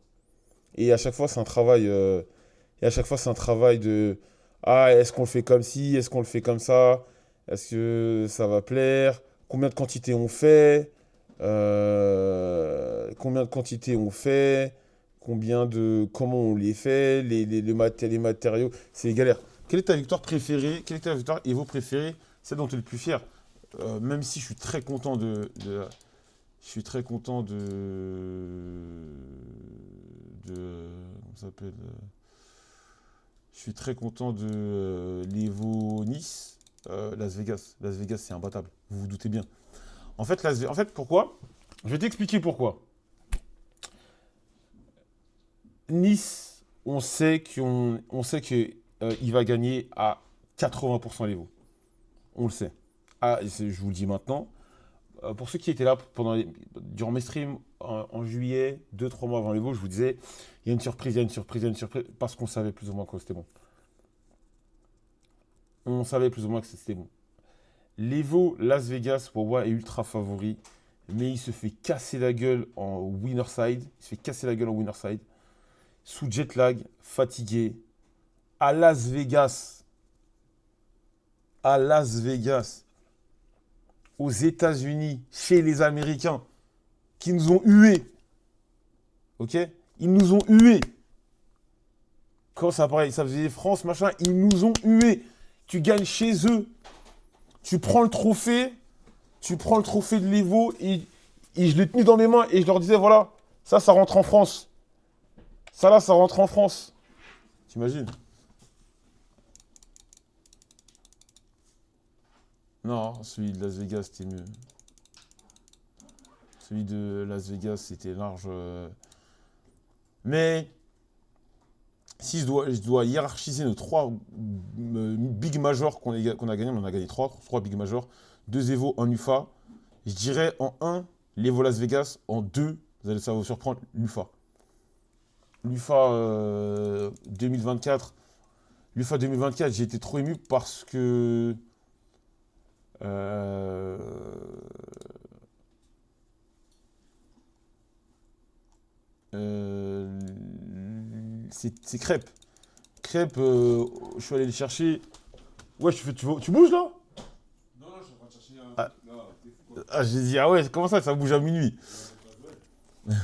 Et à chaque fois, c'est un travail. Et à chaque fois, c'est un travail de. Ah, est-ce qu'on le fait comme ci? Est-ce qu'on le fait comme ça? Est-ce que ça va plaire? Combien de quantités on fait? Combien de quantités on fait? Comment on les fait? Les matériaux. C'est galère. Quelle est ta victoire préférée? Quelle est ta victoire et vos préférées? Celle dont tu es le plus fier? Même si je suis très content je suis très content comment ça s'appelle? Je suis très content de l'Evo Nice, Las Vegas. Las Vegas, c'est imbattable. Vous vous doutez bien. En fait, pourquoi? Je vais t'expliquer pourquoi. Nice, on sait que il va gagner à 80% l'Evo. On le sait. Ah, je vous le dis maintenant. Pour ceux qui étaient là durant mes streams en juillet, 2-3 mois avant l'Evo, je vous disais, il y a une surprise, il y a une surprise, il y a une surprise, parce qu'on savait plus ou moins que c'était bon. On savait plus ou moins que c'était bon. L'Evo Las Vegas, Wawa est ultra favori, mais il se fait casser la gueule en winner side. Il se fait casser la gueule en winner side. Sous jet lag, fatigué, à Las Vegas. à Las Vegas, aux États-Unis, chez les Américains, qui nous ont hués. Ok? Ils nous ont hués. Quand ça paraît, ça faisait France, machin, ils nous ont hués. Tu gagnes chez eux. Tu prends le trophée. Tu prends le trophée de l'Evo et je l'ai tenu dans mes mains et je leur disais, voilà, ça rentre en France. Ça là, ça rentre en France. T'imagines? Non, celui de Las Vegas, c'était mieux. Celui de Las Vegas, c'était large. Mais si je dois hiérarchiser nos trois big majors qu'on a gagné, on en a gagné trois big majors, deux Evo, un UFA. Je dirais en un, l'Evo Las Vegas, en deux, ça va vous surprendre, l'UFA. L'UFA 2024. L'UFA 2024, j'ai été trop ému parce que euh, euh, c'est Crêpe. Crêpe, je suis allé le chercher. Ouais, tu bouges là? Non, non, je suis en train de chercher un Ah, truc là. T'es fou quoi. j'ai dit, ah ouais, comment ça bouge à minuit? Pas de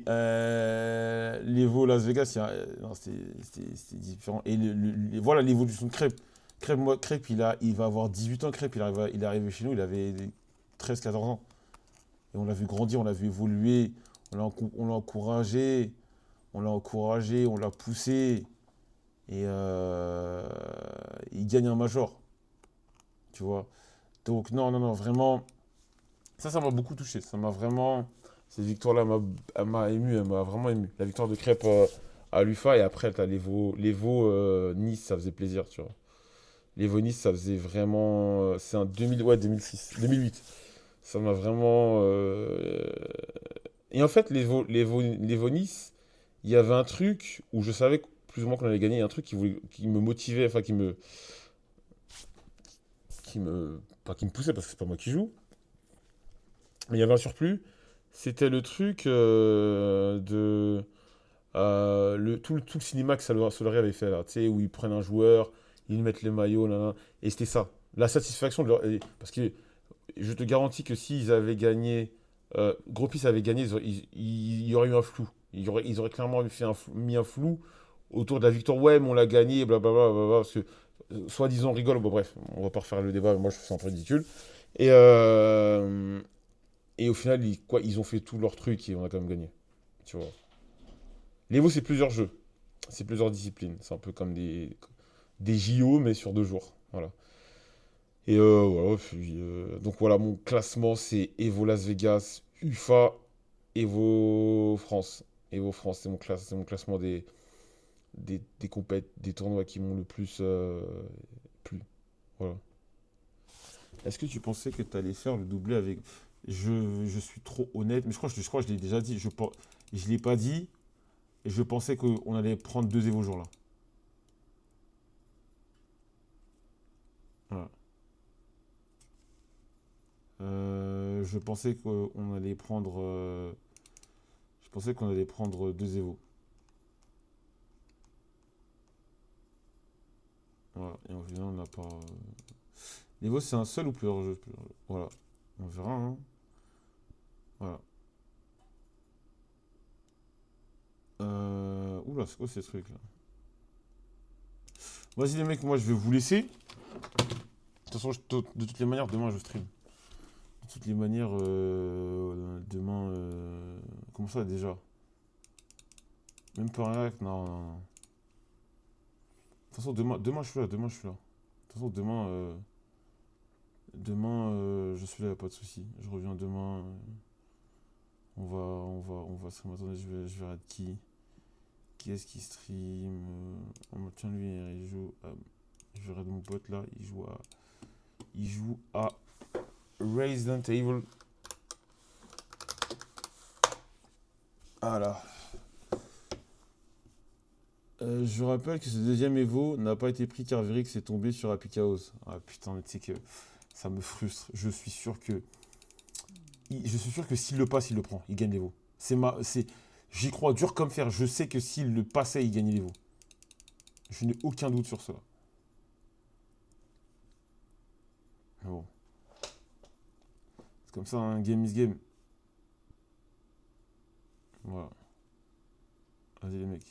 ouais. L'Evo Las Vegas, non, c'était différent. Et voilà l'évolution de Crêpe. Crêpe, il va avoir 18 ans. Crêpe, il est arrivé chez nous, il avait 13, 14 ans. Et on l'a vu grandir, on l'a vu évoluer, on l'a encouragé, on l'a poussé. Et il gagne un major, tu vois. Donc, non, non, non, vraiment, ça m'a beaucoup touché. Ça m'a vraiment. Cette victoire-là elle m'a ému, elle m'a vraiment ému. La victoire de Crêpe à l'UFA et après, t'as l'Evo Nice, ça faisait plaisir, tu vois. L'Evo Nice, ça faisait vraiment. C'est un 2000, ouais, 2006, 2008. Ça m'a vraiment. Et en fait, l'Evo Nice, il y avait un truc où je savais plus ou moins qu'on allait gagner. Il y a un truc qui me motivait, enfin, pas qui me poussait parce que c'est pas moi qui joue. Mais il y avait un surplus. C'était le truc de. Tout le cinéma que Solari avait fait là, tu sais, où ils prennent un joueur, ils mettent les maillots, là, là, et c'était ça. La satisfaction de leur. Parce que je te garantis que s'ils avaient gagné, Gros avait gagné, il y aurait eu un flou. Ils auraient clairement mis un flou autour de la victoire. Ouais, mais on l'a gagné, blablabla, blablabla, parce que soi-disant on rigole. Bon, bref, on va pas refaire le débat, moi je trouve ça un peu ridicule. Et, euh, et au final, ils ont fait tout leur truc et on a quand même gagné. Tu vois. L'Evo, c'est plusieurs jeux. C'est plusieurs disciplines. C'est un peu comme des JO, mais sur 2 jours. Voilà. Et voilà, donc voilà, mon classement, c'est Evo Las Vegas, UFA, Evo France. Evo France, c'est mon classement des compètes, des tournois qui m'ont le plus plu. Voilà. Est-ce que tu pensais que tu allais faire le doublé avec... Je suis trop honnête, mais je crois que je l'ai déjà dit. Je l'ai pas dit, et je pensais qu'on allait prendre deux Evo jours là. Voilà. Je pensais qu'on allait prendre. Je pensais qu'on allait prendre deux Evo. Voilà. Et au final, on n'a pas. L'Evo, c'est un seul ou plusieurs jeux? Voilà. On verra, hein. Voilà. Oula, c'est quoi ces trucs là? Vas-y, les mecs, moi je vais vous laisser. De toute façon, de toutes les manières, demain je stream. De toutes les manières, demain. Comment ça déjà? Même pas un hack? Non, non, non. De toute façon, demain je suis là. Demain je suis là. De toute façon, demain je suis là, y a pas de souci. Je reviens demain. On va stream. Attendez, je vais regarder qui est-ce qui stream. Tiens, lui, il joue. Je regarde mon pote là. Il joue à Resident Evil. Voilà. Je rappelle que ce deuxième Evo n'a pas été pris car Verix est tombé sur Happy Chaos. Ah putain, mais tu sais que ça me frustre. Je suis sûr que s'il le passe, il le prend. Il gagne l'Evo. J'y crois dur comme fer. Je sais que s'il le passait, il gagnait l'Evo. Je n'ai aucun doute sur cela. Mais bon. C'est comme ça, un game is game. Voilà. Vas-y les mecs.